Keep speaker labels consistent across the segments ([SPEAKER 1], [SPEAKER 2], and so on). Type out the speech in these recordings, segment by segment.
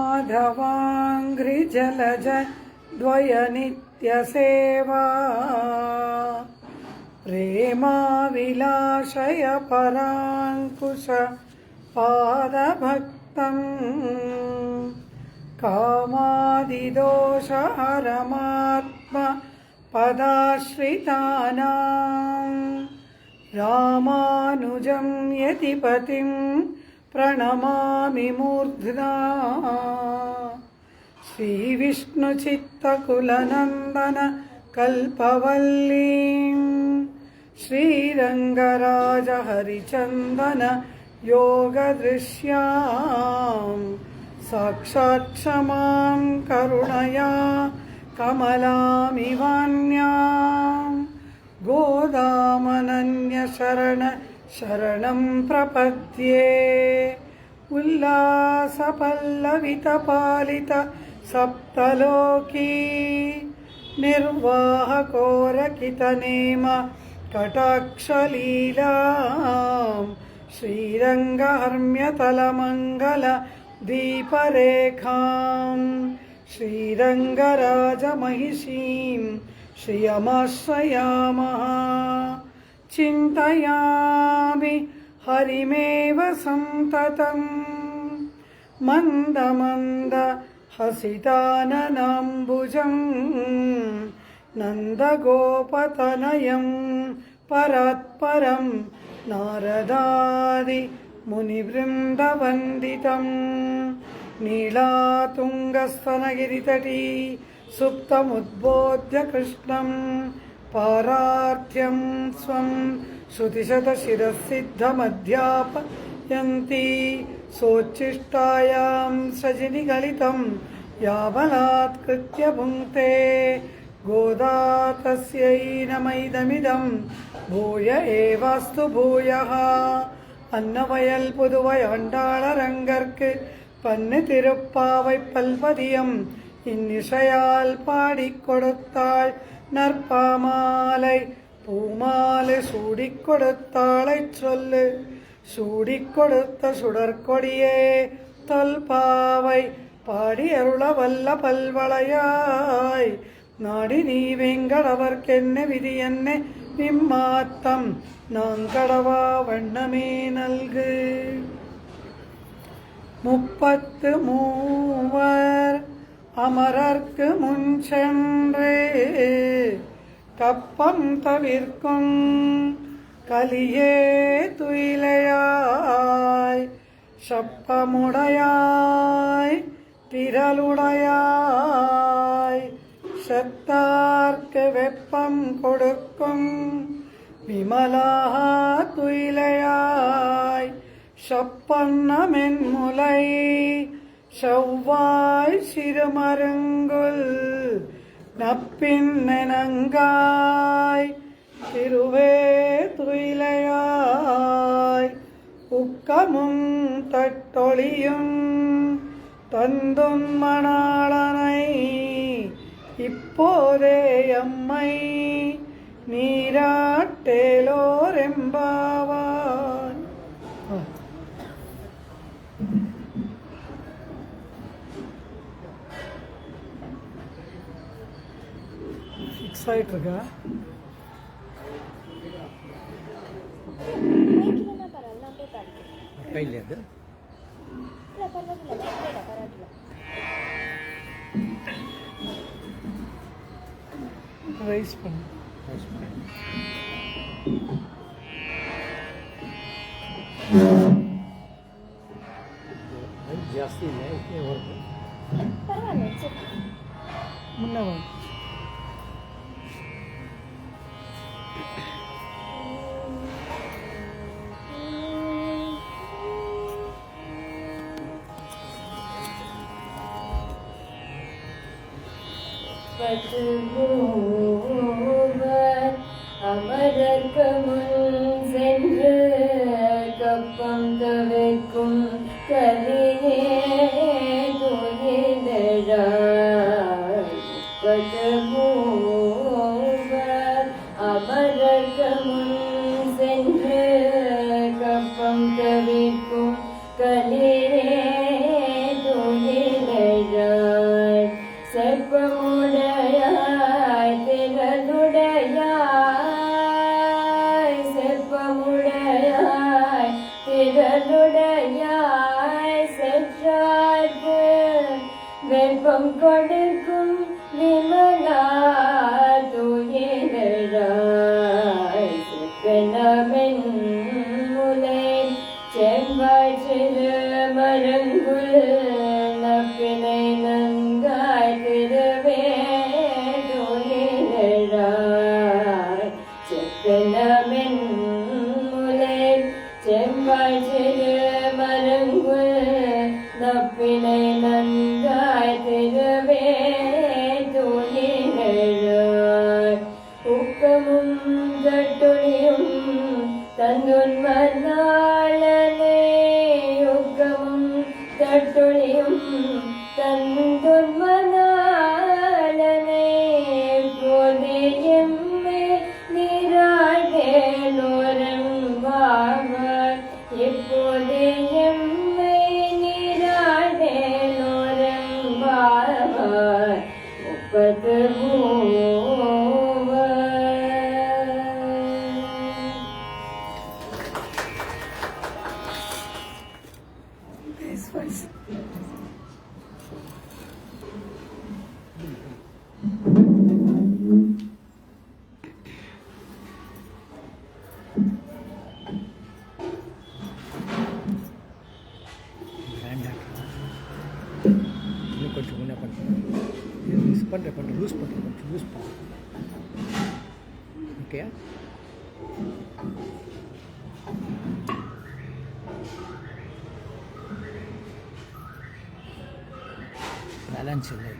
[SPEAKER 1] माधवाङ्घ्रिजलज द्वयनित्यसेवा प्रेमाविलाशय पराङ्कुश पादभक्तम् कामादिदोषहरमात्म पदाश्रितानां रामानुजं यतिपतिं प्रणमामि मूर्ध्ना श्रीविष्णुचित्तकुलनन्दन कल्पवल्लीं श्रीरङ्गराजहरिचन्दन योगदृश्यां साक्षात् क्षमां करुणया कमलामिवान्यां गोदामनन्यशरणं प्रपद्ये उल्लासपल्लवितपालित सप्तलोकी निर्वाहकोरकितनेम कटाक्षलीलां श्रीरङ्गहर्म्यतलमङ्गल दीपरेखां श्रीरङ्गराजमहिषीं श्रियमाश्रयामः चिन्तयामि हरिमेव सन्ततं मन्दमन्द हसिताननाम्बुजं नन्दगोपतनयं परात्परं नारदादि मुनिवृन्दवन्दितं नीलातुङ्गस्तनगिरितटी सुप्तमुद्बोध्य कृष्णं पारार्थ्यं स्वं श्रुतिशतशिरःसिद्धमध्यापयन्ती सोच्छिष्टायां सजिनिगलितं याबलात्कृत्य भुङ्क्ते गोदा तस्यै नमैदमिदं भूय एवास्तु भूयः अन्नवयल पुதுவை ஆண்டாளரங்கற்கு பன்னு திருப்பாவை பல்பதியம் இன்னிசையால் பாடிக் கொடுத்தாள் நற்பாமாலை பூமாலை சூடிக் கொடுத்தாளைச் சொல்லு சூடிக் கொடுத்த சுடற்கொடியே தொல்பாவை பாடி அருள வல்ல பல்வளையாய் நாடி நீ வெங்கடவர்க்கென்ன விதி என்ன விம்மாத்தம் நாங்கடவா வண்ணமே நல்கு. 33 அமரர்க்கு முன் சென்று கப்பம் தவிர்க்கும் கலியே துயிலையாய் சப்பமுடையாய் திரளுடையாய் செத்தார்க்கு வெப்பம் கொடுக்கும் விமலா துயிலையாய் சப்பன்னமென்முலை செவ்வாய் சிறுமருங்குல் நப்பின்னெனங்காய் திருவே துயிலையாய் உக்கமும் தட்டொழியும் தந்தும் மணாளனை இப்போதே எம்மை நீராட்டேலோரெம்பாவாய். ஃபிக்ஸ் ஆகிட்டு இருக்கா? ரைஸ் பண்ணு. ಜಾಸ್ತಿ ಇಲ್ಲ ಮುನ್ನ
[SPEAKER 2] அமரர்க்கு முன் சென்று கப்பம் தவிர்க்கும் கலியே துயிலழாய். அமரர்க்கு முன் சென்று கப்பம் தவிர்க்கும் கலியே துயிலழாய். வெப்பம் கொடுக்கும் விமலா துயிலாய் செப்பனமென் முலை செவ்வாய் சிறு மரங்குல் நப்பினை நங்காய் திருவே துயிலாய் செப்பனமென் முலை செவ்வாய் சிறு மரங்குல் நப்பினை நங்காய் திருவே துயிலாய் உக்கமும் தட்டொழியும் தந்துன்மனாளனே உக்கமும் தட்டொழியும் தந்துன்மனாளனே போதே எம்மை நீராடேலோரம்பாவாய் இப்போதே எம்மை நீராடேலோரம்பாவாய் முப்பத்து
[SPEAKER 1] இன்னும் கொஞ்சம் முன்னே பண்ணுறேன் லூஸ் பண்ணுறேன் கொஞ்சம் லூஸ் பண்ணுறேன் ஓகே பேலன்ஸ் இல்லை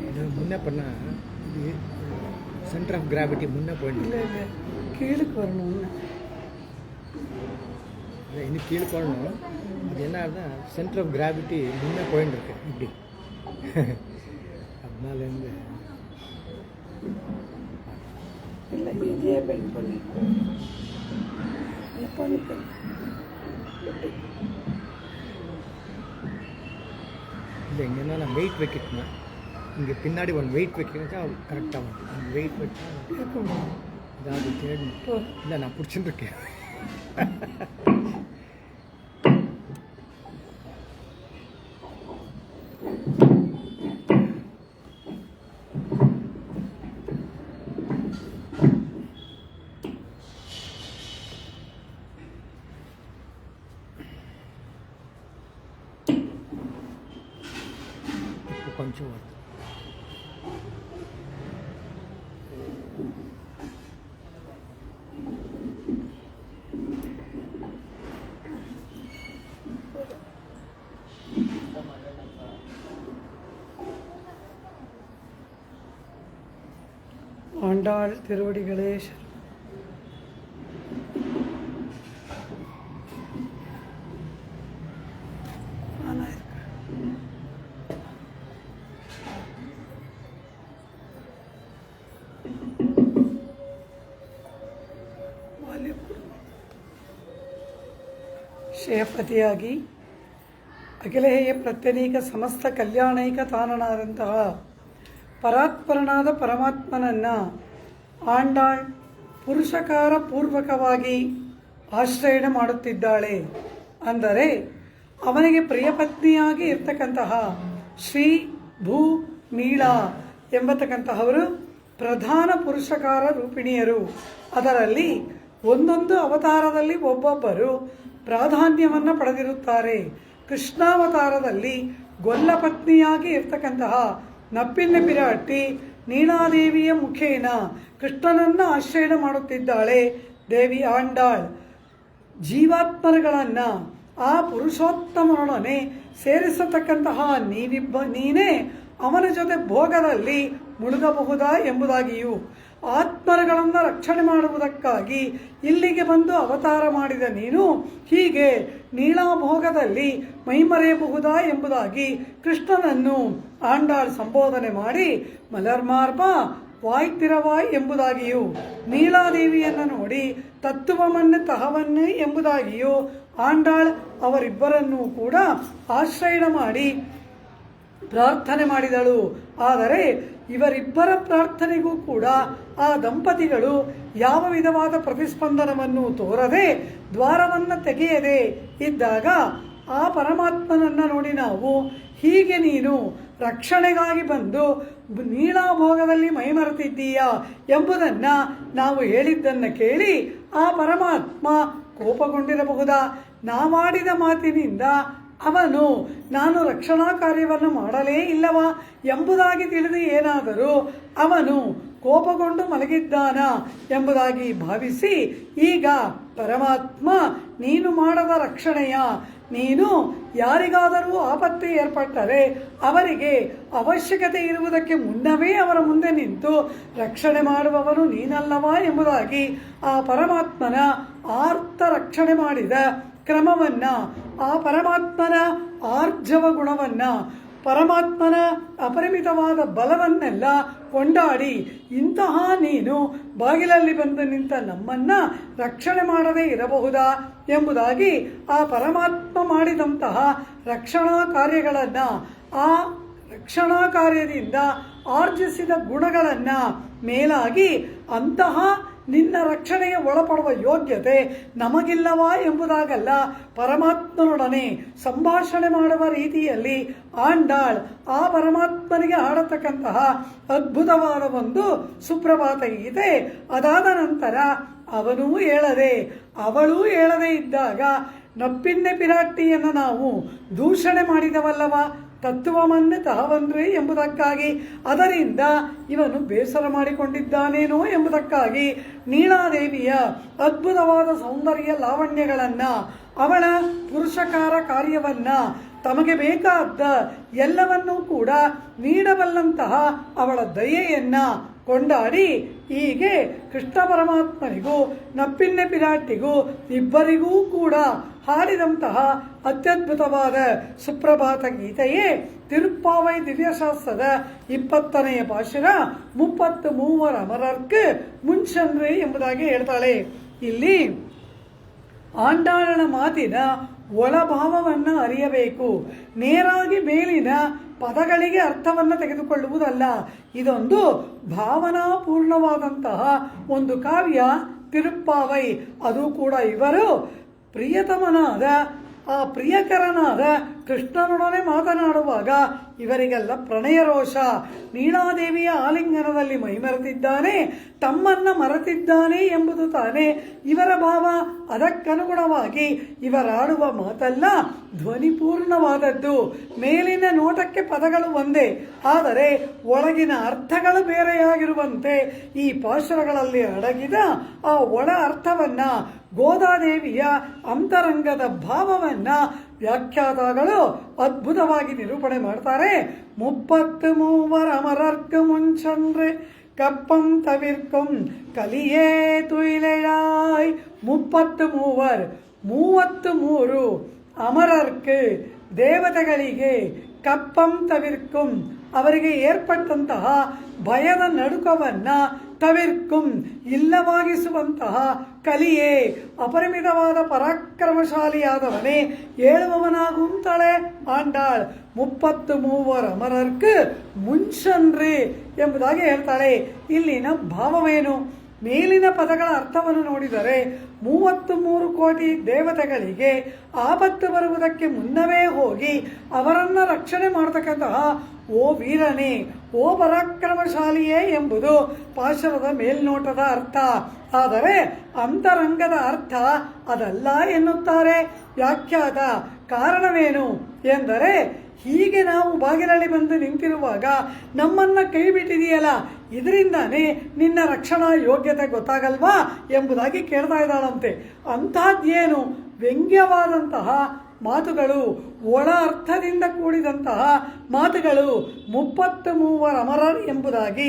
[SPEAKER 1] இது முன்னே பண்ணால் இது சென்டர் ஆஃப் கிராவிட்டி முன்னே போயிட்டு
[SPEAKER 3] இல்லை இல்லை கீழுக்கு வரணும்
[SPEAKER 1] இன்னும் கீழே போடணும். அது என்ன ஆகுதுன்னா சென்டர் ஆஃப் கிராவிட்டி முன்னே போயின்னு இருக்கு இப்படி அதனாலேருந்து
[SPEAKER 3] இல்லை இதையே பெண்ட் பண்ணி பண்ணிக்கணும்.
[SPEAKER 1] இல்லை இங்கே நான் வெயிட் வைக்கணும்னா இங்கே பின்னாடி ஒன்று வெயிட் வைக்கணுக்கா கரெக்டாக வரும். அந்த வெயிட் வச்சா ஏதாவது தேடணும். இல்லை நான் பிடிச்சிட்டு இருக்கேன். కొంచెం వద్దు
[SPEAKER 3] ஆண்டாள் திருவடிகளே சரணம். ಶ್ರೇಯಪತಿಯಾಗಿ ಅಖಿಲೇಯ ಪ್ರತ್ಯನೀಕ ಸಮಸ್ತ ಕಲ್ಯಾಣೈಕ ತಾನನಾದಂತಹ ಪರಾತ್ಪರನಾದ ಪರಮಾತ್ಮನನ್ನು ಆಂಡಾಳ್ ಪುರುಷಕಾರ ಪೂರ್ವಕವಾಗಿ ಆಶ್ರಯಣೆ ಮಾಡುತ್ತಿದ್ದಾಳೆ. ಅಂದರೆ ಅವನಿಗೆ ಪ್ರಿಯಪತ್ನಿಯಾಗಿ ಇರ್ತಕ್ಕಂತಹ ಶ್ರೀ ಭೂ ನೀಳಾ ಎಂಬತಕ್ಕಂತಹವರು ಪ್ರಧಾನ ಪುರುಷಕಾರ ರೂಪಿಣಿಯರು. ಅದರಲ್ಲಿ ಒಂದೊಂದು ಅವತಾರದಲ್ಲಿ ಒಬ್ಬೊಬ್ಬರು ಪ್ರಾಧಾನ್ಯವನ್ನು ಪಡೆದಿರುತ್ತಾರೆ. ಕೃಷ್ಣಾವತಾರದಲ್ಲಿ ಗೊಲ್ಲಪತ್ನಿಯಾಗಿ ಇರ್ತಕ್ಕಂತಹ ನಪ್ಪಿನ ಪಿರಾಟಿ ನೀಳಾದೇವಿಯ ಮುಖೇನ ಕೃಷ್ಣನನ್ನು ಆಶ್ರಯಣೆ ಮಾಡುತ್ತಿದ್ದಾಳೆ ದೇವಿ ಆಂಡಾಳ್. ಜೀವಾತ್ಮರುಗಳನ್ನು ಆ ಪುರುಷೋತ್ತಮನೊಡನೆ ಸೇರಿಸತಕ್ಕಂತಹ ನೀನೇ ಅವನ ಜೊತೆ ಭೋಗದಲ್ಲಿ ಮುಳುಗಬಹುದಾ ಎಂಬುದಾಗಿಯೂ ಆತ್ಮರುಗಳನ್ನು ರಕ್ಷಣೆ ಮಾಡುವುದಕ್ಕಾಗಿ ಇಲ್ಲಿಗೆ ಬಂದು ಅವತಾರ ಮಾಡಿದ ನೀನು ಹೀಗೆ ನೀಳಾಭೋಗದಲ್ಲಿ ಮೈಮರೆಯಬಹುದಾ ಎಂಬುದಾಗಿ ಕೃಷ್ಣನನ್ನು ಆಂಡಾಳ್ ಸಂಬೋಧನೆ ಮಾಡಿ ಮಲರ್ಮಾರ್ಪ ವಾಯ್ತಿರವಾಯ್ ಎಂಬುದಾಗಿಯೂ ನೀಳಾದೇವಿಯನ್ನು ನೋಡಿ ತತ್ವಮನ್ನು ತಹವನ್ನು ಎಂಬುದಾಗಿಯೂ ಆಂಡಾಳ್ ಅವರಿಬ್ಬರನ್ನೂ ಕೂಡ ಆಶ್ರಯಣ ಮಾಡಿ ಪ್ರಾರ್ಥನೆ ಮಾಡಿದಳು. ಆದರೆ ಇವರಿಬ್ಬರ ಪ್ರಾರ್ಥನೆಗೂ ಕೂಡ ಆ ದಂಪತಿಗಳು ಯಾವ ವಿಧವಾದ ಪ್ರತಿಸ್ಪಂದನವನ್ನು ತೋರದೆ ದ್ವಾರವನ್ನು ತೆಗೆಯದೆ ಇದ್ದಾಗ ಆ ಪರಮಾತ್ಮನನ್ನು ನೋಡಿ ನಾವು ಹೀಗೆ ನೀನು ರಕ್ಷಣೆಗಾಗಿ ಬಂದು ನೀಳಾಭೋಗದಲ್ಲಿ ಮೈಮರೆತಿದ್ದೀಯಾ ಎಂಬುದನ್ನು ನಾವು ಹೇಳಿದ್ದನ್ನು ಕೇಳಿ ಆ ಪರಮಾತ್ಮ ಕೋಪಗೊಂಡಿರಬಹುದಾ? ನಾವಾಡಿದ ಮಾತಿನಿಂದ ಅವನು ನಾನು ರಕ್ಷಣಾ ಕಾರ್ಯವನ್ನು ಮಾಡಲೇ ಇಲ್ಲವಾ ಎಂಬುದಾಗಿ ತಿಳಿದು ಏನಾದರೂ ಅವನು ಕೋಪಗೊಂಡು ಮಲಗಿದ್ದಾನ ಎಂಬುದಾಗಿ ಭಾವಿಸಿ ಈಗ ಪರಮಾತ್ಮ ನೀನು ಮಾಡದ ರಕ್ಷಣೆಯ, ನೀನು ಯಾರಿಗಾದರೂ ಆಪತ್ತು ಏರ್ಪಟ್ಟರೆ ಅವರಿಗೆ ಅವಶ್ಯಕತೆ ಇರುವುದಕ್ಕೆ ಮುನ್ನವೇ ಅವರ ಮುಂದೆ ನಿಂತು ರಕ್ಷಣೆ ಮಾಡುವವನು ನೀನಲ್ಲವಾ ಎಂಬುದಾಗಿ ಆ ಪರಮಾತ್ಮನ ಆರ್ತ ರಕ್ಷಣೆ ಮಾಡಿದ ಕ್ರಮವನ್ನು, ಆ ಪರಮಾತ್ಮನ ಆರ್ಜವ ಗುಣವನ್ನು, ಪರಮಾತ್ಮನ ಅಪರಿಮಿತವಾದ ಬಲವನ್ನೆಲ್ಲ ಕೊಂಡಾಡಿ ಇಂತಹ ನೀನು ಬಾಗಿಲಲ್ಲಿ ಬಂದು ನಿಂತ ನಮ್ಮನ್ನು ರಕ್ಷಣೆ ಮಾಡದೇ ಇರಬಹುದಾ ಎಂಬುದಾಗಿ ಆ ಪರಮಾತ್ಮ ಮಾಡಿದಂತಹ ರಕ್ಷಣಾ ಕಾರ್ಯಗಳನ್ನು, ಆ ರಕ್ಷಣಾ ಕಾರ್ಯದಿಂದ ಆರ್ಜಿಸಿದ ಗುಣಗಳನ್ನು ಮೇಲಾಗಿ ಅಂತಹ ನಿನ್ನ ರಕ್ಷಣೆಗೆ ಒಳಪಡುವ ಯೋಗ್ಯತೆ ನಮಗಿಲ್ಲವಾ ಎಂಬುದಾಗಲ್ಲ, ಪರಮಾತ್ಮನೊಡನೆ ಸಂಭಾಷಣೆ ಮಾಡುವ ರೀತಿಯಲ್ಲಿ ಆಂಡಾಳ್ ಆ ಪರಮಾತ್ಮನಿಗೆ ಹಾಡತಕ್ಕಂತಹ ಅದ್ಭುತವಾದ ಒಂದು ಸುಪ್ರಭಾತ ಗೀತೆ. ಅದಾದ ನಂತರ ಅವನೂ ಹೇಳದೆ ಅವಳೂ ಹೇಳದೆ ಇದ್ದಾಗ ನಪ್ಪಿನ್ನೆ ಪಿರಾಟ್ಟಿಯನ್ನು ನಾವು ದೂಷಣೆ ಮಾಡಿದವಲ್ಲವ, ತತ್ವವನ್ನೇ ತಹವಂದ್ರೆ ಎಂಬುದಕ್ಕಾಗಿ, ಅದರಿಂದ ಇವನು ಬೇಸರ ಮಾಡಿಕೊಂಡಿದ್ದಾನೇನೋ ಎಂಬುದಕ್ಕಾಗಿ ನೀಳಾದೇವಿಯ ಅದ್ಭುತವಾದ ಸೌಂದರ್ಯ ಲಾವಣ್ಯಗಳನ್ನು, ಅವಳ ಪುರುಷಕಾರ ಕಾರ್ಯವನ್ನು, ತಮಗೆ ಬೇಕಾದ ಎಲ್ಲವನ್ನೂ ಕೂಡ ನೀಡಬಲ್ಲಂತಹ ಅವಳ ದಯೆಯನ್ನು ಕೊಂಡಾಡಿ ಹೀಗೆ ಕೃಷ್ಣ ಪರಮಾತ್ಮನಿಗೂ ನಪ್ಪಿನ್ನೆ ಪಿರಾಟಿಗೂ ಇಬ್ಬರಿಗೂ ಕೂಡ ಹಾಡಿದಂತಹ ಅತ್ಯದ್ಭುತವಾದ ಸುಪ್ರಭಾತ ಗೀತೆಯೇ ತಿರುಪ್ಪಾವೈ ದಿವ್ಯಶಾಸ್ತ್ರದ 20ನೇ ಪಾಶುರ 33 ಅಮರರ್ಕ್ ಮುನ್ಷನ್ರೆ ಎಂಬುದಾಗಿ ಹೇಳ್ತಾಳೆ. ಇಲ್ಲಿ ಆಂಡಾಳನ ಮಾತಿನ ಒಳಭಾವವನ್ನು ಅರಿಯಬೇಕು. ನೇರಾಗಿ ಮೇಲಿನ ಪದಗಳಿಗೆ ಅರ್ಥವನ್ನು ತೆಗೆದುಕೊಳ್ಳುವುದಲ್ಲ. ಇದೊಂದು ಭಾವನಾಪೂರ್ಣವಾದಂತಹ ಒಂದು ಕಾವ್ಯ ತಿರುಪ್ಪಾವೈ. ಅದು ಕೂಡ ಇವರು ಪ್ರಿಯತಮನಾದ ಆ ಪ್ರಿಯಕರನಾದ ಕೃಷ್ಣನೊಡನೆ ಮಾತನಾಡುವಾಗ ಇವರಿಗೆಲ್ಲ ಪ್ರಣಯ ರೋಷ, ನೀಳಾದೇವಿಯ ಆಲಿಂಗನದಲ್ಲಿ ಮೈಮರೆತಿದ್ದಾನೆ, ತಮ್ಮನ್ನ ಮರೆತಿದ್ದಾನೆ ಎಂಬುದು ತಾನೇ ಇವರ ಭಾವ. ಅದಕ್ಕನುಗುಣವಾಗಿ ಇವರಾಡುವ ಮಾತಲ್ಲ ಧ್ವನಿಪೂರ್ಣವಾದದ್ದು. ಮೇಲಿನ ನೋಟಕ್ಕೆ ಪದಗಳು ಒಂದೇ, ಆದರೆ ಒಳಗಿನ ಅರ್ಥಗಳು ಬೇರೆಯಾಗಿರುವಂತೆ ಈ ಪಾಶುರಗಳಲ್ಲಿ ಅಡಗಿದ ಆ ಒಳ ಅರ್ಥವನ್ನ, ಗೋದಾದೇವಿಯ ಅಂತರಂಗದ ಭಾವವನ್ನ ವ್ಯಾಖ್ಯಾತಗಳು ಅದ್ಭುತವಾಗಿ ನಿರೂಪಣೆ ಮಾಡ್ತಾರೆ. 33 ಅಮರರ್ಕ್ ಮುನ್ಷನ್ರೆ ಕಪ್ಪಂ ತವಿರ್ಕಂ ಕಲಿಯೇ ತುಯಿಲೆಯಾಯ್. 33 ಅಮರರ್ಕ್ ದೇವತೆಗಳಿಗೆ, ಕಪ್ಪಂ ತವಿರ್ಕುಂ ಅವರಿಗೆ ಏರ್ಪಟ್ಟಂತಹ ಭಯದ ನಡುಕವನ್ನ ತವಿರ್ಕುಂ ಇಲ್ಲವಾಗಿಸುವಂತಹ ಕಲಿಯೇ, ಅಪರಿಮಿತವಾದ ಪರಾಕ್ರಮಶಾಲಿಯಾದವನೇ ಹೇಳುವವನಾಗುಂತಾಳೆ ಆಂಡಾಳ್. 33 ಅಮರರ್ಕ್ ಮುನ್ಷನ್ರಿ ಎಂಬುದಾಗಿ ಹೇಳ್ತಾಳೆ. ಇಲ್ಲಿನ ಭಾವವೇನು? ಮೇಲಿನ ಪದಗಳ ಅರ್ಥವನ್ನು ನೋಡಿದರೆ 33 ಕೋಟಿ ದೇವತೆಗಳಿಗೆ ಆಪತ್ತು ಬರುವುದಕ್ಕೆ ಮುನ್ನವೇ ಹೋಗಿ ಅವರನ್ನು ರಕ್ಷಣೆ ಮಾಡತಕ್ಕಂತಹ ಓ ವೀರನೇ, ಓ ಪರಾಕ್ರಮಶಾಲಿಯೇ ಎಂಬುದು ಪಾಶುರದ ಮೇಲ್ನೋಟದ ಅರ್ಥ. ಆದರೆ ಅಂತರಂಗದ ಅರ್ಥ ಅದಲ್ಲ ಎನ್ನುತ್ತಾರೆ ವ್ಯಾಖ್ಯಾತ. ಕಾರಣವೇನು ಎಂದರೆ, ಹೀಗೆ ನಾವು ಬಾಗಿಲಲ್ಲಿ ಬಂದು ನಿಂತಿರುವಾಗ ನಮ್ಮನ್ನ ಕೈ ಬಿಟ್ಟಿದೆಯಲ್ಲ, ಇದರಿಂದಾನೇ ನಿನ್ನ ರಕ್ಷಣಾ ಯೋಗ್ಯತೆ ಗೊತ್ತಾಗಲ್ವಾ ಎಂಬುದಾಗಿ ಕೇಳ್ತಾ ಇದ್ದಾಳಂತೆ. ಅಂಥದ್ದೇನು ವ್ಯಂಗ್ಯವಾದಂತಹ ಮಾತುಗಳು, ಒಳ ಅರ್ಥದಿಂದ ಕೂಡಿದಂತಹ ಮಾತುಗಳು. 33 ಅಮರರ್ ಎಂಬುದಾಗಿ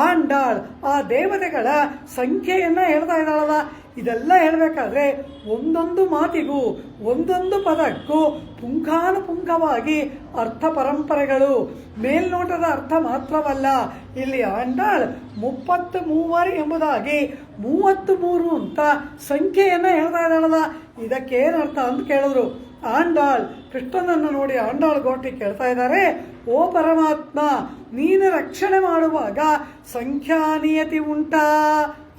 [SPEAKER 3] ಆಂಡಾಳ್ ಆ ದೇವತೆಗಳ ಸಂಖ್ಯೆಯನ್ನು ಹೇಳ್ತಾ ಇದ್ದಾಳಲ್ಲ. ಇದೆಲ್ಲ ಹೇಳಬೇಕಾದ್ರೆ ಒಂದೊಂದು ಮಾತಿಗೂ ಒಂದೊಂದು ಪದಕ್ಕೂ ಪುಂಖಾನುಪುಂಖವಾಗಿ ಅರ್ಥ ಪರಂಪರೆಗಳು. ಮೇಲ್ನೋಟದ ಅರ್ಥ ಮಾತ್ರವಲ್ಲ. ಇಲ್ಲಿ ಆಂಡಾಳ್ 33 ಎಂಬುದಾಗಿ 33 ಅಂತ ಸಂಖ್ಯೆಯನ್ನು ಹೇಳ್ತಾ ಇದ್ದಾಳಲ್ಲ. ಇದಕ್ಕೇನರ್ಥ ಅಂತ ಕೇಳಿದ್ರು. ಆಂಡಾಳ್ ಕೃಷ್ಣನನ್ನು ನೋಡಿ ಆಂಡಾಳ್ ಗೋಟಿ ಕೇಳ್ತಾ ಇದ್ದಾರೆ, ಓ ಓ ಪರಮಾತ್ಮ, ನೀನು ರಕ್ಷಣೆ ಮಾಡುವಾಗ ಸಂಖ್ಯಾನಿಯತಿ ಉಂಟಾ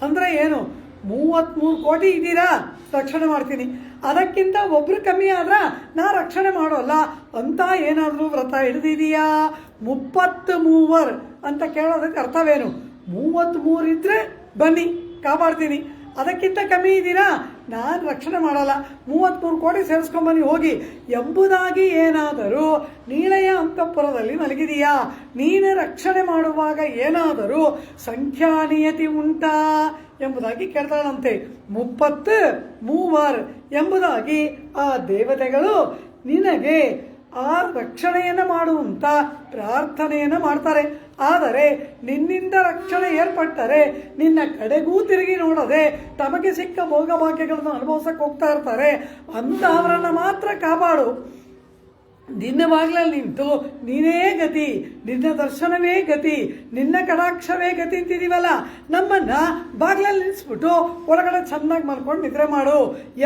[SPEAKER 3] ಅಂದರೆ ಏನು? 33 ಕೋಟಿ ಇದ್ದೀರಾ, ರಕ್ಷಣೆ ಮಾಡ್ತೀನಿ. ಅದಕ್ಕಿಂತ ಒಬ್ರು ಕಮ್ಮಿ ಆದ್ರ ನಾ ರಕ್ಷಣೆ ಮಾಡೋಲ್ಲ ಅಂತ ಏನಾದರೂ ವ್ರತ ಹಿಡಿದಿದೀಯಾ? 33 ಅಂತ ಕೇಳೋದಕ್ಕೆ ಅರ್ಥವೇನು? 33 ಇದ್ರೆ ಬನ್ನಿ ಕಾಪಾಡ್ತೀನಿ, ಅದಕ್ಕಿಂತ ಕಮ್ಮಿ ಇದ್ದೀರಾ, ನಾನು ರಕ್ಷಣೆ ಮಾಡಲ್ಲ, 33 ಕೋಟಿ ಸೇರಿಸ್ಕೊಂಬನ್ನಿ ಹೋಗಿ ಎಂಬುದಾಗಿ ಏನಾದರೂ ನೀಳೆಯ ಅಂತಃಪುರದಲ್ಲಿ ಮಲಗಿದೆಯಾ? ನೀನು ರಕ್ಷಣೆ ಮಾಡುವಾಗ ಏನಾದರೂ ಸಂಖ್ಯಾನಿಯತಿ ಉಂಟಾ ಎಂಬುದಾಗಿ ಕೇಳ್ತಾಳಂತೆ. 33 ಎಂಬುದಾಗಿ ಆ ದೇವತೆಗಳು ನಿನಗೆ ಆ ರಕ್ಷಣೆಯನ್ನು ಮಾಡುವಂತ ಪ್ರಾರ್ಥನೆಯನ್ನು ಮಾಡ್ತಾರೆ. ಆದರೆ ನಿನ್ನಿಂದ ರಕ್ಷಣೆ ಏರ್ಪಟ್ಟರೆ ನಿನ್ನ ಕಡೆಗೂ ತಿರುಗಿ ನೋಡದೆ ತಮಗೆ ಸಿಕ್ಕ ಭೋಗಭಾಗ್ಯಗಳನ್ನು ಅನುಭವಿಸಕ್ಕೆ ಹೋಗ್ತಾ ಇರ್ತಾರೆ. ಅಂತಹವರನ್ನು ಮಾತ್ರ ಕಾಪಾಡು. ನಿನ್ನ ಬಾಗಿಲಲ್ಲಿ ನಿಂತು ನೀನೇ ಗತಿ, ನಿನ್ನ ದರ್ಶನವೇ ಗತಿ, ನಿನ್ನ ಕಟಾಕ್ಷವೇ ಗತಿ ಅಂತಿದೀವಲ್ಲ, ನಮ್ಮನ್ನ ಬಾಗಿಲಲ್ಲಿ ನಿಲ್ಲಿಸ್ಬಿಟ್ಟು ಒಳಗಡೆ ಚೆನ್ನಾಗಿ ಮಲ್ಕೊಂಡು ನಿದ್ರೆ ಮಾಡು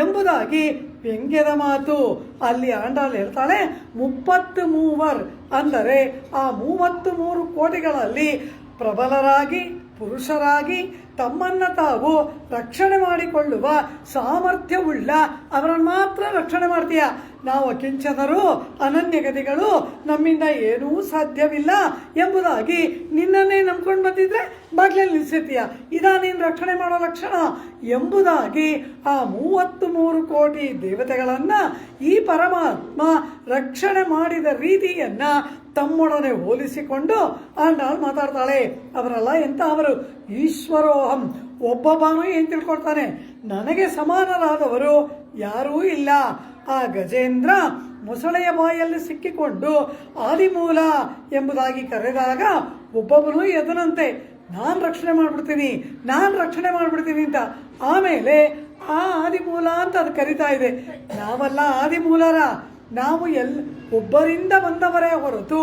[SPEAKER 3] ಎಂಬುದಾಗಿ ವ್ಯಂಗ್ಯದ ಮಾತು ಅಲ್ಲಿ ಆಂಡಾಲ್ ಹೇಳ್ತಾಳೆ. 33 ಅಂದರೆ ಆ 33 ಕೋಟಿಗಳಲ್ಲಿ ಪ್ರಬಲರಾಗಿ ಪುರುಷರಾಗಿ ತಮ್ಮನ್ನ ತಾವು ರಕ್ಷಣೆ ಮಾಡಿಕೊಳ್ಳುವ ಸಾಮರ್ಥ್ಯವುಳ್ಳ ಅವರನ್ನು ಮಾತ್ರ ರಕ್ಷಣೆ ಮಾಡ್ತೀಯ. ನಾವು ಕಿಂಚನರು ಅನನ್ಯಗತಿಗಳು, ನಮ್ಮಿಂದ ಏನೂ ಸಾಧ್ಯವಿಲ್ಲ ಎಂಬುದಾಗಿ ನಿನ್ನನ್ನೇ ನಂಬ್ಕೊಂಡು ಬಂದಿದ್ರೆ ಬಾಗಿಲಲ್ಲಿ ನಿಲ್ಲಿಸ್ತೀಯ. ಇದಾ ನೀನು ರಕ್ಷಣೆ ಮಾಡೋ ಲಕ್ಷಣ ಎಂಬುದಾಗಿ ಆ 33 ಕೋಟಿ ದೇವತೆಗಳನ್ನ ಈ ಪರಮಾತ್ಮ ರಕ್ಷಣೆ ಮಾಡಿದ ರೀತಿಯನ್ನ ತಮ್ಮೊಡನೆ ಹೋಲಿಸಿಕೊಂಡು ಆಂಡಾಳ್ ಮಾತಾಡ್ತಾಳೆ. ಅವರೆಲ್ಲ ಎಂತ ಅವರು? ಈಶ್ವರೋಹಂ, ಒಬ್ಬೊಬ್ಬನು ಏನ್ ತಿಳ್ಕೊಳ್ತಾನೆ, ನನಗೆ ಸಮಾನರಾದವರು ಯಾರೂ ಇಲ್ಲ. ಆ ಗಜೇಂದ್ರ ಮೊಸಳೆಯ ಬಾಯಲ್ಲಿ ಸಿಕ್ಕಿಕೊಂಡು ಆದಿಮೂಲ ಎಂಬುದಾಗಿ ಕರೆದಾಗ ಒಬ್ಬೊಬ್ಬನು ಎದನಂತೆ, ನಾನು ರಕ್ಷಣೆ ಮಾಡ್ಬಿಡ್ತೀನಿ ಅಂತ. ಆಮೇಲೆ ಆ ಆದಿಮೂಲ ಅಂತ ಅದು ಕರಿತಾ ಇದೆ. ನಾವೆಲ್ಲ ಆದಿಮೂಲರ, ನಾವು ಒಬ್ಬರಿಂದ ಬಂದವರೇ ಹೊರತು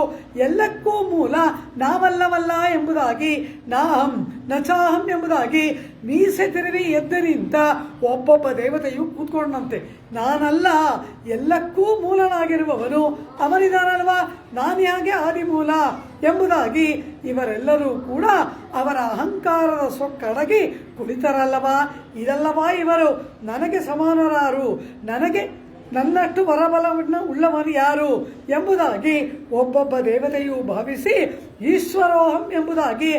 [SPEAKER 3] ಎಲ್ಲಕ್ಕೂ ಮೂಲ ನಾವಲ್ಲವಲ್ಲ ಎಂಬುದಾಗಿ, ನಾಹಂ ನಚಾಹಂ ಎಂಬುದಾಗಿ ಮೀಸೆ ತಿರುವಿ ಎದ್ದು ನಿಂತ ಒಬ್ಬೊಬ್ಬ ದೇವತೆಯು ಕೂತ್ಕೊಂಡಂತೆ. ನಾನಲ್ಲ, ಎಲ್ಲಕ್ಕೂ ಮೂಲನಾಗಿರುವವನು ಅವನಿದಾನಲ್ವಾ, ನಾನು ಯಾಕೆ ಆದಿಮೂಲ ಎಂಬುದಾಗಿ ಇವರೆಲ್ಲರೂ ಕೂಡ ಅವರ ಅಹಂಕಾರದ ಸೊಕ್ಕಡಗಿ ಕುಳಿತರಲ್ಲವಾ. ಇದಲ್ಲವಾ ಇವರು ನನಗೆ ಸಮಾನರಾರು, ನನಗೆ ನನ್ನಷ್ಟು ವರಬಲವನ್ನು ಉಳ್ಳವನು ಯಾರು ಎಂಬುದಾಗಿ ಒಬ್ಬೊಬ್ಬ ದೇವತೆಯು ಭಾವಿಸಿ ಈಶ್ವರೋಹಂ ಎಂಬುದಾಗಿ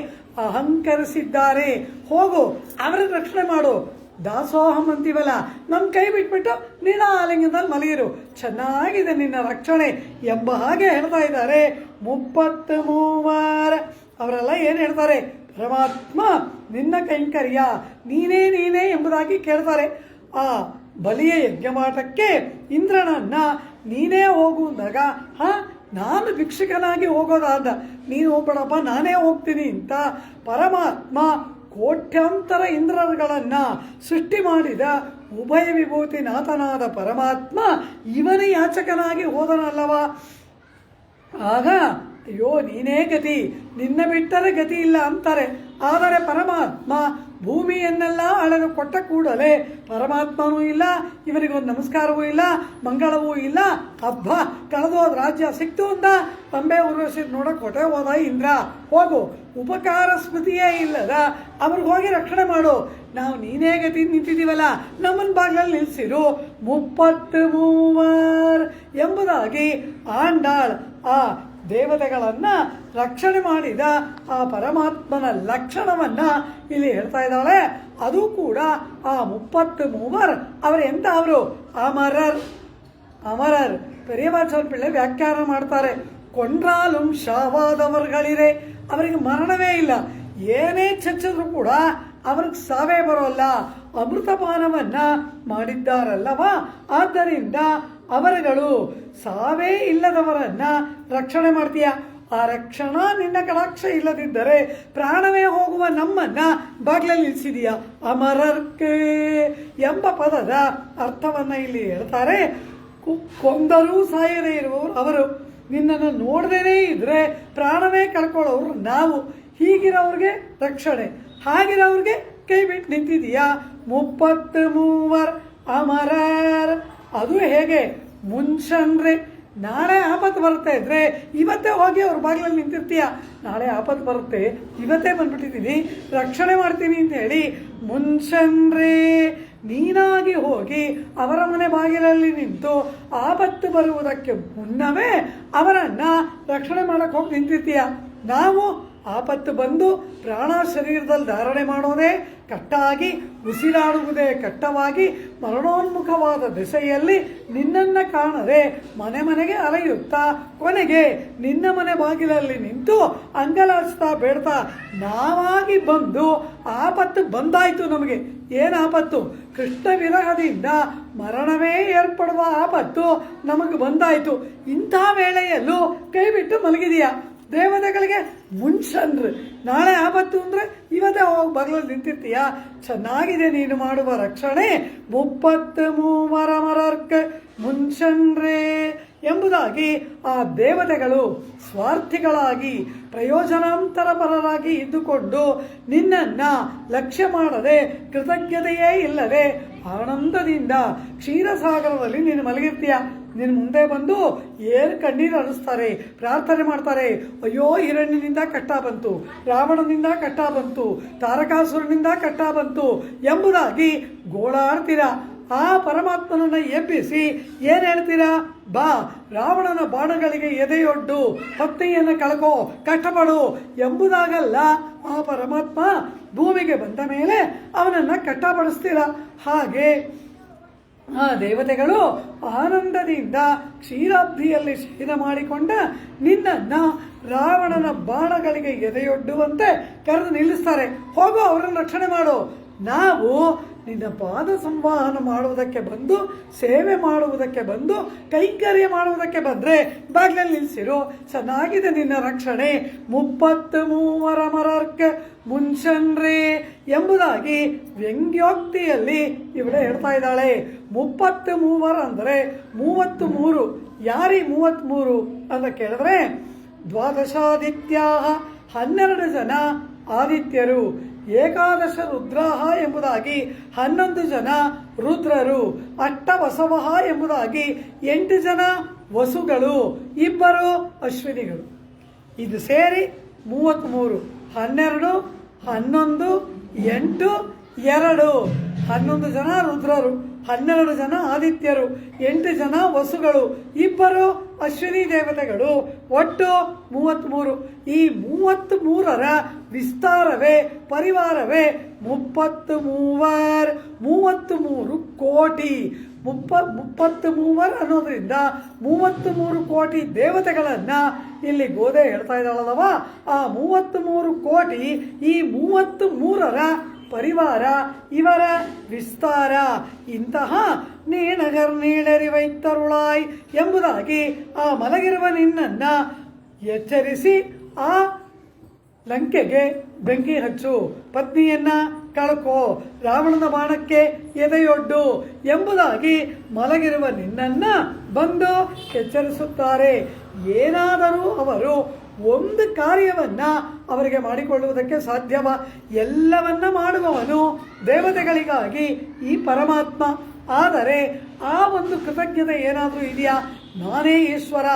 [SPEAKER 3] ಅಹಂಕರಿಸಿದ್ದಾರೆ. ಹೋಗು, ಅವರನ್ನು ರಕ್ಷಣೆ ಮಾಡು. ದಾಸೋಹಂ ಅಂತೀವಲ್ಲ, ನಮ್ಮ ಕೈ ಬಿಟ್ಬಿಟ್ಟು ನೀಳ ಆಲಿಂಗದಲ್ಲಿ ಮಲಗಿರು, ಚೆನ್ನಾಗಿದೆ ನಿನ್ನ ರಕ್ಷಣೆ ಎಂಬ ಹಾಗೆ ಹೇಳ್ತಾ ಇದ್ದಾರೆ. 33 ಅವರೆಲ್ಲ ಏನು ಹೇಳ್ತಾರೆ? ಪರಮಾತ್ಮ ನಿನ್ನ ಕೈಂಕರ್ಯ ನೀನೇ ಎಂಬುದಾಗಿ ಕೇಳ್ತಾರೆ. ಆ ಬಲಿಯ ಯಜ್ಞಮಾಟಕ್ಕೆ ಇಂದ್ರನನ್ನ ನೀನೇ ಹೋಗು ಅಂದಾಗ, ನಾನು ಭಿಕ್ಷುಕನಾಗಿ ಹೋಗೋದಾದ, ನೀನು ಹೋಗ್ಬೇಡಪ್ಪ ನಾನೇ ಹೋಗ್ತೀನಿ ಅಂತ ಪರಮಾತ್ಮ ಕೋಟ್ಯಾಂತರ ಇಂದ್ರಗಳನ್ನ ಸೃಷ್ಟಿ ಮಾಡಿದ ಉಭಯ ವಿಭೂತಿ ನಾಥನಾದ ಪರಮಾತ್ಮ ಇವನೇ ಯಾಚಕನಾಗಿ ಹೋದನಲ್ಲವ. ಆಗ ಅಯ್ಯೋ ನೀನೇ ಗತಿ, ನಿನ್ನ ಬಿಟ್ಟರೆ ಗತಿ ಇಲ್ಲ ಅಂತಾರೆ. ಆದರೆ ಪರಮಾತ್ಮ ಭೂಮಿಯನ್ನೆಲ್ಲ ಅಳೆದು ಕೊಟ್ಟ ಕೂಡಲೇ ಪರಮಾತ್ಮನೂ ಇಲ್ಲ, ಇವರಿಗೊಂದು ನಮಸ್ಕಾರವೂ ಇಲ್ಲ, ಮಂಗಳವೂ ಇಲ್ಲ. ಹಬ್ಬ ಕಳೆದೋದ ರಾಜ್ಯ ಸಿಕ್ತು ಅಂದ, ತಂಬೆ ಉರ್ವಶಿ ನೋಡಕ್ ಹೊಟ್ಟೆ ಹೋದ ಇಂದ್ರ. ಹೋಗು, ಉಪಕಾರ ಸ್ಮೃತಿಯೇ ಇಲ್ಲದ ಅವ್ರಿಗೆ ಹೋಗಿ ರಕ್ಷಣೆ ಮಾಡು. ನಾವು ನೀನೇ ಗತಿ ನಿಂತಿದ್ದೀವಲ್ಲ, ನಮ್ಮನ್ನ ಬಾಗಿಲಲ್ಲಿ ನಿಲ್ಸಿರು. 33 ಎಂಬುದಾಗಿ ಆಂಡಾಳ್ ಆ ದೇವತೆಗಳನ್ನ ರಕ್ಷಣೆ ಮಾಡಿದ ಆ ಪರಮಾತ್ಮನ ಲಕ್ಷಣವನ್ನ ಇಲ್ಲಿ ಹೇಳ್ತಾ ಇದ್ದಾಳೆ. ಅದು ಕೂಡ ಆ 33 ಅವರು ಎಂತ ಅವರು? ಅಮರರ್. ಪೆರಿಯವಾಚನ ಪಿಳ್ಳೆ ವ್ಯಾಖ್ಯಾನ ಮಾಡ್ತಾರೆ. ಕೊಂಡ್ರಾಲುಂ ಶಾವಾದವರ್ಗಳಿರೆ, ಅವರಿಗೆ ಮರಣವೇ ಇಲ್ಲ, ಏನೇ ಚಚ್ಚಿದ್ರು ಕೂಡ ಅವ್ರಿಗೆ ಸಾವೇ ಬರೋಲ್ಲ, ಅಮೃತಪಾನವನ್ನ ಮಾಡಿದ್ದಾರಲ್ಲವಾ. ಆದ್ದರಿಂದ ಅವರುಗಳು ಸಾವೇ ಇಲ್ಲದವರನ್ನ ರಕ್ಷಣೆ ಮಾಡ್ತೀಯ. ಆ ರಕ್ಷಣಾ ನಿನ್ನ ಕಟಾಕ್ಷ ಇಲ್ಲದಿದ್ದರೆ ಪ್ರಾಣವೇ ಹೋಗುವ ನಮ್ಮನ್ನ ಬಾಗ್ಲಲ್ಲಿ ನಿಲ್ಸಿದೀಯ. ಅಮರರ್ಕೆ ಎಂಬ ಪದದ ಅರ್ಥವನ್ನ ಇಲ್ಲಿ ಹೇಳ್ತಾರೆ. ಕೊಂದರೂ ಸಾಯದೇ ಇರುವವರು ಅವರು. ನಿನ್ನನ್ನು ನೋಡದೇನೇ ಇದ್ರೆ ಪ್ರಾಣವೇ ಕಳ್ಕೊಳ್ಳೋರು ನಾವು. ಹೀಗಿರೋವ್ರಿಗೆ ರಕ್ಷಣೆ, ಹಾಗಿರೋವ್ರಿಗೆ ಕೈ ಬಿಟ್ಟು ನಿಂತಿದೀಯಾ. 33 ಅಮರರ್. ಅದು ಹೇಗೆ? ಮುಂಚಂದ್ರೆ ನಾಳೆ ಆಪತ್ತು ಬರುತ್ತೆ ಇದ್ರೆ ಇವತ್ತೇ ಹೋಗಿ ಅವ್ರ ಬಾಗಿಲಲ್ಲಿ ನಿಂತಿರ್ತೀಯ. ನಾಳೆ ಆಪತ್ತು ಬರುತ್ತೆ, ಇವತ್ತೇ ಬಂದ್ಬಿಟ್ಟಿದ್ದೀನಿ, ರಕ್ಷಣೆ ಮಾಡ್ತೀನಿ ಅಂತ ಹೇಳಿ ಮುನ್ಸನ್ರೇ ನೀನಾಗಿ ಹೋಗಿ ಅವರ ಮನೆ ಬಾಗಿಲಲ್ಲಿ ನಿಂತು ಆಪತ್ತು ಬರುವುದಕ್ಕೆ ಮುನ್ನವೇ ಅವರನ್ನ ರಕ್ಷಣೆ ಮಾಡಕ್ಕೆ ಹೋಗಿ ನಿಂತಿರ್ತೀಯ. ನಾವು ಆಪತ್ತು ಬಂದು ಪ್ರಾಣ ಶರೀರದಲ್ಲಿ ಧಾರಣೆ ಮಾಡೋದೇ ಕಟ್ಟಾಗಿ, ಉಸಿರಾಡುವುದೇ ಕಟ್ಟವಾಗಿ, ಮರಣೋನ್ಮುಖವಾದ ದಿಸೆಯಲ್ಲಿ ನಿನ್ನನ್ನು ಕಾಣದೆ ಮನೆ ಮನೆಗೆ ಅಲೆಯುತ್ತಾ ಕೊನೆಗೆ ನಿನ್ನ ಮನೆ ಬಾಗಿಲಲ್ಲಿ ನಿಂತು ಅಂಗಲಾಚಿಸ್ತಾ ಬೇಡ್ತಾ ನಾವಾಗಿ ಬಂದು ಆಪತ್ತು ಬಂದಾಯ್ತು. ನಮಗೆ ಏನು ಆಪತ್ತು? ಕೃಷ್ಣ ವಿರಹದಿಂದ ಮರಣವೇ ಏರ್ಪಡುವ ಆಪತ್ತು ನಮಗೆ ಬಂದಾಯ್ತು. ಇಂಥ ವೇಳೆಯಲ್ಲೂ ಕೈ ಬಿಟ್ಟು ಮಲಗಿದೆಯಾ? ದೇವತೆಗಳಿಗೆ ಮುನ್ಸನ್ರು ನಾಳೆ ಆಪತ್ತು ಅಂದರೆ ಇವತ್ತೇ ಹೋಗಿ ಬಾಗಿಲಲ್ಲಿ ನಿಂತಿರ್ತೀಯ. ಚೆನ್ನಾಗಿದೆ ನೀನು ಮಾಡುವ ರಕ್ಷಣೆ. 33 ಮರರ್ಕ ಮುನ್ಸನ್ರೇ ಎಂಬುದಾಗಿ ಆ ದೇವತೆಗಳು ಸ್ವಾರ್ಥಿಗಳಾಗಿ ಪ್ರಯೋಜನಾಂತರಪರರಾಗಿ ಇದ್ದುಕೊಂಡು ನಿನ್ನನ್ನು ಲಕ್ಷ್ಯ ಮಾಡದೆ ಕೃತಜ್ಞತೆಯೇ ಇಲ್ಲದೆ ಆನಂದದಿಂದ ಕ್ಷೀರಸಾಗರದಲ್ಲಿ ನೀನು ಮಲಗಿರ್ತೀಯ. ನಿನ್ನ ಮುಂದೆ ಬಂದು ಏನು ಕಣ್ಣೀರು ಹರಿಸ್ತಾರೆ, ಪ್ರಾರ್ಥನೆ ಮಾಡ್ತಾರೆ. ಅಯ್ಯೋ ಹಿರಣ್ಯನಿಂದ ಕಷ್ಟ ಬಂತು, ರಾವಣನಿಂದ ಕಷ್ಟ ಬಂತು, ತಾರಕಾಸುರನಿಂದ ಕಷ್ಟ ಬಂತು ಎಂಬುದಾಗಿ ಗೋಳಾಡ್ತೀರ. ಆ ಪರಮಾತ್ಮನನ್ನು ಎಬ್ಬಿಸಿ ಏನು ಹೇಳ್ತೀರಾ? ಬಾ, ರಾವಣನ ಬಾಣಗಳಿಗೆ ಎದೆಯೊಡ್ಡು, ಪತ್ನಿಯನ್ನು ಕಳ್ಕೋ, ಕಷ್ಟಪಡು ಎಂಬುದಾಗಲ್ಲ. ಆ ಪರಮಾತ್ಮ ಭೂಮಿಗೆ ಬಂದ ಮೇಲೆ ಅವನನ್ನು ಕಷ್ಟಪಡಿಸ್ತೀರ. ಹಾಗೆ ಆ ದೇವತೆಗಳು ಆನಂದದಿಂದ ಕ್ಷೀರಾಬ್ಧಿಯಲ್ಲಿ ಶಯನ ಮಾಡಿಕೊಂಡ ನಿನ್ನನ್ನು ರಾವಣನ ಬಾಣಗಳಿಗೆ ಎದೆಯೊಡ್ಡುವಂತೆ ಕರೆದು ನಿಲ್ಲಿಸ್ತಾರೆ. ಹೋಗೋ, ಅವರನ್ನು ರಕ್ಷಣೆ ಮಾಡು. ನಾವು ನಿನ್ನ ಪಾದ ಸಂವಹನ ಮಾಡುವುದಕ್ಕೆ ಬಂದು, ಸೇವೆ ಮಾಡುವುದಕ್ಕೆ ಬಂದು, ಕೈಂಕರ್ಯ ಮಾಡುವುದಕ್ಕೆ ಬಂದರೆ ಬಾಗಿಲಲ್ಲಿ ನಿಲ್ಲಿಸಿರು. ಚೆನ್ನಾಗಿದೆ ನಿನ್ನ ರಕ್ಷಣೆ. 33 ಮರರ್ಕ ಮುನ್ಸನ್ರೇ ಎಂಬುದಾಗಿ ವ್ಯಂಗ್ಯೋಕ್ತಿಯಲ್ಲಿ ಇವಳೆ ಹೇಳ್ತಾ ಇದ್ದಾಳೆ. 33 ಅಂದರೆ 33. ಯಾರಿ 33 ಅಂತ ಕೇಳಿದ್ರೆ, ದ್ವಾದಶಾದಿತ್ಯಾ 12 ಜನ ಆದಿತ್ಯರು, ಏಕಾದಶ ರುದ್ರಾಹ ಎಂಬುದಾಗಿ 11 ಜನ ರುದ್ರರು, ಅಷ್ಟವಸವಃ ಎಂಬುದಾಗಿ 8 ಜನ ವಸುಗಳು, 2 ಅಶ್ವಿನಿಗಳು. ಇದು ಸೇರಿ 33. 12, 11, 8, 2. 11 ಜನ ರುದ್ರರು, 12 ಜನ ಆದಿತ್ಯರು, 8 ಜನ ವಸುಗಳು, 2 ಅಶ್ವಿನಿ ದೇವತೆಗಳು, ಒಟ್ಟು 33. ಈ 33ರ ವಿಸ್ತಾರವೇ ಪರಿವಾರವೇ 33 ಕೋಟಿ. 33 ಅನ್ನೋದ್ರಿಂದ 33 ಕೋಟಿ ದೇವತೆಗಳನ್ನ ಇಲ್ಲಿ ಗೋದೆ ಹೇಳ್ತಾ ಇದ್ದಾಳಲ್ಲವ. ಆ 33 ಕೋಟಿ ಈ 33ರ ಪರಿವಾರ, ಇವರ ವಿಸ್ತಾರ. ಇಂತಹ ನೀಣಗರ್ ನೀಳರಿವೈತರುಳಾಯ್ ಎಂಬುದಾಗಿ ಆ ಮಲಗಿರುವ ನಿನ್ನನ್ನ ಎಚ್ಚರಿಸಿ ಆ ಲಂಕೆಗೆ ಬೆಂಕಿ ಹಚ್ಚು, ಪತ್ನಿಯನ್ನ ಕಳ್ಕೋ, ರಾವಣನ ಬಾಣಕ್ಕೆ ಎದೆಯೊಡ್ಡು ಎಂಬುದಾಗಿ ಮಲಗಿರುವ ನಿನ್ನನ್ನ ಬಂದು ಎಚ್ಚರಿಸುತ್ತಾರೆ. ಏನಾದರೂ ಅವರು ಒಂದು ಕಾರ್ಯವನ್ನ ಅವರಿಗೆ ಮಾಡಿಕೊಳ್ಳುವುದಕ್ಕೆ ಸಾಧ್ಯವ? ಎಲ್ಲವನ್ನ ಮಾಡುವವನು ದೇವತೆಗಳಿಗಾಗಿ ಈ ಪರಮಾತ್ಮ. ಆದರೆ ಆ ಒಂದು ಕೃತಜ್ಞತೆ ಏನಾದರೂ ಇದೆಯಾ? ನಾನೇ ಈಶ್ವರ,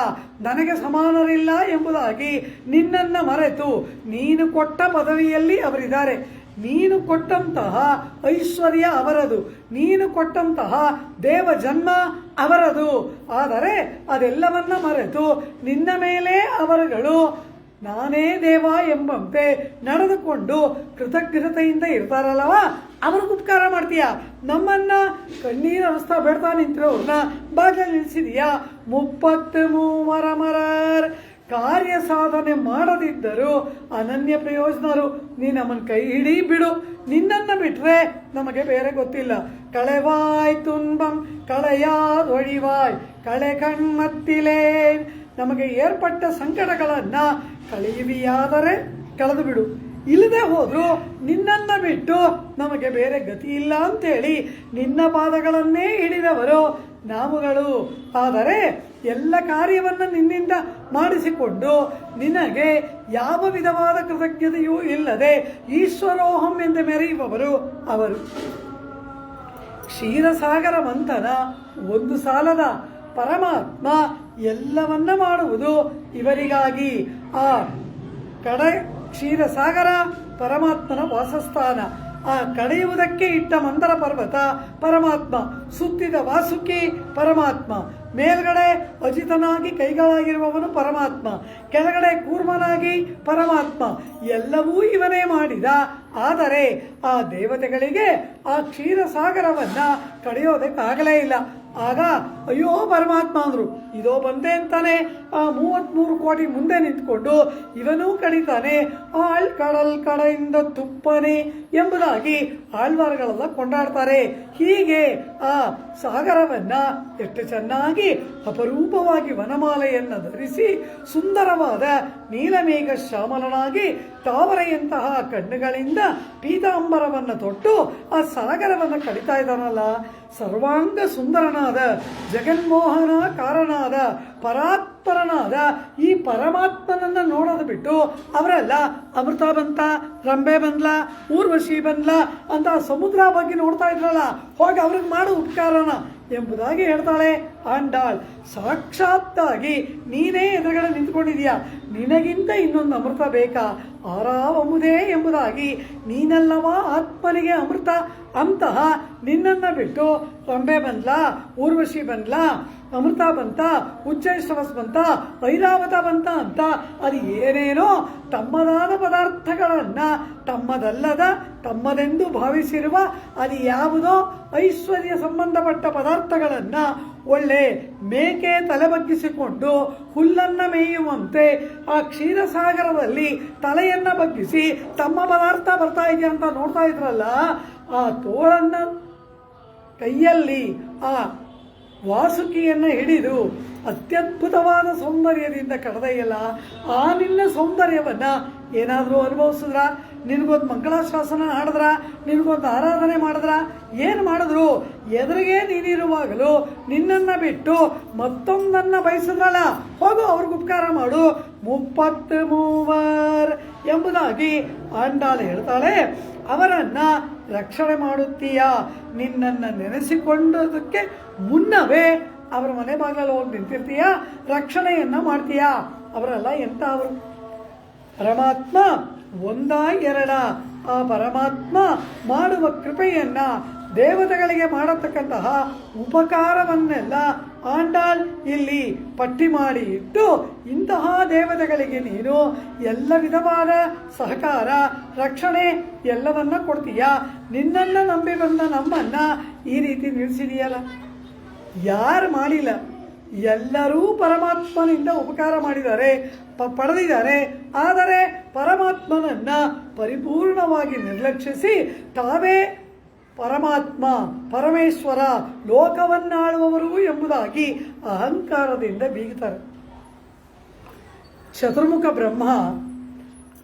[SPEAKER 3] ನನಗೆ ಸಮಾನರಿಲ್ಲ ಎಂಬುದಾಗಿ ನಿನ್ನನ್ನು ಮರೆತು ನೀನು ಕೊಟ್ಟ ಪದವಿಯಲ್ಲಿ ಅವರಿದ್ದಾರೆ. ನೀನು ಕೊಟ್ಟಂತಹ ಐಶ್ವರ್ಯ ಅವರದು, ನೀನು ಕೊಟ್ಟಂತಹ ದೇವ ಜನ್ಮ ಅವರದು. ಆದರೆ ಅದೆಲ್ಲವನ್ನ ಮರೆತು ನಿನ್ನ ಮೇಲೆ ಅವರುಗಳು ನಾನೇ ದೇವ ಎಂಬಂತೆ ನಡೆದುಕೊಂಡು ಕೃತಜ್ಞತೆಯಿಂದ ಇರ್ತಾರಲ್ಲವ, ಅವ್ರಿಗೆ ಉಪಕಾರ ಮಾಡ್ತೀಯ. ನಮ್ಮನ್ನ ಕಣ್ಣೀರು ಹರಿಸ್ತಾ ಬೇಡ್ತಾ ನಿಂತಿರೋರ್ನ ಬಾಗಿಲಲ್ಲಿ ನಿಲ್ಲಿಸಿದೀಯಾ. 33 ಮರರ್ ಕಾರ್ಯ ಸಾಧನೆ ಮಾಡದಿದ್ದರು ಅನನ್ಯ ಪ್ರಯೋಜನರು. ನೀ ನಮ್ಮನ್ನು ಕೈ ಹಿಡಿ ಬಿಡು, ನಿನ್ನನ್ನು ಬಿಟ್ರೆ ನಮಗೆ ಬೇರೆ ಗೊತ್ತಿಲ್ಲ. ಕಳೆವಾಯ್ ತುನ್ಬಂ ಕಳೆಯಾದೊಳಿವಾಯ್ ಕಳೆ ಕಣ್ಮತ್ತಿಲೇ. ನಮಗೆ ಏರ್ಪಟ್ಟ ಸಂಕಟಗಳನ್ನು ಕಳೆಯುವಿಯಾದರೆ ಕಳೆದು ಬಿಡು, ಇಲ್ಲದೆ ಹೋದ್ರು ನಿನ್ನನ್ನ ಬಿಟ್ಟು ನಮಗೆ ಬೇರೆ ಗತಿ ಇಲ್ಲ ಅಂತೇಳಿ ನಿನ್ನ ಪಾದಗಳನ್ನೇ ಹಿಡಿದವರು ನಾವುಗಳು. ಆದರೆ ಎಲ್ಲ ಕಾರ್ಯವನ್ನು ನಿನ್ನಿಂದ ಮಾಡಿಸಿಕೊಂಡು ನಿನಗೆ ಯಾವ ವಿಧವಾದ ಕೃತಜ್ಞತೆಯೂ ಇಲ್ಲದೆ ಈಶ್ವರೋಹಂ ಎಂದು ಮೆರೆಯುವವರು ಅವರು. ಕ್ಷೀರಸಾಗರ ಮಂಥನ ಒಂದು ಸಾಲದ ಪರಮಾತ್ಮ ಎಲ್ಲವನ್ನ ಮಾಡುವುದು ಇವರಿಗಾಗಿ. ಆ ಕಡೆ ಕ್ಷೀರಸಾಗರ ಪರಮಾತ್ಮನ ವಾಸಸ್ಥಾನ, ಆ ಕಡೆಯುವುದಕ್ಕೆ ಇಟ್ಟ ಮಂದರ ಪರ್ವತ ಪರಮಾತ್ಮ, ಸುತ್ತಿದ ವಾಸುಕಿ ಪರಮಾತ್ಮ, ಮೇಲ್ಗಡೆ ಅಜಿತನಾಗಿ ಕೈಗಳಾಗಿರುವವನು ಪರಮಾತ್ಮ, ಕೆಳಗಡೆ ಕೂರ್ಮನಾಗಿ ಪರಮಾತ್ಮ, ಎಲ್ಲವೂ ಇವನೇ ಮಾಡಿದ. ಆದರೆ ಆ ದೇವತೆಗಳಿಗೆ ಆ ಕ್ಷೀರಸಾಗರವನ್ನ ಕಡೆಯೋದಕ್ಕಾಗಲೇ ಇಲ್ಲ. ಆಗ ಅಯ್ಯೋ ಪರಮಾತ್ಮ ಅಂದ್ರು. ಇದೋ ಬಂದೆ ಅಂತಾನೆ ಆ 33 ಕೋಟಿ ಮುಂದೆ ನಿಂತ್ಕೊಂಡು ಇವನೂ ಕಡಿತಾನೆ. ಆಳ್ ಕಡಲ್ ಕಡೆಯಿಂದ ತುಪ್ಪನೆ ಎಂಬುದಾಗಿ ಆಳ್ವಾರ್ಗಳೆಲ್ಲ ಕೊಂಡಾಡ್ತಾರೆ. ಹೀಗೆ ಆ ಸಾಗರವನ್ನ ಎಷ್ಟು ಚೆನ್ನಾಗಿ ಅಪರೂಪವಾಗಿ ವನಮಾಲೆಯನ್ನು ಧರಿಸಿ ಸುಂದರವಾದ ನೀಲಮೇಘ ಶ್ಯಾಮಲನಾಗಿ ತಾವರೆಯಂತಹ ಕಣ್ಣುಗಳಿಂದ ಪೀತಾಂಬರವನ್ನು ತೊಟ್ಟು ಆ ಸಾಗರವನ್ನು ಕಡಿತಾ ಇದ್ದಾನಲ್ಲ. ಸರ್ವಾಂಗ ಸುಂದರನಾದ ಜಗನ್ಮೋಹನ ಕಾರಣನಾದ ಪರಾತ್ಪರನಾದ ಈ ಪರಮಾತ್ಮನನ್ನ ನೋಡೋದು ಬಿಟ್ಟು ಅವರೆಲ್ಲ ಅಮೃತ ಬಂತ, ರಂಬೆ ಬಂದ್ಲ, ಊರ್ವಶಿ ಬಂದ್ಲ ಅಂತ ಸಮುದ್ರ ಬಗ್ಗೆ ನೋಡ್ತಾ ಇದ್ರಲ್ಲ, ಹೋಗಿ ಅವ್ರಿಗೆ ಮಾಡು ಉಪಕಾರನ ಎಂಬುದಾಗಿ ಹೇಳ್ತಾಳೆ ಆಂಡಾಳ್. ಸಾಕ್ಷಾತ್ತಾಗಿ ನೀನೇ ಎದುರುಗಡೆ ನಿಂತ್ಕೊಂಡಿದೀಯ, ನಿನಗಿಂತ ಇನ್ನೊಂದು ಅಮೃತ ಬೇಕಾ? ಆರಾವಮುದೇ ಎಂಬುದಾಗಿ ನೀನೆಲ್ಲವ ಆತ್ಮನಿಗೆ ಅಮೃತ ಅಂತಹ ನಿನ್ನನ್ನು ಬಿಟ್ಟು ರಂಬೆ ಬಂದ್ಲ, ಊರ್ವಶಿ ಬಂದ್ಲ, ಅಮೃತ ಬಂತ, ಉಚ್ಚೈಶ್ರವಸ್ ಬಂತ, ಐರಾವತ ಬಂತ ಅಂತ ಅದು ಏನೇನೋ ತಮ್ಮದಾದ ಪದಾರ್ಥಗಳನ್ನ ತಮ್ಮದಲ್ಲದ ತಮ್ಮದೆಂದು ಭಾವಿಸಿರುವ ಅದು ಯಾವುದೋ ಐಶ್ವರ್ಯ ಸಂಬಂಧಪಟ್ಟ ಪದಾರ್ಥಗಳನ್ನ ಒಳ್ಳೆ ಮೇಕೆ ತಲೆ ಬಗ್ಗಿಸಿಕೊಂಡು ಹುಲ್ಲನ್ನ ಮೇಯುವಂತೆ ಆ ಕ್ಷೀರಸಾಗರದಲ್ಲಿ ತಲೆಯನ್ನ ಬಗ್ಗಿಸಿ ತಮ್ಮ ಪದಾರ್ಥ ಬರ್ತಾ ಇದೆಯಾ ಅಂತ ನೋಡ್ತಾ ಇದ್ರಲ್ಲ, ಆ ತೋಳನ್ನ ಕೈಯಲ್ಲಿ ಆ ವಾಸುಕಿಯನ್ನು ಹಿಡಿದು ಅತ್ಯದ್ಭುತವಾದ ಸೌಂದರ್ಯದಿಂದ ಕರೆದೆಯಲ್ಲ, ಆ ನಿನ್ನ ಸೌಂದರ್ಯವನ್ನ ಏನಾದರೂ ಅನುಭವಿಸಿದ್ರ? ನಿನಗೊಂದು ಮಂಗಳಾಶ್ವಾಸನ ಹಾಡಿದ್ರ? ನಿನಗೊಂದು ಆರಾಧನೆ ಮಾಡಿದ್ರ? ಏನು ಮಾಡಿದ್ರು? ಎದುರಿಗೆ ನೀನಿರುವಾಗಲೂ ನಿನ್ನನ್ನು ಬಿಟ್ಟು ಮತ್ತೊಂದನ್ನು ಬಯಸಿದ್ರಲ್ಲ, ಹೋಗು ಅವ್ರಿಗೆ ಉಪಕಾರ ಮಾಡು. 33 ಎಂಬುದಾಗಿ ಆಂಡಾಳು ಹೇಳ್ತಾಳೆ. ಅವರನ್ನ ರಕ್ಷಣೆ ಮಾಡುತ್ತೀಯಾ? ನಿನ್ನನ್ನು ನೆನೆಸಿಕೊಂಡದಕ್ಕೆ ಮುನ್ನವೇ ಅವರ ಮನೆ ಬಾಗಿಲಲ್ಲಿ ಹೋಗಿ ನಿಂತಿರ್ತೀಯಾ, ರಕ್ಷಣೆಯನ್ನ ಮಾಡ್ತೀಯಾ? ಅವರೆಲ್ಲ ಎಂತ ಅವರು? ಪರಮಾತ್ಮ ಒಂದ ಎರಡ, ಆ ಪರಮಾತ್ಮ ಮಾಡುವ ಕೃಪೆಯನ್ನ ದೇವತೆಗಳಿಗೆ ಮಾಡತಕ್ಕಂತಹ ಉಪಕಾರವನ್ನೆಲ್ಲ ಆಂಡಾಳ್ ಇಲ್ಲಿ ಪಟ್ಟಿ ಮಾಡಿ ಇಟ್ಟು, ಇಂತಹ ದೇವತೆಗಳಿಗೆ ನೀನು ಎಲ್ಲ ವಿಧವಾದ ಸಹಕಾರ, ರಕ್ಷಣೆ ಎಲ್ಲವನ್ನ ಕೊಡ್ತೀಯಾ? ನಿನ್ನನ್ನು ನಂಬಿ ಬಂದ ನಮ್ಮನ್ನ ಈ ರೀತಿ ನಿಲ್ಲಿಸಿದೆಯಲ್ಲ, ಯಾರು ಮಾಡಿಲ್ಲ. ಎಲ್ಲರೂ ಪರಮಾತ್ಮನಿಂದ ಉಪಕಾರ ಮಾಡಿದ್ದಾರೆ, ಪಡೆದಿದ್ದಾರೆ. ಆದರೆ ಪರಮಾತ್ಮನನ್ನ ಪರಿಪೂರ್ಣವಾಗಿ ನಿರ್ಲಕ್ಷಿಸಿ ತಾವೇ ಪರಮಾತ್ಮ, ಪರಮೇಶ್ವರ, ಲೋಕವನ್ನಾಳುವವರು ಎಂಬುದಾಗಿ ಅಹಂಕಾರದಿಂದ ಬೀಗುತ್ತಾರೆ. ಚತುರ್ಮುಖ ಬ್ರಹ್ಮ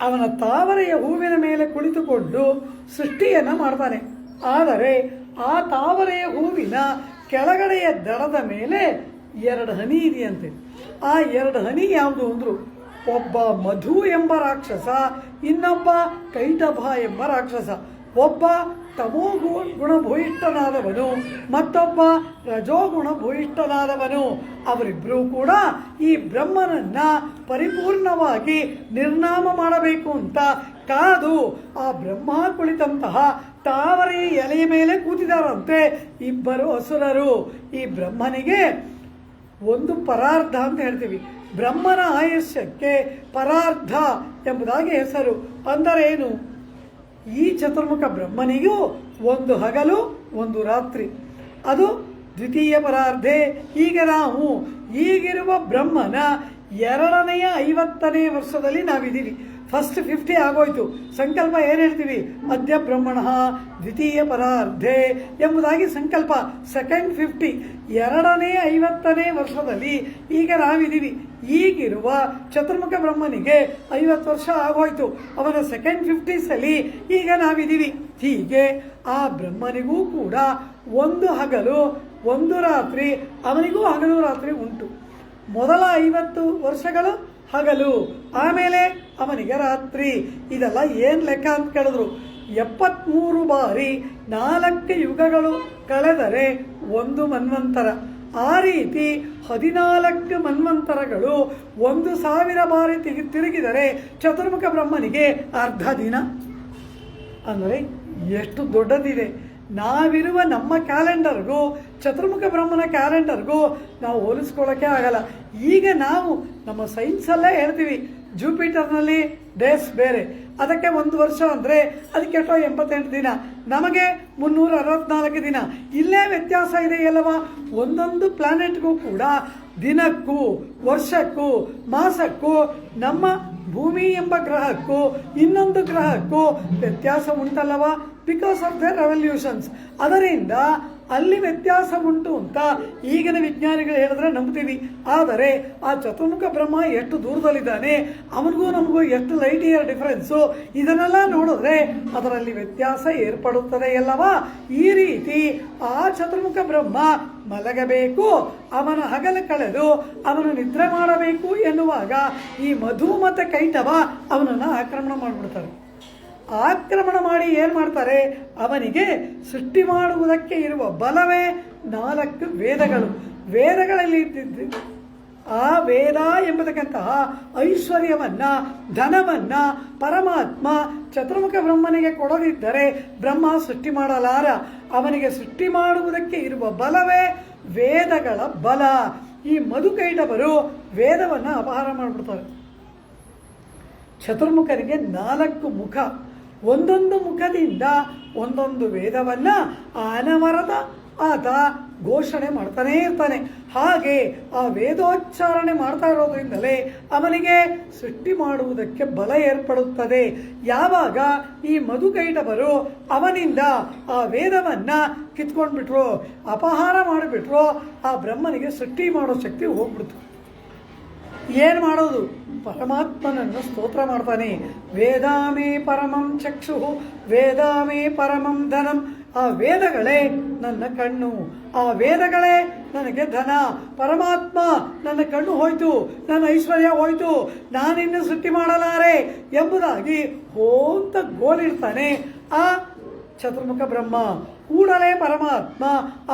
[SPEAKER 3] ಅವನ ತಾವರೆಯ ಹೂವಿನ ಮೇಲೆ ಕುಳಿತುಕೊಂಡು ಸೃಷ್ಟಿಯನ್ನ ಮಾಡ್ತಾನೆ. ಆದರೆ ಆ ತಾವರೆಯ ಹೂವಿನ ಕೆಳಗಡೆಯ ದಡದ ಮೇಲೆ 2 ಹನಿ ಇದೆಯಂತೆ. ಆ 2 ಹನಿ ಯಾವುದು ಅಂದ್ರು? ಒಬ್ಬ ಮಧು ಎಂಬ ರಾಕ್ಷಸ, ಇನ್ನೊಬ್ಬ ಕೈಟಭ ಎಂಬ ರಾಕ್ಷಸ. ಒಬ್ಬ ತಮೋ ಗುಣಭೂಯಿಷ್ಠನಾದವನು, ಮತ್ತೊಬ್ಬ ರಜೋಗುಣ ಭೂಯಿಷ್ಠನಾದವನು. ಅವರಿಬ್ಬರೂ ಕೂಡ ಈ ಬ್ರಹ್ಮನನ್ನ ಪರಿಪೂರ್ಣವಾಗಿ ನಿರ್ನಾಮ ಮಾಡಬೇಕು ಅಂತ ಕಾದು ಆ ಬ್ರಹ್ಮ ಕುಳಿತಂತಹ ತಾವರೆಯ ಎಲೆಯ ಮೇಲೆ ಕೂತಿದಾರಂತೆ ಇಬ್ಬರು ಅಸುರರು. ಈ ಬ್ರಹ್ಮನಿಗೆ ಒಂದು ಪರಾರ್ಧ ಅಂತ ಹೇಳ್ತೀವಿ. ಬ್ರಹ್ಮನ ಆಯುಷ್ಯಕ್ಕೆ ಪರಾರ್ಧ ಎಂಬುದಾಗಿ ಹೆಸರು. ಅಂದರೆ ಏನು? ಈ ಚತುರ್ಮುಖ ಬ್ರಹ್ಮನಿಗೂ ಒಂದು ಹಗಲು ಒಂದು ರಾತ್ರಿ, ಅದು ದ್ವಿತೀಯ ಪರಾರ್ಧೆ. ಈಗ ನಾವು ಈಗಿರುವ ಬ್ರಹ್ಮನ 2ನೇ 50ನೇ ವರ್ಷದಲ್ಲಿ ನಾವಿದ್ದೀವಿ. ಫಸ್ಟ್ 50 ಆಗೋಯ್ತು. ಸಂಕಲ್ಪ ಏನು ಹೇಳ್ತೀವಿ? ಮಧ್ಯ ಬ್ರಹ್ಮಣ ದ್ವಿತೀಯ ಪರಾರ್ಧೆ ಎಂಬುದಾಗಿ ಸಂಕಲ್ಪ. ಸೆಕೆಂಡ್ 50, 2ನೇ 50ನೇ ವರ್ಷದಲ್ಲಿ ಈಗ ನಾವಿದ್ದೀವಿ. ಈಗಿರುವ ಚತುರ್ಮುಖ ಬ್ರಹ್ಮನಿಗೆ 50 ವರ್ಷ ಆಗೋಯ್ತು. ಅವನ ಸೆಕೆಂಡ್ 50ಸಲ್ಲಿ ಈಗ ನಾವಿದ್ದೀವಿ. ಹೀಗೆ ಆ ಬ್ರಹ್ಮನಿಗೂ ಕೂಡ ಒಂದು ಹಗಲು ಒಂದು ರಾತ್ರಿ, ಅವನಿಗೂ ಹಗಲು ರಾತ್ರಿ ಉಂಟು. ಮೊದಲ 50 ವರ್ಷಗಳು ಹಗಲು, ಆಮೇಲೆ ಅವನಿಗೆ ರಾತ್ರಿ. ಇದೆಲ್ಲ ಏನು ಲೆಕ್ಕ ಅಂತ ಕೇಳಿದ್ರು? 73 ಬಾರಿ 4 ಯುಗಗಳು ಕಳೆದರೆ ಒಂದು ಮನ್ವಂತರ. ಆ ರೀತಿ 14 ಮನ್ವಂತರಗಳು 1000 ಬಾರಿ ತಿರುಗಿದರೆ ಚತುರ್ಮುಖ ಬ್ರಹ್ಮನಿಗೆ ಅರ್ಧ ದಿನ. ಅಂದರೆ ಎಷ್ಟು ದೊಡ್ಡದಿದೆ. ನಾವಿರುವ ನಮ್ಮ ಕ್ಯಾಲೆಂಡರ್ಗೂ ಚತುರ್ಮುಖ ಬ್ರಹ್ಮನ ಕ್ಯಾಲೆಂಡರ್ಗೂ ನಾವು ಹೋಲಿಸ್ಕೊಳ್ಳೋಕ್ಕೆ ಆಗಲ್ಲ. ಈಗ ನಾವು ನಮ್ಮ ಸೈನ್ಸಲ್ಲೇ ಹೇಳ್ತೀವಿ ಜೂಪಿಟರ್ನಲ್ಲಿ ಡೇಸ್ ಬೇರೆ, ಅದಕ್ಕೆ 1 ವರ್ಷ ಅಂದರೆ ಅದಕ್ಕೆ 88 ದಿನ, ನಮಗೆ 364 ದಿನ. ಇಲ್ಲೇ ವ್ಯತ್ಯಾಸ ಇದೆ ಅಲ್ಲವಾ? ಒಂದೊಂದು ಪ್ಲಾನೆಟ್ಗೂ ಕೂಡ ದಿನಕ್ಕೂ ವರ್ಷಕ್ಕೂ ಮಾಸಕ್ಕೂ ನಮ್ಮ ಭೂಮಿ ಎಂಬ ಗ್ರಹಕ್ಕೂ ಇನ್ನೊಂದು ಗ್ರಹಕ್ಕೂ ವ್ಯತ್ಯಾಸ ಉಂಟಲ್ಲವಾ? Because of the revolutions. ಅದರಿಂದ ಅಲ್ಲಿ ವ್ಯತ್ಯಾಸ ಉಂಟು ಅಂತ ಈಗಿನ ವಿಜ್ಞಾನಿಗಳು ಹೇಳಿದ್ರೆ ನಂಬ್ತೀವಿ. ಆದರೆ ಆ ಚತುರ್ಮುಖ ಬ್ರಹ್ಮ ಎಷ್ಟು ದೂರದಲ್ಲಿದ್ದಾನೆ, ಅವನಿಗೂ ನಮಗೂ ಎಷ್ಟು ಲೈಟ್ ಇಯರ್ ಡಿಫರೆನ್ಸು, ಇದನ್ನೆಲ್ಲ ನೋಡಿದ್ರೆ ಅದರಲ್ಲಿ ವ್ಯತ್ಯಾಸ ಏರ್ಪಡುತ್ತದೆ ಅಲ್ಲವಾ? ಈ ರೀತಿ ಆ ಚತುರ್ಮುಖ ಬ್ರಹ್ಮ ಮಲಗಬೇಕು, ಅವನ ಹಗಲು ಕಳೆದು ಅವನು ನಿದ್ರೆ ಮಾಡಬೇಕು ಎನ್ನುವಾಗ ಈ ಮಧು ಮತ್ತು ಕೈಟವ ಅವನನ್ನು ಆಕ್ರಮಣ ಮಾಡಿಬಿಡ್ತಾರೆ. ಆಕ್ರಮಣ ಮಾಡಿ ಏನು ಮಾಡ್ತಾರೆ? ಅವನಿಗೆ ಸೃಷ್ಟಿ ಮಾಡುವುದಕ್ಕೆ ಇರುವ ಬಲವೇ 4 ವೇದಗಳು. ವೇದಗಳಲ್ಲಿ ಆ ವೇದ ಎಂಬತಕ್ಕಂತಹ ಐಶ್ವರ್ಯವನ್ನ, ಧನವನ್ನ ಪರಮಾತ್ಮ ಚತುರ್ಮುಖ ಬ್ರಹ್ಮನಿಗೆ ಕೊಡದಿದ್ದರೆ ಬ್ರಹ್ಮ ಸೃಷ್ಟಿ ಮಾಡಲಾರ. ಅವನಿಗೆ ಸೃಷ್ಟಿ ಮಾಡುವುದಕ್ಕೆ ಇರುವ ಬಲವೇ ವೇದಗಳ ಬಲ. ಈ ಮಧುಕೈಟವರು ವೇದವನ್ನ ಅಪಹಾರ ಮಾಡಿಬಿಡ್ತಾರೆ. ಚತುರ್ಮುಖನಿಗೆ 4 ಮುಖ, ಒಂದೊಂದು ಮುಖದಿಂದ ಒಂದೊಂದು ವೇದವನ್ನ ಅನವರತ ಆತ ಘೋಷಣೆ ಮಾಡ್ತಾನೇ ಇರ್ತಾನೆ. ಹಾಗೆ ಆ ವೇದೋಚ್ಚಾರಣೆ ಮಾಡ್ತಾ ಇರೋದ್ರಿಂದಲೇ ಅವನಿಗೆ ಸೃಷ್ಟಿ ಮಾಡುವುದಕ್ಕೆ ಬಲ ಏರ್ಪಡುತ್ತದೆ. ಯಾವಾಗ ಈ ಮಧುಕೈಟವರು ಅವನಿಂದ ಆ ವೇದವನ್ನ ಕಿತ್ಕೊಂಡ್ಬಿಟ್ರು, ಅಪಹಾರ ಮಾಡಿಬಿಟ್ರು, ಆ ಬ್ರಹ್ಮನಿಗೆ ಸೃಷ್ಟಿ ಮಾಡೋ ಶಕ್ತಿ ಹೋಗ್ಬಿಡ್ತು. ಏನು ಮಾಡೋದು? ಪರಮಾತ್ಮನನ್ನು ಸ್ತೋತ್ರ ಮಾಡ್ತಾನೆ. ವೇದಾಮೇ ಪರಮಂ ಚಕ್ಷು ವೇದಾಮೇ ಪರಮಂ ಧನಂ. ಆ ವೇದಗಳೇ ನನ್ನ ಕಣ್ಣು, ಆ ವೇದಗಳೇ ನನಗೆ ಧನ. ಪರಮಾತ್ಮ ನನ್ನ ಕಣ್ಣು ಹೋಯ್ತು, ನನ್ನ ಐಶ್ವರ್ಯ ಹೋಯ್ತು, ನಾನಿನ್ನು ಸೃಷ್ಟಿ ಮಾಡಲಾರೆ ಎಂಬುದಾಗಿ ಹೋಂತ ಗೋಳಿರ್ತಾನೆ ಆ ಚತುರ್ಮುಖ ಬ್ರಹ್ಮ. ಕೂಡಲೇ ಪರಮಾತ್ಮ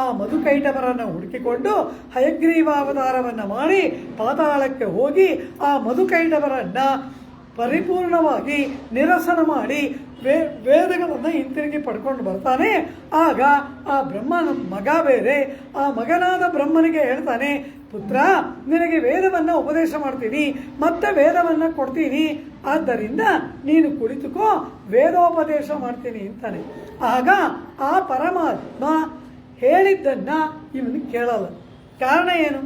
[SPEAKER 3] ಆ ಮಧುಕೈಟವರನ್ನು ಹುಡುಕಿಕೊಂಡು ಹಯಗ್ರೀವಾವತಾರವನ್ನು ಮಾಡಿ ಪಾತಾಳಕ್ಕೆ ಹೋಗಿ ಆ ಮಧುಕೈಟವರನ್ನು ಪರಿಪೂರ್ಣವಾಗಿ ನಿರಸನ ಮಾಡಿ ವೇದಗಳನ್ನು ಹಿಂತಿರುಗಿ ಪಡ್ಕೊಂಡು ಬರ್ತಾನೆ. ಆಗ ಆ ಬ್ರಹ್ಮನ ಮಗ ಬೇರೆ, ಆ ಮಗನಾದ ಬ್ರಹ್ಮನಿಗೆ ಹೇಳ್ತಾನೆ, ಪುತ್ರ ನಿನಗೆ ವೇದವನ್ನು ಉಪದೇಶ ಮಾಡ್ತೀನಿ, ಮತ್ತೆ ವೇದವನ್ನು ಕೊಡ್ತೀನಿ, ಆದ್ದರಿಂದ ನೀನು ಕುಳಿತುಕೋ, ವೇದೋಪದೇಶ ಮಾಡ್ತೀನಿ ಅಂತಾನೆ. ಆಗ ಆ ಪರಮಾತ್ಮ ಹೇಳಿದ್ದನ್ನ ಇವನು ಕೇಳಲ್ಲ. ಕಾರಣ ಏನು?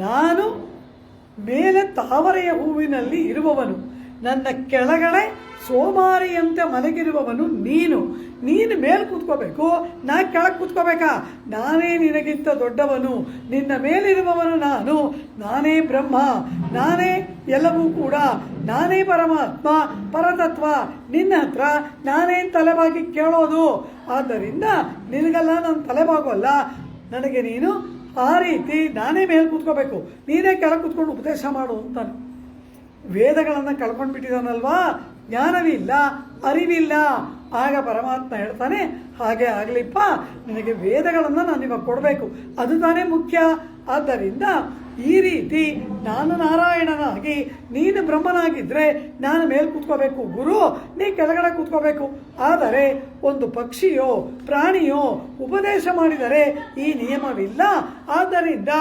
[SPEAKER 3] ನಾನು ಮೇಲೆ ತಾವರೆಯ ಹೂವಿನಲ್ಲಿ ಇರುವವನು, ನನ್ನ ಕೆಳಗಡೆ ಸೋಮಾರಿಯಂತೆ ಮಲಗಿರುವವನು ನೀನು ಮೇಲೆ ಕೂತ್ಕೋಬೇಕು, ನಾ ಕೆಳಗೆ ಕೂತ್ಕೋಬೇಕಾ? ನಾನೇ ನಿನಗಿಂತ ದೊಡ್ಡವನು, ನಿನ್ನ ಮೇಲಿರುವವನು ನಾನು, ನಾನೇ ಬ್ರಹ್ಮ, ನಾನೇ ಎಲ್ಲವೂ ಕೂಡ, ನಾನೇ ಪರಮಾತ್ಮ ಪರತತ್ವ. ನಿನ್ನ ಹತ್ರ ನಾನೇ ತಲೆಬಾಗಿ ಕೇಳೋದು. ಆದ್ದರಿಂದ ನಿನಗೆಲ್ಲ ನಾನು ತಲೆಬಾಗೋಲ್ಲ, ನನಗೆ ನೀನು ಆ ರೀತಿ ನಾನೇ ಮೇಲೆ ಕೂತ್ಕೋಬೇಕು, ನೀನೇ ಕೆಳಗೆ ಕೂತ್ಕೊಂಡು ಉಪದೇಶ ಮಾಡು ಅಂತಾನೆ. ವೇದಗಳನ್ನು ಕಳ್ಕೊಂಡು ಬಿಟ್ಟಿದ್ದಾನಲ್ವಾ, ಜ್ಞಾನವಿಲ್ಲ, ಅರಿವಿಲ್ಲ. ಆಗ ಪರಮಾತ್ಮ ಹೇಳ್ತಾನೆ, ಹಾಗೆ ಆಗಲಿಪ್ಪ, ನಿನಗೆ ವೇದಗಳನ್ನು ನಾನು ಇವಾಗ ಕೊಡಬೇಕು, ಅದು ತಾನೇ ಮುಖ್ಯ. ಆದ್ದರಿಂದ ಈ ರೀತಿ ನಾನು ನಾರಾಯಣನಾಗಿ ನೀನು ಬ್ರಹ್ಮನಾಗಿದ್ದರೆ ನಾನು ಮೇಲೆ ಕೂತ್ಕೋಬೇಕು ಗುರು, ನೀ ಕೆಳಗಡೆ ಕೂತ್ಕೋಬೇಕು. ಆದರೆ ಒಂದು ಪಕ್ಷಿಯೋ ಪ್ರಾಣಿಯೋ ಉಪದೇಶ ಮಾಡಿದರೆ ಈ ನಿಯಮವಿಲ್ಲ. ಆದ್ದರಿಂದ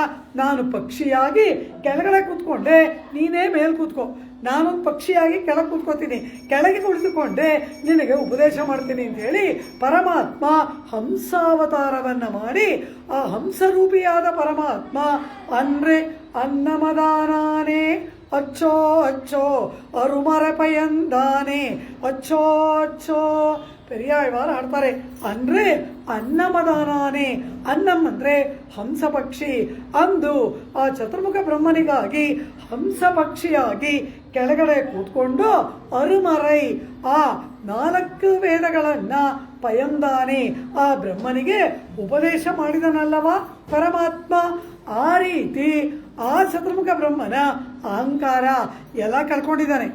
[SPEAKER 3] ನಾನು ಪಕ್ಷಿಯಾಗಿ ಕೆಳಗಡೆ ಕೂತ್ಕೊಂಡೆ, ನೀನೇ ಮೇಲೆ ಕೂತ್ಕೋ. ನಾನೊಂದು ಪಕ್ಷಿಯಾಗಿ ಕೆಳಗೆ ಕೂತ್ಕೋತೀನಿ, ಕೆಳಗೆ ಕುಳಿತುಕೊಂಡೆ ನಿನಗೆ ಉಪದೇಶ ಮಾಡ್ತೀನಿ ಅಂತ ಹೇಳಿ ಪರಮಾತ್ಮ ಹಂಸಾವತಾರವನ್ನು ಮಾಡಿ ಆ ಹಂಸರೂಪಿಯಾದ ಪರಮಾತ್ಮ ಅಂದ್ರೆ ಅನ್ನಮದಾನಾನೇ ಅಚ್ಚೋ ಅಚ್ಚೋ ಅರುಮರಪಯಂದಾನೆ ಅಚ್ಚೋ ಅಚ್ಚೋ ಪೆರಿಯಾಳ್ವಾರು ಹಾಡ್ತಾರೆ. ಅಂದ್ರೆ ಅನ್ನಮದಾನಾನೆ, ಅನ್ನಂ ಅಂದ್ರೆ ಹಂಸ ಪಕ್ಷಿ. ಅಂದು ಆ ಚತುರ್ಮುಖ ಬ್ರಹ್ಮನಿಗಾಗಿ ಹಂಸ ಪಕ್ಷಿಯಾಗಿ ಕೆಳಗಡೆ ಕೂತ್ಕೊಂಡು ಅರುಮರೈ ಆ 4 ವೇದಗಳನ್ನ ಪಯಂದಾನೆ ಆ ಬ್ರಹ್ಮನಿಗೆ ಉಪದೇಶ ಮಾಡಿದನಲ್ಲವಾ ಪರಮಾತ್ಮ. ಆ ರೀತಿ ಆ ಚತುರ್ಮುಖ ಬ್ರಹ್ಮನ ಅಹಂಕಾರ ಎಲ್ಲ ಕಳ್ಕೊಂಡಿದ್ದಾನೆ.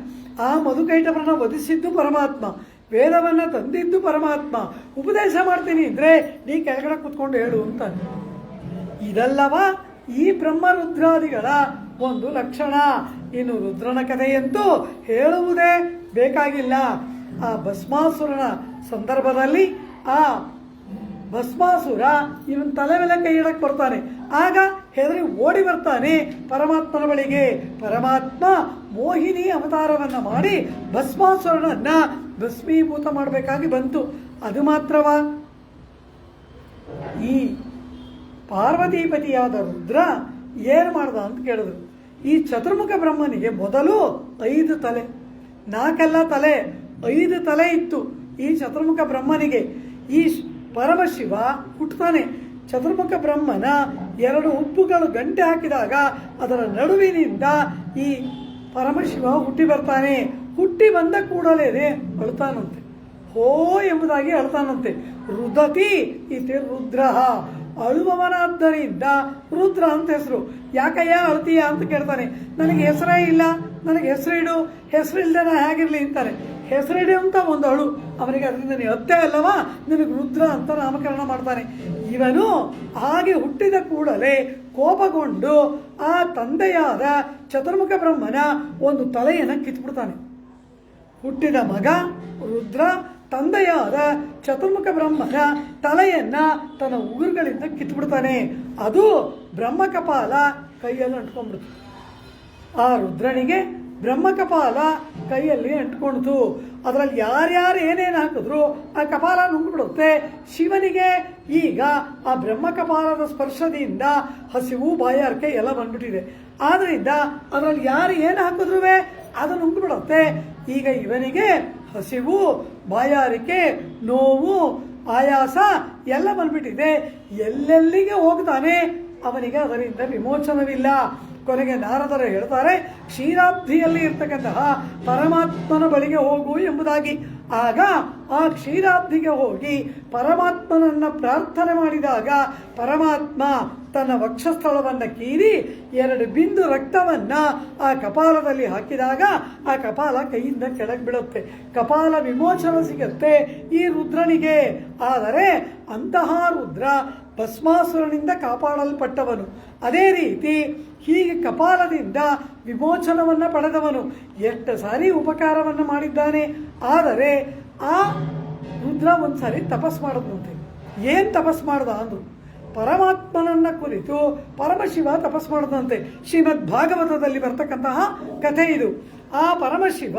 [SPEAKER 3] ಆ ಮಧುಕೈಟವರನ್ನ ವಧಿಸಿದ್ದು ಪರಮಾತ್ಮ, ವೇದವನ್ನು ತಂದಿದ್ದು ಪರಮಾತ್ಮ. ಉಪದೇಶ ಮಾಡ್ತೀನಿ ಅಂದರೆ ನೀ ಕೆಳಗಡೆ ಕೂತ್ಕೊಂಡು ಹೇಳು ಅಂತಾನೆ. ಇದಲ್ಲವ ಈ ಬ್ರಹ್ಮರುದ್ರಾದಿಗಳ ಒಂದು ಲಕ್ಷಣ. ಇನ್ನು ರುದ್ರನ ಕಥೆಯಂತೂ ಹೇಳುವುದೇ ಬೇಕಾಗಿಲ್ಲ. ಆ ಭಸ್ಮಾಸುರನ ಸಂದರ್ಭದಲ್ಲಿ ಆ ಭಸ್ಮಾಸುರ ಇವನ್ ತಲೆ ಮೇಲೆ ಕೈ ಇಡಕ್ಕೆ ಬರ್ತಾನೆ. ಆಗ ಹೆದರಿ ಓಡಿ ಬರ್ತಾನೆ ಪರಮಾತ್ಮನ ಬಳಿಗೆ. ಪರಮಾತ್ಮ ಮೋಹಿನಿ ಅವತಾರವನ್ನ ಮಾಡಿ ಭಸ್ಮಾಸುರನನ್ನ ಭಸ್ಮೀಭೂತ ಮಾಡಬೇಕಾಗಿ ಬಂತು. ಅದು ಮಾತ್ರವಾ, ಈ ಪಾರ್ವತೀಪತಿಯಾದ ರುದ್ರ ಏನು ಮಾಡ್ದ ಅಂತ ಕೇಳಿದ್ರು. ಈ ಚತುರ್ಮುಖ ಬ್ರಹ್ಮನಿಗೆ ಮೊದಲು 5 ತಲೆ, 4 ತಲೆ, 5 ತಲೆ ಇತ್ತು ಈ ಚತುರ್ಮುಖ ಬ್ರಹ್ಮನಿಗೆ. ಈ ಪರಮಶಿವ ಹುಟ್ಟುತ್ತಾನೆ. ಚತುರ್ಮುಖ ಬ್ರಹ್ಮನ 2 ಉಪ್ಪುಗಳು ಗಂಟೆ ಹಾಕಿದಾಗ ಅದರ ನಡುವಿನಿಂದ ಈ ಪರಮಶಿವ ಹುಟ್ಟಿ ಬರ್ತಾನೆ. ಹುಟ್ಟಿ ಬಂದ ಕೂಡಲೇ ಅಳ್ತಾನಂತೆ. ಹೋ ಎಂಬುದಾಗಿ ಅಳ್ತಾನಂತೆ. ರುದತಿ ಇತಿ ರುದ್ರ, ಅಳುವವನಾದ್ದರಿಂದ ರುದ್ರ ಅಂತ ಹೆಸರು. ಯಾಕಯ್ಯ ಅಳ್ತೀಯ ಅಂತ ಕೇಳ್ತಾನೆ. ನನಗೆ ಹೆಸರೇ ಇಲ್ಲ, ನನಗೆ ಹೆಸರಿಡು, ಹೆಸರಿಲ್ದೆ ನಾ ಹೇಗಿರ್ಲಿ ಅಂತಾನೆ. ಹೆಸರಿಡು ಅಂತ ಒಂದು ಅಳು. ಅವನಿಗೆ ಅದರಿಂದ ನೀನು ಅತ್ತೆ ಅಲ್ಲವಾ, ನಿನಗೆ ರುದ್ರ ಅಂತ ನಾಮಕರಣ ಮಾಡ್ತಾನೆ. ಇವನು ಹಾಗೆ ಹುಟ್ಟಿದ ಕೂಡಲೇ ಕೋಪಗೊಂಡು ಆ ತಂದೆಯಾದ ಚತುರ್ಮುಖ ಬ್ರಹ್ಮನ ಒಂದು ತಲೆಯನ್ನು ಕಿತ್ಬಿಡ್ತಾನೆ. ಹುಟ್ಟಿದ ಮಗ ರುದ್ರ ತಂದೆಯಾದ ಚತುರ್ಮುಖ ಬ್ರಹ್ಮನ ತಲೆಯನ್ನ ತನ್ನ ಉಗುರುಗಳಿಂದ ಕಿತ್ಬಿಡ್ತಾನೆ. ಅದು ಬ್ರಹ್ಮಕಪಾಲ ಕೈಯಲ್ಲಿ ಅಂಟ್ಕೊಂಡ್ಬಿಡ್ತು. ಆ ರುದ್ರನಿಗೆ ಬ್ರಹ್ಮಕಪಾಲ ಕೈಯಲ್ಲಿ ಅಂಟ್ಕೊಳ್ತು. ಅದರಲ್ಲಿ ಯಾರ್ಯಾರು ಏನೇನು ಹಾಕಿದ್ರು ಆ ಕಪಾಲ ನುಂಗ್ಬಿಡುತ್ತೆ. ಶಿವನಿಗೆ ಈಗ ಆ ಬ್ರಹ್ಮಕಪಾಲದ ಸ್ಪರ್ಶದಿಂದ ಹಸಿವು, ಬಾಯಾರಿಕೆ ಎಲ್ಲ ಬಂದ್ಬಿಟ್ಟಿದೆ. ಆದ್ರಿಂದ ಅದರಲ್ಲಿ ಯಾರು ಏನು ಹಾಕಿದ್ರು ಅದು ನುಂಗ್ಬಿಡುತ್ತೆ. ಈಗ ಇವನಿಗೆ ಹಸಿವು, ಬಾಯಾರಿಕೆ, ನೋವು, ಆಯಾಸ ಎಲ್ಲ ಬಂದ್ಬಿಟ್ಟಿದೆ. ಎಲ್ಲೆಲ್ಲಿಗೆ ಹೋಗ್ತಾನೆ ಅವನಿಗೆ ಅದರಿಂದ ವಿಮೋಚನವಿಲ್ಲ. ಕೊನೆಗೆ ನಾರದರು ಹೇಳ್ತಾರೆ, ಕ್ಷೀರಾಬ್ಧಿಯಲ್ಲಿ ಇರ್ತಕ್ಕಂತಹ ಪರಮಾತ್ಮನ ಬಳಿಗೆ ಹೋಗು ಎಂಬುದಾಗಿ. ಆಗ ಆ ಕ್ಷೀರಾಬ್ಧಿಗೆ ಹೋಗಿ ಪರಮಾತ್ಮನನ್ನ ಪ್ರಾರ್ಥನೆ ಮಾಡಿದಾಗ ಪರಮಾತ್ಮ ತನ್ನ ವಕ್ಷಸ್ಥಳವನ್ನು ಕೀರಿ 2 ಬಿಂದು ರಕ್ತವನ್ನ ಆ ಕಪಾಲದಲ್ಲಿ ಹಾಕಿದಾಗ ಆ ಕಪಾಲ ಕೈಯಿಂದ ಕೆಳಗೆ ಬೀಳುತ್ತೆ. ಕಪಾಲ ವಿಮೋಚನ ಸಿಗತ್ತೆ ಈ ರುದ್ರನಿಗೆ. ಆದರೆ ಅಂತಹ ರುದ್ರ ಭಸ್ಮಾಸುರನಿಂದ ಕಾಪಾಡಲ್ಪಟ್ಟವನು. ಅದೇ ರೀತಿ ಹೀಗೆ ಕಪಾಲದಿಂದ ವಿಮೋಚನವನ್ನು ಪಡೆದವನು. ಎಷ್ಟು ಸಾರಿ ಉಪಕಾರವನ್ನು ಮಾಡಿದ್ದಾನೆ. ಆದರೆ ಆ ರುದ್ರ ಒಂದ್ಸಾರಿ ತಪಸ್ ಮಾಡಿದಂತೆ. ಏನು ತಪಸ್ ಮಾಡ್ದ ಅಂದ್ರು, ಪರಮಾತ್ಮನನ್ನ ಕುರಿತು ಪರಮಶಿವ ತಪಸ್ ಮಾಡಿದಂತೆ. ಶ್ರೀಮದ್ ಭಾಗವತದಲ್ಲಿ ಬರ್ತಕ್ಕಂತಹ ಕಥೆ ಇದು. ಆ ಪರಮಶಿವ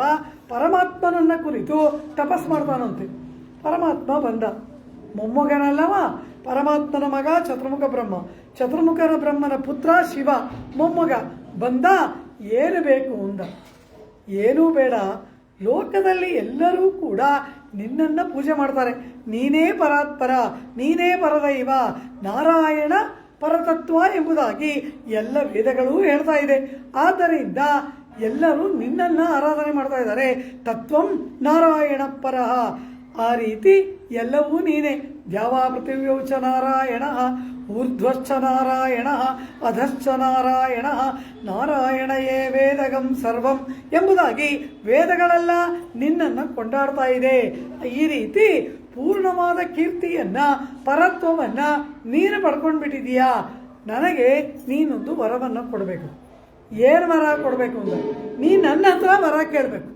[SPEAKER 3] ಪರಮಾತ್ಮನನ್ನ ಕುರಿತು ತಪಸ್ ಮಾಡ್ತಾನಂತೆ. ಪರಮಾತ್ಮ ಬಂದ, ಮೊಮ್ಮಗನಲ್ಲವ, ಪರಮಾತ್ಮನ ಮಗ ಚತುರ್ಮುಖ ಬ್ರಹ್ಮ, ಚತುರ್ಮುಖನ ಬ್ರಹ್ಮನ ಪುತ್ರ ಶಿವ, ಮೊಮ್ಮಗ ಬಂದ. ಏನು ಬೇಕು ಅಂದ. ಏನೂ ಬೇಡ, ಲೋಕದಲ್ಲಿ ಎಲ್ಲರೂ ಕೂಡ ನಿನ್ನನ್ನ ಪೂಜೆ ಮಾಡ್ತಾರೆ. ನೀನೇ ಪರಾತ್ಪರ, ನೀನೇ ಪರದೈವ, ನಾರಾಯಣ ಪರತತ್ವ ಎಂಬುದಾಗಿ ಎಲ್ಲ ವೇದಗಳೂ ಹೇಳ್ತಾ ಇದೆ. ಆದ್ದರಿಂದ ಎಲ್ಲರೂ ನಿನ್ನನ್ನ ಆರಾಧನೆ ಮಾಡ್ತಾ ಇದ್ದಾರೆ. ತತ್ವಂ ನಾರಾಯಣ ಪರಃ, ಆ ರೀತಿ ಎಲ್ಲವೂ ನೀನೇ. ದ್ಯಾವಾ ಪೃಥಿವ್ಯೌ ಚ ನಾರಾಯಣ, ಊರ್ಧ್ವಶ್ಚ ನಾರಾಯಣ, ಅಧಶ್ಚ ನಾರಾಯಣ, ನಾರಾಯಣಯೇ ವೇದಗಂ ಸರ್ವಂ ಎಂಬುದಾಗಿ ವೇದಗಳೆಲ್ಲ ನಿನ್ನನ್ನು ಕೊಂಡಾಡ್ತಾ ಇದೆ. ಈ ರೀತಿ ಪೂರ್ಣವಾದ ಕೀರ್ತಿಯನ್ನ, ಪರತ್ವವನ್ನ ನೀನು ಪಡ್ಕೊಂಡ್ಬಿಟ್ಟಿದೀಯಾ. ನನಗೆ ನೀನೊಂದು ವರವನ್ನು ಕೊಡಬೇಕು. ಏನು ವರ ಕೊಡಬೇಕು ಅಂದ್ರೆ, ನೀ ನನ್ನ ಹತ್ರ ವರ ಕೇಳಬೇಕು.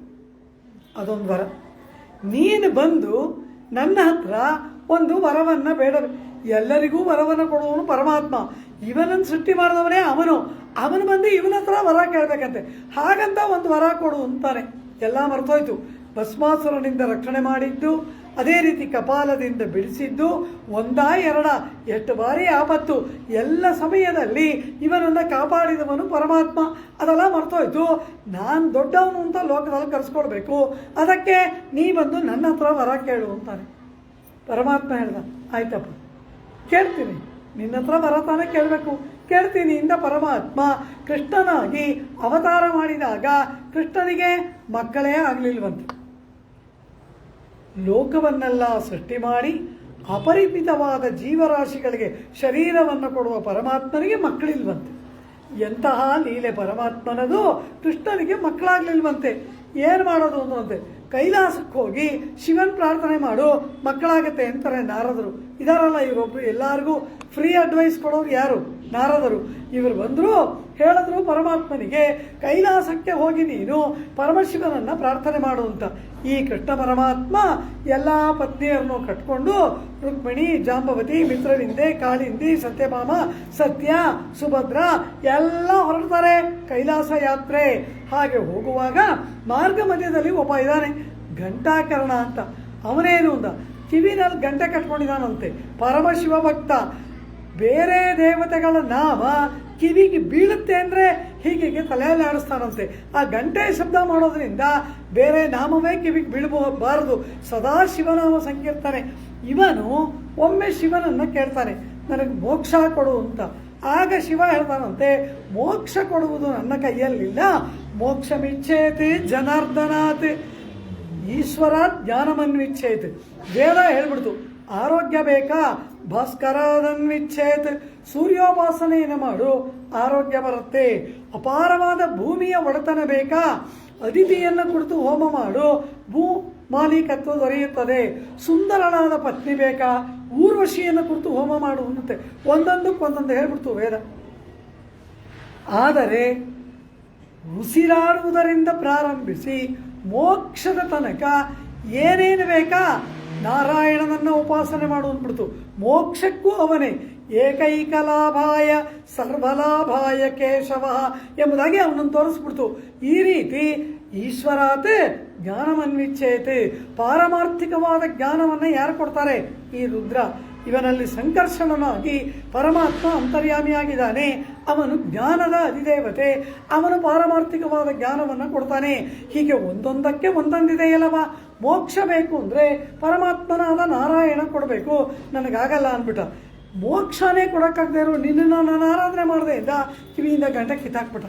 [SPEAKER 3] ಅದೊಂದು ವರ. ನೀನು ಬಂದು ನನ್ನ ಹತ್ರ ಒಂದು ವರವನ್ನು ಬೇಡ. ಎಲ್ಲರಿಗೂ ವರವನ್ನು ಕೊಡುವವನು ಪರಮಾತ್ಮ. ಇವನನ್ನು ಸೃಷ್ಟಿ ಮಾಡಿದವನೇ ಅವನು ಬಂದು ಇವನ ಹತ್ರ ವರ ಕೇಳಬೇಕಂತೆ. ಹಾಗಂತ ಒಂದು ವರ ಕೊಡು ಅಂತಾನೆ. ಎಲ್ಲ ಮರ್ತೋಯ್ತು. ಭಸ್ಮಾಸುರನಿಂದ ರಕ್ಷಣೆ ಮಾಡಿದ್ದು, ಅದೇ ರೀತಿ ಕಪಾಲದಿಂದ ಬಿಡಿಸಿದ್ದು, 1 2 ಎಷ್ಟು ಬಾರಿ ಆಪತ್ತು. ಎಲ್ಲ ಸಮಯದಲ್ಲಿ ಇವನನ್ನು ಕಾಪಾಡಿದವನು ಪರಮಾತ್ಮ. ಅದೆಲ್ಲ ಮರ್ತೋಯ್ತು. ನಾನು ದೊಡ್ಡವನು ಅಂತ ಲೋಕದಲ್ಲಿ ಕರೆಸ್ಕೊಳ್ಬೇಕು. ಅದಕ್ಕೆ ನೀ ಬಂದು ನನ್ನ ಹತ್ರ ವರ ಕೇಳು ಅಂತಾನೆ. ಪರಮಾತ್ಮ ಹೇಳ್ದ, ಆಯ್ತಪ್ಪ ಕೇಳ್ತೀನಿ, ನಿನ್ನ ಹತ್ರ ವರ ತಾನೇ ಕೇಳಬೇಕು, ಕೇಳ್ತೀನಿ ಇಂದ ಪರಮಾತ್ಮ ಕೃಷ್ಣನಾಗಿ ಅವತಾರ ಮಾಡಿದಾಗ ಕೃಷ್ಣನಿಗೆ ಮಕ್ಕಳೇ ಆಗಲಿಲ್ವಂತೆ. ಲೋಕವನ್ನೆಲ್ಲ ಸೃಷ್ಟಿ ಮಾಡಿ ಅಪರಿಮಿತವಾದ ಜೀವರಾಶಿಗಳಿಗೆ ಶರೀರವನ್ನು ಕೊಡುವ ಪರಮಾತ್ಮನಿಗೆ ಮಕ್ಕಳಿಲ್ವಂತೆ. ಎಂತಹ ಲೀಲೆ ಪರಮಾತ್ಮನದು. ಕೃಷ್ಣನಿಗೆ ಮಕ್ಕಳಾಗ್ಲಿಲ್ವಂತೆ. ಏನು ಮಾಡೋದು ಅನ್ನುವಂತೆ ಕೈಲಾಸಕ್ಕೆ ಹೋಗಿ ಶಿವನ್ ಪ್ರಾರ್ಥನೆ ಮಾಡು ಮಕ್ಕಳಾಗತ್ತೆ ಅಂತಾರೆ ನಾರದರು. ಇದಾರಲ್ಲ ಇವರೊಬ್ರು ಎಲ್ಲರಿಗೂ ಫ್ರೀ ಅಡ್ವೈಸ್ ಕೊಡೋರು ಯಾರು? ನಾರದರು. ಇವರು ಬಂದರು ಹೇಳಿದ್ರು ಪರಮಾತ್ಮನಿಗೆ ಕೈಲಾಸಕ್ಕೆ ಹೋಗಿ ನೀನು ಪರಮಶಿವನನ್ನು ಪ್ರಾರ್ಥನೆ ಮಾಡು ಅಂತ. ಈ ಕೃಷ್ಣ ಪರಮಾತ್ಮ ಎಲ್ಲ ಪತ್ನಿಯರನ್ನು ಕಟ್ಕೊಂಡು ರುಕ್ಮಿಣಿ, ಜಾಂಬವತಿ, ಮಿತ್ರವಿಂದೆ, ಕಾಳಿಂದಿ, ಸತ್ಯಭಾಮ, ಸತ್ಯ, ಸುಭದ್ರ ಎಲ್ಲ ಹೊರಡ್ತಾರೆ ಕೈಲಾಸ ಯಾತ್ರೆ. ಹಾಗೆ ಹೋಗುವಾಗ ಮಾರ್ಗ ಮಧ್ಯದಲ್ಲಿ ಒಬ್ಬ ಇದ್ದಾನೆ ಘಂಟಾಕರ್ಣ ಅಂತ. ಅವನೇನು ಅಂತ ಕಿವಿನಲ್ಲಿ ಗಂಟೆ ಕಟ್ಕೊಂಡಿದ್ದಾನಂತೆ. ಪರಮಶಿವ ಭಕ್ತ. ಬೇರೆ ದೇವತೆಗಳ ನಾಮ ಕಿವಿಗೆ ಬೀಳುತ್ತೆ ಅಂದರೆ ಹೀಗೆ ತಲೆಯಲ್ಲಿ ಆಡಿಸ್ತಾನಂತೆ. ಆ ಗಂಟೆ ಶಬ್ದ ಮಾಡೋದ್ರಿಂದ ಬೇರೆ ನಾಮವೇ ಕಿವಿಗೆ ಬೀಳಬಾರದು. ಸದಾ ಶಿವನಾಮ ಸಂಕೀರ್ತನೆ. ಇವನು ಒಮ್ಮೆ ಶಿವನನ್ನು ಕೇಳ್ತಾನೆ, ನನಗೆ ಮೋಕ್ಷ ಕೊಡು ಅಂತ. ಆಗ ಶಿವ ಹೇಳ್ತಾನಂತೆ, ಮೋಕ್ಷ ಕೊಡುವುದು ನನ್ನ ಕೈಯಲ್ಲಿಲ್ಲ. ಮೋಕ್ಷಮಿಚ್ಛೇತಿ ಜನಾರ್ದನಾತ್ ಈಶ್ವರಾತ್ ಜ್ಞಾನಮನ್ವಿಚ್ಛೇತ್. ವೇದ ಹೇಳ್ಬಿಡ್ತು. ಆರೋಗ್ಯ ಬೇಕಾ? ಭಾಸ್ಕರಾದನ್ವಿಚ್ಛೇತ್. ಸೂರ್ಯೋಪಾಸನೆಯನ್ನು ಮಾಡು, ಆರೋಗ್ಯ ಬರುತ್ತೆ. ಅಪಾರವಾದ ಭೂಮಿಯ ಒಡೆತನ ಬೇಕಾ? ಅದಿತಿಯನ್ನು ಕುರಿತು ಹೋಮ ಮಾಡು, ಭೂ ಮಾಲೀಕತ್ವ ದೊರೆಯುತ್ತದೆ. ಸುಂದರಳಾದ ಪತ್ನಿ ಬೇಕಾ? ಊರ್ವಶಿಯನ್ನು ಕುರಿತು ಹೋಮ ಮಾಡುವಂತೆ ಒಂದೊಂದಕ್ಕೊಂದೊಂದು ಹೇಳ್ಬಿಡ್ತು ವೇದ. ಆದರೆ ಉಸಿರಾಡುವುದರಿಂದ ಪ್ರಾರಂಭಿಸಿ ಮೋಕ್ಷದ ತನಕ ಏನೇನು ಬೇಕಾ? ನಾರಾಯಣನನ್ನು ಉಪಾಸನೆ ಮಾಡು ಅಂದ್ಬಿಡ್ತು. ಮೋಕ್ಷಕ್ಕೂ ಅವನೇ. ಏಕೈಕ ಲಾಭಾಯ ಸರ್ವಲಾಭಾಯ ಕೇಶವ ಎಂಬುದಾಗಿ ಅವನನ್ನು ತೋರಿಸ್ಬಿಡ್ತು. ಈ ರೀತಿ ಈಶ್ವರಾತ್ ಜ್ಞಾನಮನ್ವಿಚ್ಛೇತೆ. ಪಾರಮಾರ್ಥಿಕವಾದ ಜ್ಞಾನವನ್ನು ಯಾರು ಕೊಡ್ತಾರೆ? ಈ ರುದ್ರ. ಇವನಲ್ಲಿ ಸಂಕರ್ಷಣನಾಗಿ ಪರಮಾತ್ಮ ಅಂತರ್ಯಾಮಿಯಾಗಿದ್ದಾನೆ. ಅವನು ಜ್ಞಾನದ ಅಧಿದೇವತೆ. ಅವನು ಪಾರಮಾರ್ಥಿಕವಾದ ಜ್ಞಾನವನ್ನು ಕೊಡ್ತಾನೆ. ಹೀಗೆ ಒಂದೊಂದಕ್ಕೆ ಒಂದೊಂದಿದೆಯಲ್ಲವ. ಮೋಕ್ಷ ಬೇಕು ಅಂದರೆ ಪರಮಾತ್ಮನಾದ ನಾರಾಯಣ ಕೊಡಬೇಕು. ನನಗಾಗಲ್ಲ ಅಂದ್ಬಿಟ್ಟ. ಮೋಕ್ಷನೇ ಕೊಡೋಕ್ಕಾಗದೇ ಇರೋ ನಿನ್ನನ್ನು ನಾನು ಆರಾಧನೆ ಮಾಡದೆ ಇದ್ದ ಕಿವಿಯಿಂದ ಗಂಟೆ ಕಿತ್ತಾಕ್ಬಿಟ್ಟ.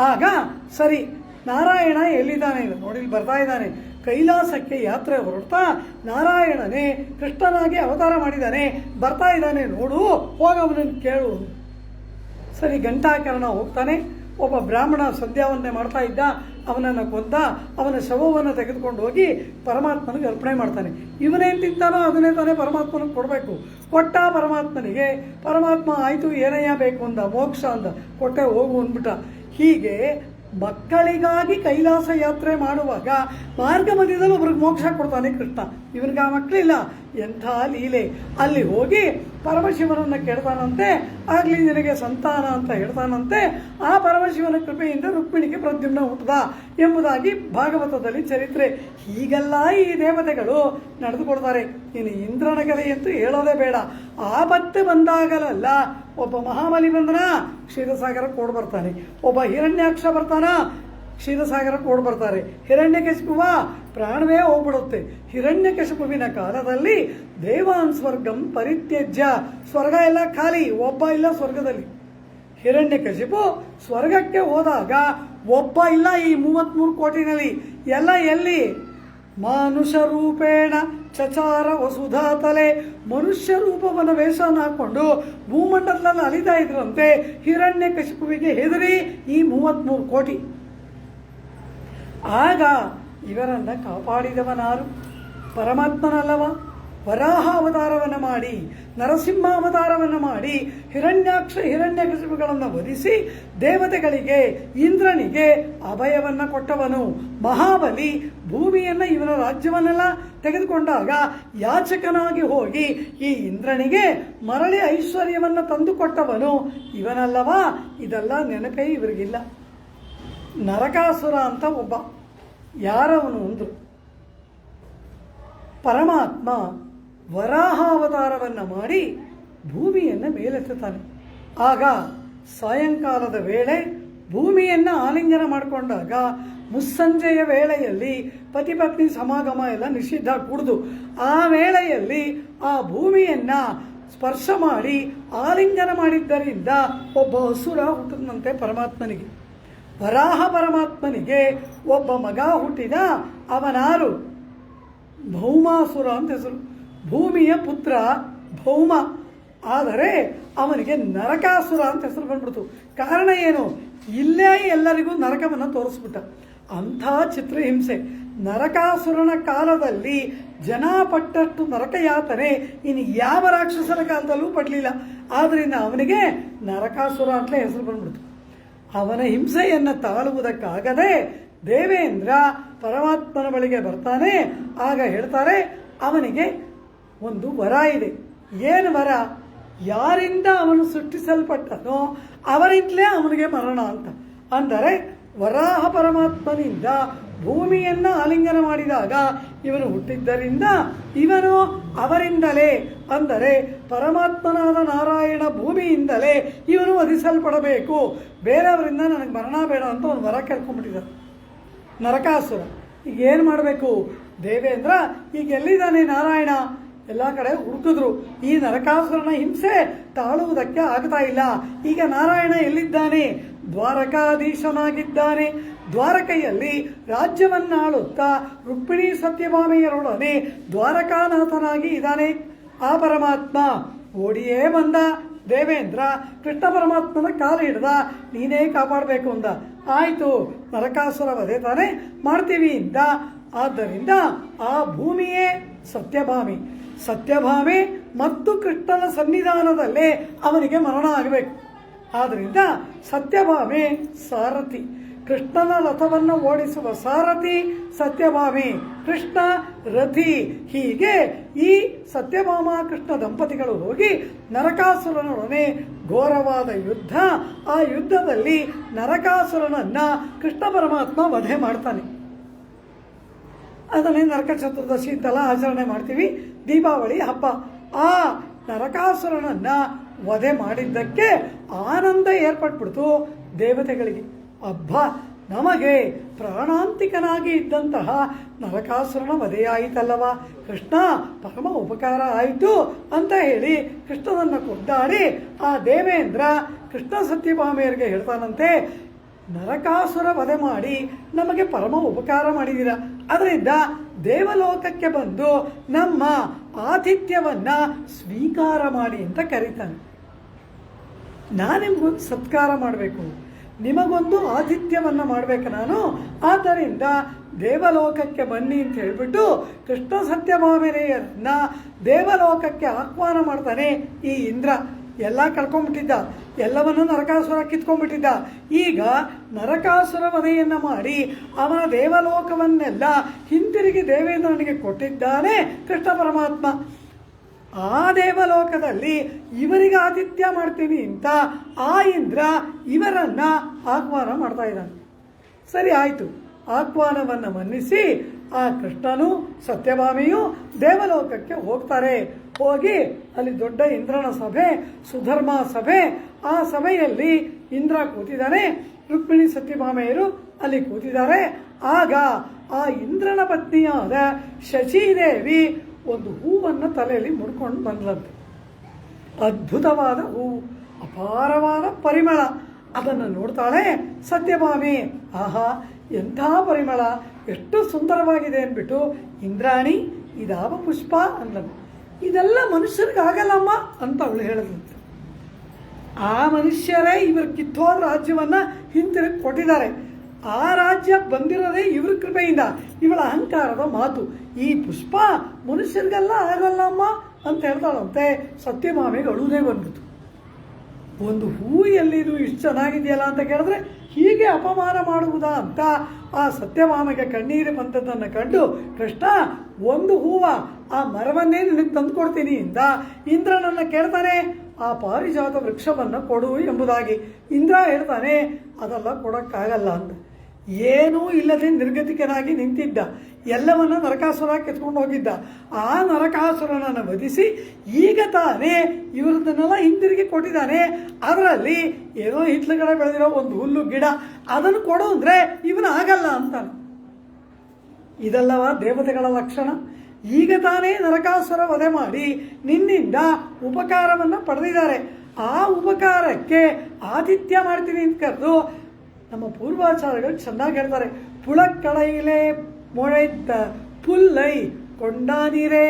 [SPEAKER 3] ಆಗ ಸರಿ, ನಾರಾಯಣ ಎಲ್ಲಿದ್ದಾನೆ? ನೋಡಿ ಬರ್ತಾ ಇದ್ದಾನೆ. ಕೈಲಾಸಕ್ಕೆ ಯಾತ್ರೆ ಹೊರಡ್ತಾ ನಾರಾಯಣನೇ ಕೃಷ್ಣನಾಗಿ ಅವತಾರ ಮಾಡಿದ್ದಾನೆ, ಬರ್ತಾ ಇದ್ದಾನೆ ನೋಡು, ಹೋಗವನನ್ನು ಕೇಳು. ಸರಿ, ಘಂಟಾಕರ್ಣ ಹೋಗ್ತಾನೆ. ಒಬ್ಬ ಬ್ರಾಹ್ಮಣ ಸಂಧ್ಯಾವಂದನೆ ಮಾಡ್ತಾ ಇದ್ದ, ಅವನನ್ನು ಕೊಂದ. ಅವನ ಶವವನ್ನು ತೆಗೆದುಕೊಂಡು ಹೋಗಿ ಪರಮಾತ್ಮನಿಗೆ ಅರ್ಪಣೆ ಮಾಡ್ತಾನೆ. ಇವನೇನು ತಿಂತಾನೋ ಅದನ್ನೇ ತಾನೇ ಪರಮಾತ್ಮನಿಗೆ ಕೊಡಬೇಕು. ಕೊಟ್ಟ ಪರಮಾತ್ಮನಿಗೆ. ಪರಮಾತ್ಮ ಆಯಿತು, ಏನಯ್ಯ ಬೇಕು ಅಂದ, ಮೋಕ್ಷ ಅಂದ, ಕೊಟ್ಟೆ ಹೋಗು ಅಂದ್ಬಿಟ್ಟ. ಹೀಗೆ ಮಕ್ಕಳಿಗಾಗಿ ಕೈಲಾಸ ಯಾತ್ರೆ ಮಾಡುವಾಗ ಮಾರ್ಗ ಮಧ್ಯದಲ್ಲಿ ಒಬ್ರಿಗೆ ಮೋಕ್ಷ ಕೊಡ್ತಾನೆ ಕೃಷ್ಣ. ಇವನಿಗೆ ಆ ಮಕ್ಕಳಿಲ್ಲ. ಎಂಥ ಲೀಲೆ. ಅಲ್ಲಿ ಹೋಗಿ ಪರಮಶಿವನನ್ನು ಕೇಳ್ತಾನಂತೆ. ಆಗಲಿ ನಿನಗೆ ಸಂತಾನ ಅಂತ ಹೇಳ್ತಾನಂತೆ. ಆ ಪರಮಶಿವನ ಕೃಪೆಯಿಂದ ರುಕ್ಮಿಣಿಗೆ ಪ್ರದ್ಯುಮ್ನ ಹುಟ್ಟದ ಎಂಬುದಾಗಿ ಭಾಗವತದಲ್ಲಿ ಚರಿತ್ರೆ. ಹೀಗೆಲ್ಲ ಈ ದೇವತೆಗಳು ನಡೆದುಕೊಡ್ತಾರೆ. ಇನ್ನು ಇಂದ್ರನ ಕಥೆಯಂತೂ ಹೇಳೋದೇ ಬೇಡ. ಆಪತ್ತು ಬಂದಾಗಲೆಲ್ಲ ಒಬ್ಬ ಮಹಾಬಲಿ ಬಂದನ, ಕ್ಷೀರಸಾಗರಕ್ಕೆ ಓಡ್ ಬರ್ತಾನೆ. ಒಬ್ಬ ಹಿರಣ್ಯಾಕ್ಷ ಬರ್ತಾನ, ಕ್ಷೀರಸಾಗರಕ್ಕೆ ಓಡ್ ಬರ್ತಾರೆ. ಹಿರಣ್ಯಕಶಿಪುವ ಪ್ರಾಣವೇ ಹೋಗ್ಬಿಡುತ್ತೆ. ಹಿರಣ್ಯಕಶಿಪುವಿನ ಕಾಲದಲ್ಲಿ ದೇವಾನ್ ಸ್ವರ್ಗಂ ಪರಿತ್ಯಜ್ಯ. ಸ್ವರ್ಗ ಎಲ್ಲ ಖಾಲಿ, ಒಬ್ಬ ಇಲ್ಲ ಸ್ವರ್ಗದಲ್ಲಿ. ಹಿರಣ್ಯಕಶಿಪು ಸ್ವರ್ಗಕ್ಕೆ ಹೋದಾಗ ಒಬ್ಬ ಇಲ್ಲ ಈ 33 ಕೋಟಿನಲ್ಲಿ. ಎಲ್ಲ ಎಲ್ಲಿ? ಮಾನುಷ ರೂಪೇಣ ಚಚಾರ ವಸುಧಾತಲೆ. ಮನುಷ್ಯ ರೂಪವನ್ನು ವೇಷವನ್ನು ಹಾಕೊಂಡು ಭೂಮಂಡಲದಲ್ಲಿ ಅಲಿತಾ ಇದ್ರಂತೆ. ಹಿರಣ್ಯಕಶಿಪುವಿಗೆ ಹೆದರಿ ಈ 33 ಕೋಟಿ. ಆಗ ಇವರನ್ನು ಕಾಪಾಡಿದವನಾರು? ಪರಮಾತ್ಮನಲ್ಲವ? ವರಾಹ ಅವತಾರವನ್ನು ಮಾಡಿ, ನರಸಿಂಹ ಅವತಾರವನ್ನು ಮಾಡಿ, ಹಿರಣ್ಯಾಕ್ಷ ಹಿರಣ್ಯಕಶಿಪುಗಳನ್ನು ವಧಿಸಿ ದೇವತೆಗಳಿಗೆ, ಇಂದ್ರನಿಗೆ ಅಭಯವನ್ನು ಕೊಟ್ಟವನು. ಮಹಾಬಲಿ ಭೂಮಿಯನ್ನು, ಇವನ ರಾಜ್ಯವನ್ನೆಲ್ಲ ತೆಗೆದುಕೊಂಡಾಗ ಯಾಚಕನಾಗಿ ಹೋಗಿ ಈ ಇಂದ್ರನಿಗೆ ಮರಳಿ ಐಶ್ವರ್ಯವನ್ನು ತಂದುಕೊಟ್ಟವನು ಇವನಲ್ಲವಾ? ಇದೆಲ್ಲ ನೆನಪೇ ಇವರಿಗಿಲ್ಲ. ನರಕಾಸುರ ಅಂತ ಒಬ್ಬ, ಯಾರವನು ಅಂದರು? ಪರಮಾತ್ಮ ವರಾಹಾವತಾರವನ್ನು ಮಾಡಿ ಭೂಮಿಯನ್ನು ಮೇಲೆತ್ತುತ್ತಾನೆ. ಆಗ ಸಾಯಂಕಾಲದ ವೇಳೆ ಭೂಮಿಯನ್ನು ಆಲಿಂಗನ ಮಾಡಿಕೊಂಡಾಗ ಮುಸ್ಸಂಜೆಯ ವೇಳೆಯಲ್ಲಿ ಪತಿಪತ್ನಿ ಸಮಾಗಮ ಎಲ್ಲ ನಿಷಿದ್ಧ ಕೂಡುದು. ಆ ವೇಳೆಯಲ್ಲಿ ಆ ಭೂಮಿಯನ್ನು ಸ್ಪರ್ಶ ಮಾಡಿ ಆಲಿಂಗನ ಮಾಡಿದ್ದರಿಂದ ಒಬ್ಬ ಅಸುರ ಹುಟ್ಟಿದಂತೆ ಪರಮಾತ್ಮನಿಗೆ. ವರಾಹ ಪರಮಾತ್ಮನಿಗೆ ಒಬ್ಬ ಮಗ ಹುಟ್ಟಿದ. ಅವನಾರು? ಭೌಮಾಸುರ ಅಂತ ಹೆಸರು. ಭೂಮಿಯ ಪುತ್ರ ಭೌಮ. ಆದರೆ ಅವನಿಗೆ ನರಕಾಸುರ ಅಂತ ಹೆಸರು ಬಂದ್ಬಿಡ್ತು. ಕಾರಣ ಏನು? ಇಲ್ಲೇ ಎಲ್ಲರಿಗೂ ನರಕವನ್ನು ತೋರಿಸ್ಬಿಟ್ಟ. ಅಂಥ ಚಿತ್ರಹಿಂಸೆ. ನರಕಾಸುರನ ಕಾಲದಲ್ಲಿ ಜನ ಪಟ್ಟಷ್ಟು ನರಕ ಯಾತನೆ ಇನ್ನು ಯಾವ ರಾಕ್ಷಸನ ಕಾಲದಲ್ಲೂ ಪಡಲಿಲ್ಲ. ಆದ್ದರಿಂದ ಅವನಿಗೆ ನರಕಾಸುರ ಅಂತಲೇ ಹೆಸರು ಬಂದ್ಬಿಡ್ತು. ಅವನ ಹಿಂಸೆಯನ್ನು ತಾಳುವುದಕ್ಕಾಗದೆ ದೇವೇಂದ್ರ ಪರಮಾತ್ಮನ ಬಳಿಗೆ ಬರ್ತಾನೆ. ಆಗ ಹೇಳ್ತಾರೆ, ಅವನಿಗೆ ಒಂದು ವರ ಇದೆ. ಏನು ವರ? ಯಾರಿಂದ ಅವನು ಸೃಷ್ಟಿಸಲ್ಪಟ್ಟನೋ ಅವರಿಂದಲೇ ಅವನಿಗೆ ಮರಣ ಅಂತ. ಅಂದರೆ ವರಾಹ ಪರಮಾತ್ಮನಿಂದ ಭೂಮಿಯನ್ನು ಆಲಿಂಗನ ಮಾಡಿದಾಗ ಇವನು ಹುಟ್ಟಿದ್ದರಿಂದ ಇವನು ಅವರಿಂದಲೇ, ಅಂದರೆ ಪರಮಾತ್ಮನಾದ ನಾರಾಯಣ ಭೂಮಿಯಿಂದಲೇ ಇವನು ವಧಿಸಲ್ಪಡಬೇಕು, ಬೇರೆಯವರಿಂದ ನನಗೆ ಮರಣ ಬೇಡ ಅಂತ ಒಂದು ವರ ಕೇಳ್ಕೊಂಡ್ಬಿಟ್ಟಿದ್ದಾರೆ ನರಕಾಸುರ. ಈಗ ಏನು ಮಾಡಬೇಕು? ದೇವೇಂದ್ರ ಈಗ ಎಲ್ಲಿದ್ದಾನೆ ನಾರಾಯಣ? ಎಲ್ಲ ಕಡೆ ಹುಡುಕಿದ್ರು, ಈ ನರಕಾಸುರನ ಹಿಂಸೆ ತಾಳುವುದಕ್ಕೆ ಆಗ್ತಾ ಇಲ್ಲ. ಈಗ ನಾರಾಯಣ ಎಲ್ಲಿದ್ದಾನೆ? ದ್ವಾರಕಾಧೀಶನಾಗಿದ್ದಾನೆ. ದ್ವಾರಕೆಯಲ್ಲಿ ರಾಜ್ಯವನ್ನಾಳುತ್ತಾ ರುಕ್ಮಿಣಿ ಸತ್ಯಭಾಮೆಯರೊಡನೆ ದ್ವಾರಕಾನಾಥನಾಗಿ ಇದ್ದಾನೆ ಆ ಪರಮಾತ್ಮ. ಓಡಿಯೇ ಬಂದ ದೇವೇಂದ್ರ, ಕೃಷ್ಣ ಪರಮಾತ್ಮನ ಕಾಲು ಹಿಡ್ದ, ನೀನೇ ಕಾಪಾಡಬೇಕು ಅಂದ. ಆಯಿತು, ನರಕಾಸುರ ವಧೆ ತಾನೇ ಮಾಡ್ತೀವಿ ಇಂದ. ಆದ್ದರಿಂದ ಆ ಭೂಮಿಯೇ ಸತ್ಯಭಾಮಿ. ಸತ್ಯಭಾಮೆ ಮತ್ತು ಕೃಷ್ಣನ ಸನ್ನಿಧಾನದಲ್ಲೇ ಅವನಿಗೆ ಮರಣ ಆಗಬೇಕು. ಆದ್ದರಿಂದ ಸತ್ಯಭಾಮೆ ಸಾರಥಿ, ಕೃಷ್ಣನ ರಥವನ್ನು ಓಡಿಸುವ ಸಾರಥಿ ಸತ್ಯಭಾಮೆ, ಕೃಷ್ಣ ರಥಿ. ಹೀಗೆ ಈ ಸತ್ಯಭಾಮ ಕೃಷ್ಣ ದಂಪತಿಗಳು ಹೋಗಿ ನರಕಾಸುರನೊಡನೆ ಘೋರವಾದ ಯುದ್ಧ. ಆ ಯುದ್ಧದಲ್ಲಿ ನರಕಾಸುರನನ್ನ ಕೃಷ್ಣ ಪರಮಾತ್ಮ ವಧೆ ಮಾಡ್ತಾನೆ. ಅದನ್ನೇ ನರಕ ಚತುರ್ದಶಿ ಅಂತೆಲ್ಲ ಆಚರಣೆ ಮಾಡ್ತೀವಿ, ದೀಪಾವಳಿ ಹಬ್ಬ. ಆ ನರಕಾಸುರನನ್ನ ವಧೆ ಮಾಡಿದ್ದಕ್ಕೆ ಆನಂದ ಏರ್ಪಟ್ಬಿಡ್ತು ದೇವತೆಗಳಿಗೆ. ಹಬ್ಬ, ನಮಗೆ ಪ್ರಾಣಾಂತಿಕನಾಗಿ ಇದ್ದಂತಹ ನರಕಾಸುರನ ವಧೆಯಾಯಿತಲ್ಲವ, ಕೃಷ್ಣ ಪರಮ ಉಪಕಾರ ಆಯಿತು ಅಂತ ಹೇಳಿ ಕೃಷ್ಣನನ್ನು ಕೊಂಡಾಡಿ ಆ ದೇವೇಂದ್ರ ಕೃಷ್ಣ ಸತ್ಯಭಾಮೆಯರಿಗೆ ಹೇಳ್ತಾನಂತೆ, ನರಕಾಸುರ ವಧೆ ಮಾಡಿ ನಮಗೆ ಪರಮ ಉಪಕಾರ ಮಾಡಿದ್ದೀರ, ಅದರಿಂದ ದೇವಲೋಕಕ್ಕೆ ಬಂದು ನಮ್ಮ ಆತಿಥ್ಯವನ್ನ ಸ್ವೀಕಾರ ಮಾಡಿ ಅಂತ ಕರೀತಾನೆ. ನಾನು ನಿಮಗೊಂದು ಸತ್ಕಾರ ಮಾಡಬೇಕು, ನಿಮಗೊಂದು ಆತಿಥ್ಯವನ್ನು ಮಾಡಬೇಕು ನಾನು. ಆದ್ದರಿಂದ ದೇವಲೋಕಕ್ಕೆ ಬನ್ನಿ ಅಂತ ಹೇಳಿಬಿಟ್ಟು ಕೃಷ್ಣ ಸತ್ಯಭಾಮೆಯರನ್ನ ದೇವಲೋಕಕ್ಕೆ ಆಹ್ವಾನ ಮಾಡ್ತಾನೆ ಈ ಇಂದ್ರ. ಎಲ್ಲ ಕಳ್ಕೊಂಡ್ಬಿಟ್ಟಿದ್ದ, ಎಲ್ಲವನ್ನೂ ನರಕಾಸುರ ಕಿತ್ಕೊಂಡ್ಬಿಟ್ಟಿದ್ದ. ಈಗ ನರಕಾಸುರ ವಧೆಯನ್ನು ಮಾಡಿ ಅವನ ದೇವಲೋಕವನ್ನೆಲ್ಲ ಹಿಂತಿರುಗಿ ದೇವೇಂದ್ರನಿಗೆ ಕೊಟ್ಟಿದ್ದಾನೆ ಕೃಷ್ಣ ಪರಮಾತ್ಮ. ಆ ದೇವಲೋಕದಲ್ಲಿ ಇವರಿಗೆ ಆತಿಥ್ಯ ಮಾಡ್ತೀನಿ ಅಂತ ಆ ಇಂದ್ರ ಇವರನ್ನ ಆಹ್ವಾನ ಮಾಡ್ತಾ ಇದ್ದಾನೆ. ಸರಿ ಆಯಿತು, ಆಹ್ವಾನವನ್ನು ಮನ್ನಿಸಿ ಆ ಕೃಷ್ಣನು ಸತ್ಯಭಾಮಿಯು ದೇವಲೋಕಕ್ಕೆ ಹೋಗ್ತಾರೆ. ಹೋಗಿ ಅಲ್ಲಿ ದೊಡ್ಡ ಇಂದ್ರನ ಸಭೆ, ಸುಧರ್ಮ ಸಭೆ. ಆ ಸಭೆಯಲ್ಲಿ ಇಂದ್ರ ಕೂತಿದ್ದಾನೆ, ರುಕ್ಮಿಣಿ ಸತ್ಯಭಾಮೆಯರು ಅಲ್ಲಿ ಕೂತಿದ್ದಾರೆ. ಆಗ ಆ ಇಂದ್ರನ ಪತ್ನಿಯಾದ ಶಚೀದೇವಿ ಒಂದು ಹೂವನ್ನು ತಲೆಯಲ್ಲಿ ಮುಡ್ಕೊಂಡು ಬಂದ್ಲಂತೆ. ಅದ್ಭುತವಾದ ಹೂವು, ಅಪಾರವಾದ ಪರಿಮಳ. ಅದನ್ನು ನೋಡ್ತಾಳೆ ಸತ್ಯಭಾಮೆ. ಆಹಾ, ಎಂಥ ಪರಿಮಳ, ಎಷ್ಟು ಸುಂದರವಾಗಿದೆ ಅಂದ್ಬಿಟ್ಟು, ಇಂದ್ರಾಣಿ ಇದಾವ ಪುಷ್ಪ ಅಂದನು. ಇದೆಲ್ಲ ಮನುಷ್ಯರಿಗಾಗಲ್ಲಮ್ಮ ಅಂತ ಅವಳು ಹೇಳಿದಂತೆ. ಆ ಮನುಷ್ಯರೇ ಇವರು ಕಿತ್ತೋದ ರಾಜ್ಯವನ್ನು ಹಿಂತಿರುಗಿ ಕೊಟ್ಟಿದ್ದಾರೆ. ಆ ರಾಜ್ಯ ಬಂದಿರೋದೇ ಇವ್ರ ಕೃಪೆಯಿಂದ, ಇವಳ ಅಹಂಕಾರದ ಮಾತು. ಈ ಪುಷ್ಪ ಮನುಷ್ಯರಿಗೆಲ್ಲ ಆಗಲ್ಲಮ್ಮ ಅಂತ ಹೇಳ್ತಾಳಂತೆ. ಸತ್ಯಭಾಮೆಗೆ ಅಳುವುದೇ ಬಂದ್ಬಿಟ್ಟು, ಒಂದು ಹೂ ಎಲ್ಲಿದು ಇಷ್ಟು ಚೆನ್ನಾಗಿದೆಯಲ್ಲ ಅಂತ ಕೇಳಿದ್ರೆ ಹೀಗೆ ಅಪಮಾನ ಮಾಡುವುದಾ ಅಂತ ಆ ಸತ್ಯಭಾಮೆಗೆ ಕಣ್ಣೀರು ಬಂದದ್ದನ್ನು ಕಂಡು, ಕೃಷ್ಣ ಒಂದು ಹೂವ, ಆ ಮರವನ್ನೇ ನಿನಗೆ ತಂದು ಕೊಡ್ತೀನಿ ಇಂದ ಇಂದ್ರನನ್ನು ಕೇಳ್ತಾನೆ, ಆ ಪಾರಿಜಾತ ವೃಕ್ಷವನ್ನು ಕೊಡು ಎಂಬುದಾಗಿ. ಇಂದ್ರ ಹೇಳ್ತಾನೆ, ಅದೆಲ್ಲ ಕೊಡೋಕ್ಕಾಗಲ್ಲ ಅಂತ. ಏನೂ ಇಲ್ಲದೆ ನಿರ್ಗತಿಕನಾಗಿ ನಿಂತಿದ್ದ, ಎಲ್ಲವನ್ನ ನರಕಾಸುರ ಕೆತ್ಕೊಂಡು ಹೋಗಿದ್ದ. ಆ ನರಕಾಸುರನನ್ನು ವಧಿಸಿ ಈಗ ತಾನೇ ಇವರದನ್ನೆಲ್ಲ ಹಿಂದಿರುಗಿ ಕೊಟ್ಟಿದ್ದಾನೆ. ಅದರಲ್ಲಿ ಏನೋ ಹಿತ್ಲುಗಡೆ ಬೆಳೆದಿರೋ ಒಂದು ಹುಲ್ಲು ಗಿಡ, ಅದನ್ನು ಕೊಡು ಅಂದರೆ ಇವನು ಆಗಲ್ಲ ಅಂತಾನೆ. ಇದಲ್ಲವ ದೇವತೆಗಳ ಲಕ್ಷಣ. ಈಗ ತಾನೇ ನರಕಾಸುರ ವಧೆ ಮಾಡಿ ನಿನ್ನಿಂದ ಉಪಕಾರವನ್ನು ಪಡೆದಿದ್ದಾರೆ. ಆ ಉಪಕಾರಕ್ಕೆ ಆತಿಥ್ಯ ಮಾಡ್ತೀನಿ ಅಂತ ಕರೆದು ನಮ್ಮ ಪೂರ್ವಾಚಾರ್ಯಗಳು ಚೆನ್ನಾಗಿ ಹೇಳ್ತಾರೆ. ಪುಳಕ್ಕಳೈಲೆ ಮೊಳೆತ್ತ ಪುಲ್ಲೈ ಕೊಂಡಾನಿರೇ.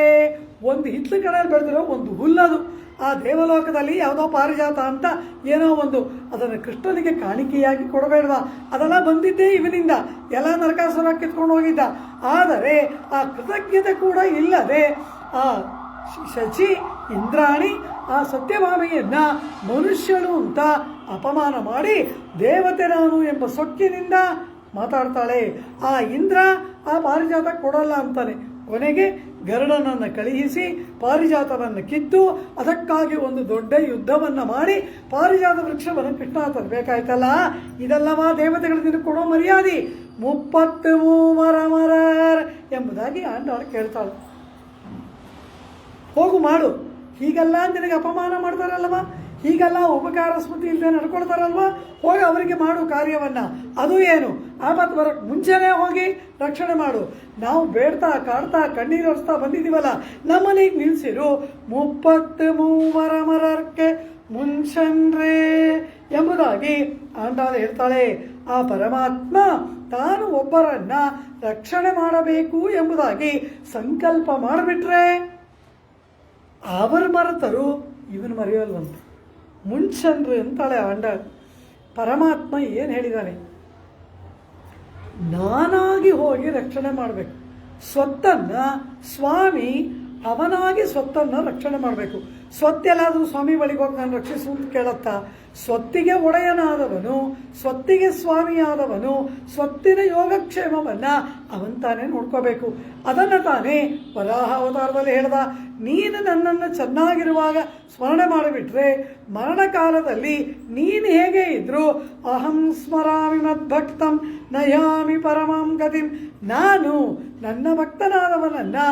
[SPEAKER 3] ಒಂದು ಹಿತ್ಲು ಕಡೆಯಲ್ಲಿ ಬೆಳೆದಿರೋ ಒಂದು ಹುಲ್ಲದು, ಆ ದೇವಲೋಕದಲ್ಲಿ ಯಾವುದೋ ಪಾರಿಜಾತ ಅಂತ ಏನೋ ಒಂದು ಅದನ್ನು ಕೃಷ್ಣನಿಗೆ ಕಾಣಿಕೆಯಾಗಿ ಕೊಡಬೇಡವಾ? ಅದೆಲ್ಲ ಬಂದಿದ್ದೇ ಇವನಿಂದ, ಎಲ್ಲ ನರಕಾಸುರ ಕಿತ್ಕೊಂಡು ಹೋಗಿದ್ದ. ಆದರೆ ಆ ಕೃತಜ್ಞತೆ ಕೂಡ ಇಲ್ಲದೆ ಆ ಶಚಿ ಇಂದ್ರಾಣಿ ಆ ಸತ್ಯಭಾಮೆಯನ್ನ ಮನುಷ್ಯನು ಅಂತ ಅಪಮಾನ ಮಾಡಿ ದೇವತೆ ನಾನು ಎಂಬ ಸೊಕ್ಕಿನಿಂದ ಮಾತಾಡ್ತಾಳೆ. ಆ ಇಂದ್ರ ಆ ಪಾರಿಜಾತ ಕೊಡಲ್ಲ ಅಂತಾನೆ. ಕೊನೆಗೆ ಗರುಡನನ್ನು ಕಳುಹಿಸಿ ಪಾರಿಜಾತವನ್ನು ಕಿತ್ತು ಅದಕ್ಕಾಗಿ ಒಂದು ದೊಡ್ಡ ಯುದ್ಧವನ್ನು ಮಾಡಿ ಪಾರಿಜಾತ ವೃಕ್ಷವನ್ನು ಕೃಷ್ಣ ತರಬೇಕಾಯ್ತಲ್ಲ. ಇದೆಲ್ಲವಾ ದೇವತೆಗಳು ನಿನಗೆ ಕೊಡೋ ಮರ್ಯಾದೆ. 33 ಮರರ್ ಎಂಬುದಾಗಿ ಆಂಡಾಳು ಕೇಳ್ತಾಳು. ಹೋಗು ಮಾಡು, ಹೀಗೆಲ್ಲ ನಿನಗೆ ಅಪಮಾನ ಮಾಡ್ತಾರಲ್ವ, ಹೀಗೆಲ್ಲ ಉಪಕಾರ ಸ್ಮೃತಿ ಇಲ್ಲದೆ ನಡ್ಕೊಳ್ತಾರಲ್ವ, ಹೋಗಿ ಅವರಿಗೆ ಮಾಡು ಕಾರ್ಯವನ್ನು. ಅದು ಏನು, ಆಪತ್ತು ಬರೋಕ್ಕೆ ಮುಂಚೆನೇ ಹೋಗಿ ರಕ್ಷಣೆ ಮಾಡು. ನಾವು ಬೇಡ್ತಾ ಕಾಡ್ತಾ ಕಣ್ಣೀರು ಹರಿಸ್ತಾ ಬಂದಿದ್ದೀವಲ್ಲ, ನಮ್ಮನೆಗೆ ನಿಲ್ಲಿಸಿರು. 33 ಮರಕ್ಕೆ ಮುಂಚನ್ರೇ ಎಂಬುದಾಗಿ ಆಂಡಾಳು ಹೇಳ್ತಾಳೆ. ಆ ಪರಮಾತ್ಮ ತಾನು ಒಬ್ಬರನ್ನ ರಕ್ಷಣೆ ಮಾಡಬೇಕು ಎಂಬುದಾಗಿ ಸಂಕಲ್ಪ ಮಾಡಿಬಿಟ್ರೆ ಅವರು ಮರೆತರು, ಇವನು ಮರೆಯೋಲ್ವಂತೆ. ಮುಂಚನ್ರು ಅಂತಾಳೆ ಆಂಡಾಳು. ಪರಮಾತ್ಮ ಏನು ಹೇಳಿದ್ದಾನೆ? ನಾನಾಗಿ ಹೋಗಿ ರಕ್ಷಣೆ ಮಾಡಬೇಕು. ಸ್ವತ್ತನ್ನು ಸ್ವಾಮಿ ಅವನಾಗಿ ಸ್ವತ್ತನ್ನು ರಕ್ಷಣೆ ಮಾಡಬೇಕು. ಸ್ವತ್ತೆಲ್ಲಾದರೂ ಸ್ವಾಮಿ ಬಳಿಗೆ ಹೋಗಿ ನಾನು ರಕ್ಷಿಸು ಅಂತ ಕೇಳತ್ತಾ? ಸ್ವತ್ತಿಗೆ ಒಡೆಯನಾದವನು, ಸ್ವತ್ತಿಗೆ ಸ್ವಾಮಿಯಾದವನು, ಸ್ವತ್ತಿನ ಯೋಗಕ್ಷೇಮವನ್ನು ಅವನ್ ತಾನೇ ನೋಡ್ಕೋಬೇಕು. ಅದನ್ನು ತಾನೇ ವರಾಹ ಅವತಾರದಲ್ಲಿ ಹೇಳ್ದ. ನೀನು ನನ್ನನ್ನು ಚೆನ್ನಾಗಿರುವಾಗ ಸ್ಮರಣೆ ಮಾಡಿಬಿಟ್ರೆ ಮರಣಕಾಲದಲ್ಲಿ ನೀನು ಹೇಗೆ ಇದ್ರು ಅಹಂ ಸ್ಮರಾಮಿ ಮದ್ಭಕ್ತಂ ನಯಾಮಿ ಪರಮಾಂ ಗತಿಂ, ನಾನು ನನ್ನ ಭಕ್ತನಾದವನನ್ನು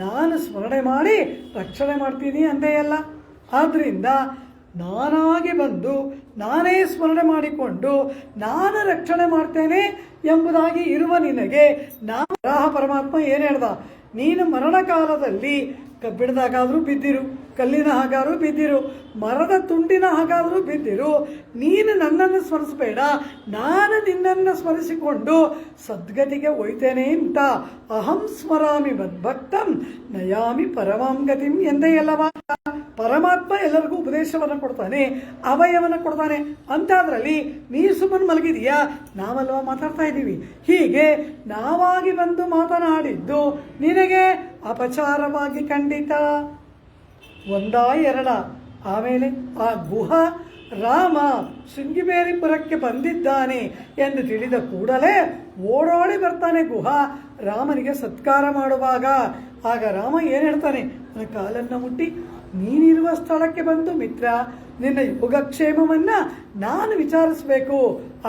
[SPEAKER 3] ನಾನು ಸ್ಮರಣೆ ಮಾಡಿ ರಕ್ಷಣೆ ಮಾಡ್ತೀನಿ ಅಂತೆಯಲ್ಲ. ಆದ್ದರಿಂದ ನಾನಾಗಿ ಬಂದು ನಾನೇ ಸ್ಮರಣೆ ಮಾಡಿಕೊಂಡು ನಾನು ರಕ್ಷಣೆ ಮಾಡ್ತೇನೆ ಎಂಬುದಾಗಿ ಇರುವ ನಿನಗೆ ಪರಮಾತ್ಮ ಏನು ಹೇಳ್ದ? ನೀನು ಮರಣಕಾಲದಲ್ಲಿ ಕಬ್ಬಿಣದಾಗಾದರೂ ಬಿದ್ದಿರು, ಕಲ್ಲಿನ ಹಾಗಾದರೂ ಬಿದ್ದಿರು, ಮರದ ತುಂಡಿನ ಹಾಗಾದರೂ ಬಿದ್ದಿರು, ನೀನು ನನ್ನನ್ನು ಸ್ಮರಿಸಬೇಡ, ನಾನು ನಿನ್ನನ್ನು ಸ್ಮರಿಸಿಕೊಂಡು ಸದ್ಗತಿಗೆ ಒಯ್ತೇನೆ ಅಂತ ಅಹಂ ಸ್ಮರಾಮಿ ಮದ್ಭಕ್ತಂ ನಯಾಮಿ ಪರಮಾಂ ಗತಿಂ ಎಂದೇ ಅಲ್ಲವಾ? ಪರಮಾತ್ಮ ಎಲ್ಲರಿಗೂ ಉಪದೇಶವನ್ನು ಕೊಡ್ತಾನೆ, ಅಭಯವನ್ನು ಕೊಡ್ತಾನೆ. ಅಂತಾದ್ರಲ್ಲಿ ನೀ ಸುಮ್ಮನೆ ಮಲಗಿದೀಯಾ? ನಾವಲ್ವಾ ಮಾತಾಡ್ತಾ ಇದ್ದೀವಿ. ಹೀಗೆ ನಾವಾಗಿ ಬಂದು ಮಾತನಾಡಿದ್ದು ನಿನಗೆ ಅಪಚಾರವಾಗಿ ಖಂಡಿತ. ಒಂದಾ ಎರಡ. ಆಮೇಲೆ ಆ ಗುಹ ರಾಮ ಶೃಂಗಿಬೇರಿಪುರಕ್ಕೆ ಬಂದಿದ್ದಾನೆ ಎಂದು ತಿಳಿದ ಕೂಡಲೇ ಓಡೋಡಿ ಬರ್ತಾನೆ ಗುಹ ರಾಮನಿಗೆ ಸತ್ಕಾರ ಮಾಡುವಾಗ. ಆಗ ರಾಮ ಏನು ಹೇಳ್ತಾನೆ? ನನ್ನ ಕಾಲನ್ನು ಮುಟ್ಟಿ ನೀನಿರುವ ಸ್ಥಳಕ್ಕೆ ಬಂದು ಮಿತ್ರ, ನಿನ್ನ ಯೋಗಕ್ಷೇಮವನ್ನು ನಾನು ವಿಚಾರಿಸಬೇಕು.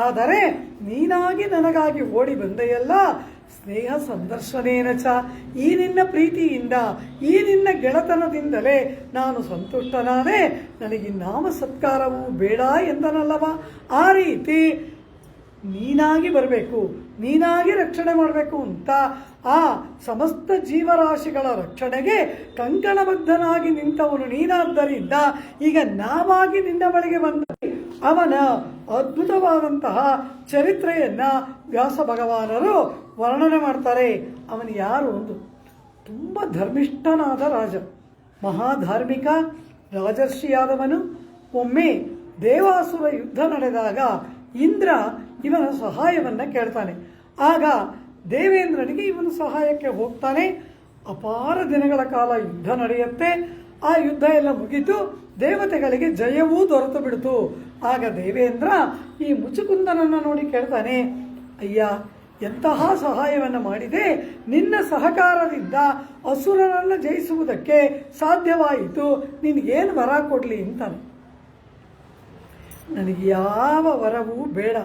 [SPEAKER 3] ಆದರೆ ನೀನಾಗಿ ನನಗಾಗಿ ಓಡಿ ಬಂದೆಯಲ್ಲ, ಸ್ನೇಹ ಸಂದರ್ಶನೇನ ಚ, ಈ ನಿನ್ನ ಪ್ರೀತಿಯಿಂದ ಈ ನಿನ್ನ ಗೆಳತನದಿಂದಲೇ ನಾನು ಸಂತುಷ್ಟನಾದೆ, ನನಗೆ ನಾಮ ಸತ್ಕಾರವೂ ಬೇಡ ಎಂದನಲ್ಲವ. ಆ ರೀತಿ ನೀನಾಗಿ ಬರಬೇಕು, ನೀನಾಗಿ ರಕ್ಷಣೆ ಮಾಡಬೇಕು ಅಂತ ಆ ಸಮಸ್ತ ಜೀವರಾಶಿಗಳ ರಕ್ಷಣೆಗೆ ಕಂಕಣಬದ್ಧನಾಗಿ ನಿಂತವನು ನೀನಾದ್ದರಿಂದ ಈಗ ನಾವಾಗಿ ನಿನ್ನ ಬಳಿಗೆ ಬಂದ ಅವನ ಅದ್ಭುತವಾದಂತಹ ಚರಿತ್ರೆಯನ್ನ ವ್ಯಾಸ ಭಗವಾನರು ವರ್ಣನೆ ಮಾಡ್ತಾರೆ. ಅವನು ಯಾರು? ಒಂದು ತುಂಬ ಧರ್ಮಿಷ್ಠನಾದ ರಾಜ, ಮಹಾಧಾರ್ಮಿಕ ರಾಜರ್ಷಿಯಾದವನು. ಒಮ್ಮೆ ದೇವಾಸುರ ಯುದ್ಧ ನಡೆದಾಗ ಇಂದ್ರ ಇವನ ಸಹಾಯವನ್ನು ಕೇಳ್ತಾನೆ. ಆಗ ದೇವೇಂದ್ರನಿಗೆ ಇವನು ಸಹಾಯಕ್ಕೆ ಹೋಗ್ತಾನೆ. ಅಪಾರ ದಿನಗಳ ಕಾಲ ಯುದ್ಧ ನಡೆಯುತ್ತೆ. ಆ ಯುದ್ಧ ಎಲ್ಲ ಮುಗಿತು, ದೇವತೆಗಳಿಗೆ ಜಯವೂ ದೊರೆತು ಬಿಡ್ತು. ಆಗ ದೇವೇಂದ್ರ ಈ ಮುಚುಕುಂದನನ್ನು ನೋಡಿ ಕೇಳ್ತಾನೆ, ಅಯ್ಯ ಎಂತಹ ಸಹಾಯವನ್ನು ಮಾಡಿದೆ, ನಿನ್ನ ಸಹಕಾರದಿಂದ ಅಸುರನನ್ನು ಜಯಿಸುವುದಕ್ಕೆ ಸಾಧ್ಯವಾಯಿತು, ನಿನಗೇನು ವರ ಕೊಡಲಿ ಅಂತಾನೆ. ನನಗೆ ಯಾವ ವರವೂ ಬೇಡ,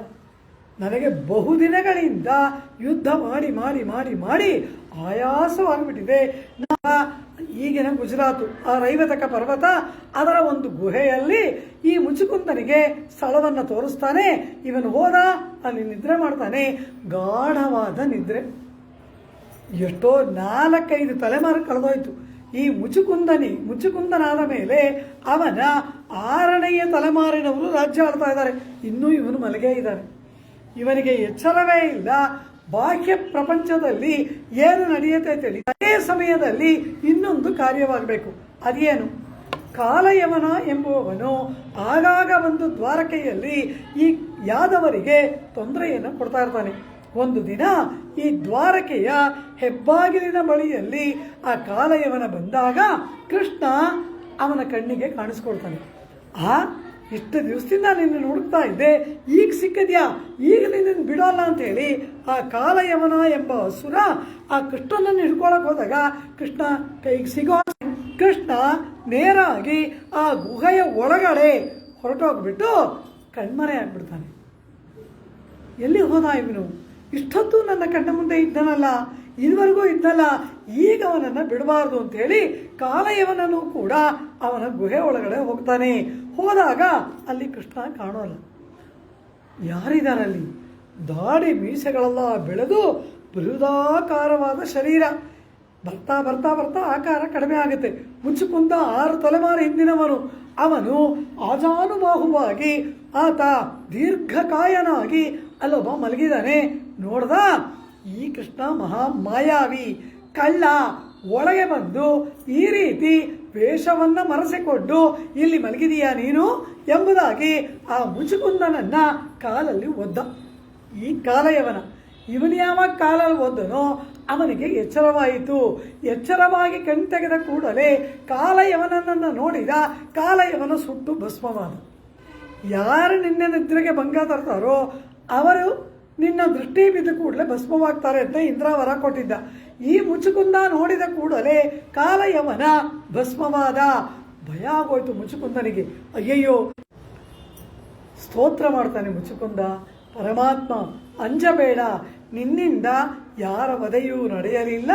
[SPEAKER 3] ನನಗೆ ಬಹುದಿನಗಳಿಂದ ಯುದ್ಧ ಮಾಡಿ ಮಾಡಿ ಮಾಡಿ ಮಾಡಿ ಆಯಾಸವಾಗಿಬಿಟ್ಟಿದೆ. ಈಗಿನ ಗುಜರಾತು ಆ ರೈವತಕ ಪರ್ವತ ಅದರ ಒಂದು ಗುಹೆಯಲ್ಲಿ ಈ ಮುಚುಕುಂದನಿಗೆ ಸ್ಥಳವನ್ನು ತೋರಿಸ್ತಾನೆ. ಇವನು ಹೋದ, ಅಲ್ಲಿ ನಿದ್ರೆ ಮಾಡ್ತಾನೆ. ಗಾಢವಾದ ನಿದ್ರೆ. ಎಷ್ಟೋ 4-5 ತಲೆಮಾರು ಕಳೆದೋಯ್ತು. ಈ ಮುಚುಕುಂದನಾದ ಮೇಲೆ ಅವನ 6ನೆಯ ತಲೆಮಾರಿನವರು ರಾಜ್ಯ ಆಳ್ತಾ ಇದ್ದಾರೆ. ಇನ್ನೂ ಇವನು ಮಲಗೇ ಇದ್ದಾನೆ. ಇವನಿಗೆ ಎಚ್ಚರವೇ ಇಲ್ಲ. ಬಾಹ್ಯ ಪ್ರಪಂಚದಲ್ಲಿ ಏನು ನಡೆಯುತ್ತೆ ತಿಳಿ. ಅದೇ ಸಮಯದಲ್ಲಿ ಇನ್ನೊಂದು ಕಾರ್ಯವಾಗಬೇಕು. ಅದೇನು? ಕಾಲಯವನ ಎಂಬುವವನು ಆಗಾಗ ಒಂದು ದ್ವಾರಕೆಯಲ್ಲಿ ಈ ಯಾದವರಿಗೆ ತೊಂದರೆಯನ್ನು ಕೊಡ್ತಾ ಇರ್ತಾನೆ. ಒಂದು ದಿನ ಈ ದ್ವಾರಕೆಯ ಹೆಬ್ಬಾಗಿಲಿನ ಬಳಿಯಲ್ಲಿ ಆ ಕಾಲಯವನ ಬಂದಾಗ ಕೃಷ್ಣ ಅವನ ಕಣ್ಣಿಗೆ ಕಾಣಿಸ್ಕೊಳ್ತಾನೆ. ಇಷ್ಟು ದಿವಸದಿಂದ ನಿನ್ನ ಹುಡುಕ್ತಾ ಇದ್ದೆ, ಈಗ ಸಿಕ್ಕಿದ್ಯಾ, ಈಗ ನಿನ್ನನ್ನು ಬಿಡೋಲ್ಲ ಅಂತೇಳಿ ಆ ಕಾಲಯವನ ಎಂಬ ಅಸುರ ಆ ಕೃಷ್ಣನನ್ನು ಹಿಡ್ಕೊಳಕ್ ಹೋದಾಗ ಕೃಷ್ಣ ಕೈಗೆ ಸಿಗೋ ಕೃಷ್ಣ ನೇರಾಗಿ ಆ ಗುಹೆಯ ಒಳಗಡೆ ಹೊರಟೋಗ್ಬಿಟ್ಟು ಕಣ್ಮರೆ ಆಗ್ಬಿಡ್ತಾನೆ. ಎಲ್ಲಿ ಹೋದ ಇವನು? ಇಷ್ಟೊತ್ತು ನನ್ನ ಕಣ್ಣ ಮುಂದೆ ಇದ್ದನಲ್ಲ, ಇದುವರೆಗೂ ಇದ್ದಲ್ಲ, ಈಗ ಅವನನ್ನು ಬಿಡಬಾರ್ದು ಅಂತೇಳಿ ಕಾಲಯವನನ್ನು ಕೂಡ ಅವನ ಗುಹೆ ಒಳಗಡೆ ಹೋಗ್ತಾನೆ. ಹೋದಾಗ ಅಲ್ಲಿ ಕೃಷ್ಣ ಕಾಣೋಲ್ಲ. ಯಾರಿದಾರಲ್ಲಿ? ದಾಡಿ ಮೀಸೆಗಳೆಲ್ಲ ಬೆಳೆದು ಬೃಹದಾಕಾರವಾದ ಶರೀರ. ಬರ್ತಾ ಬರ್ತಾ ಬರ್ತಾ ಆಕಾರ ಕಡಿಮೆ ಆಗುತ್ತೆ. ಮುಚ್ಚುಕುಂದ 6 ತಲೆಮಾರು ಹಿಂದಿನವನು. ಅವನು ಆಜಾನುಬಾಹುವಾಗಿ ಆತ ದೀರ್ಘಕಾಯನಾಗಿ ಅಲ್ಲೊಬ್ಬ ಮಲಗಿದಾನೆ. ನೋಡ್ದ ಈ ಕೃಷ್ಣ ಮಹಾ ಮಾಯಾವಿ ಕಳ್ಳ, ಒಳಗೆ ಬಂದು ಈ ರೀತಿ ವೇಷವನ್ನ ಮರೆಸಿಕೊಂಡು ಇಲ್ಲಿ ಮಲಗಿದೀಯಾ ನೀನು ಎಂಬುದಾಗಿ ಆ ಮುಚುಕುಂದನನ್ನ ಕಾಲಲ್ಲಿ ಒದ್ದ. ಈ ಕಾಲಯವನ ಇವನು ಯಾವಾಗ ಕಾಲಲ್ಲಿ ಒದ್ದನೋ ಅವನಿಗೆ ಎಚ್ಚರವಾಯಿತು. ಎಚ್ಚರವಾಗಿ ಕಣ್ತೆಗೆದ ಕೂಡಲೇ ಕಾಲಯವನನ್ನು ನೋಡಿದ. ಕಾಲಯವನ ಸುಟ್ಟು ಭಸ್ಮವಾದ. ಯಾರು ನಿನ್ನೆ ನಿದ್ರೆಗೆ ಭಂಗ ತರ್ತಾರೋ ಅವರು ನಿನ್ನ ದೃಷ್ಟಿ ಬಿದ್ದ ಕೂಡಲೇ ಭಸ್ಮವಾಗ್ತಾರೆ ಅಂತ ಇಂದ್ರ ವರ ಕೊಟ್ಟಿದ್ದ. ಈ ಮುಚುಕುಂದ ನೋಡಿದ ಕೂಡಲೇ ಕಾಲಯವನ ಭಸ್ಮವಾದ. ಭಯ ಆಗೋಯ್ತು ಮುಚುಕುಂದನಿಗೆ. ಅಯ್ಯಯ್ಯೋ, ಸ್ತೋತ್ರ ಮಾಡ್ತಾನೆ ಮುಚುಕುಂದ. ಪರಮಾತ್ಮ, ಅಂಜಬೇಡ, ನಿನ್ನಿಂದ ಯಾರ ವಧೆಯೂ ನಡೆಯಲಿಲ್ಲ.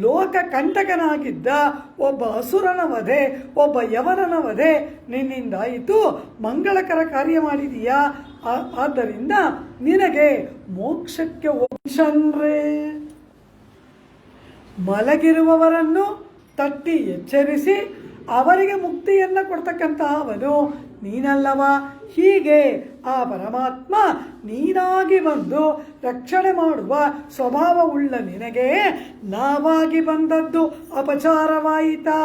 [SPEAKER 3] ಲೋಕ ಕಂಟಕನಾಗಿದ್ದ ಒಬ್ಬ ಅಸುರನ ವಧೆ, ಒಬ್ಬ ಯವನನ ವಧೆ ನಿನ್ನಿಂದಾಯಿತು. ಮಂಗಳಕರ ಕಾರ್ಯ ಮಾಡಿದೀಯಾ, ಆದ್ದರಿಂದ ನಿನಗೆ ಮೋಕ್ಷಕ್ಕೆ ಹೋಗ್ರೆ. ಮಲಗಿರುವವರನ್ನು ತಟ್ಟಿ ಎಚ್ಚರಿಸಿ ಅವರಿಗೆ ಮುಕ್ತಿಯನ್ನು ಕೊಡ್ತಕ್ಕಂತಹವನು ನೀನಲ್ಲವ. ಹೀಗೆ ಆ ಪರಮಾತ್ಮ ನೀನಾಗಿ ಬಂದು ರಕ್ಷಣೆ ಮಾಡುವ ಸ್ವಭಾವವುಳ್ಳ ನಿನಗೆ ನಾವಾಗಿ ಬಂದದ್ದು ಅಪಚಾರವಾಯಿತಾ.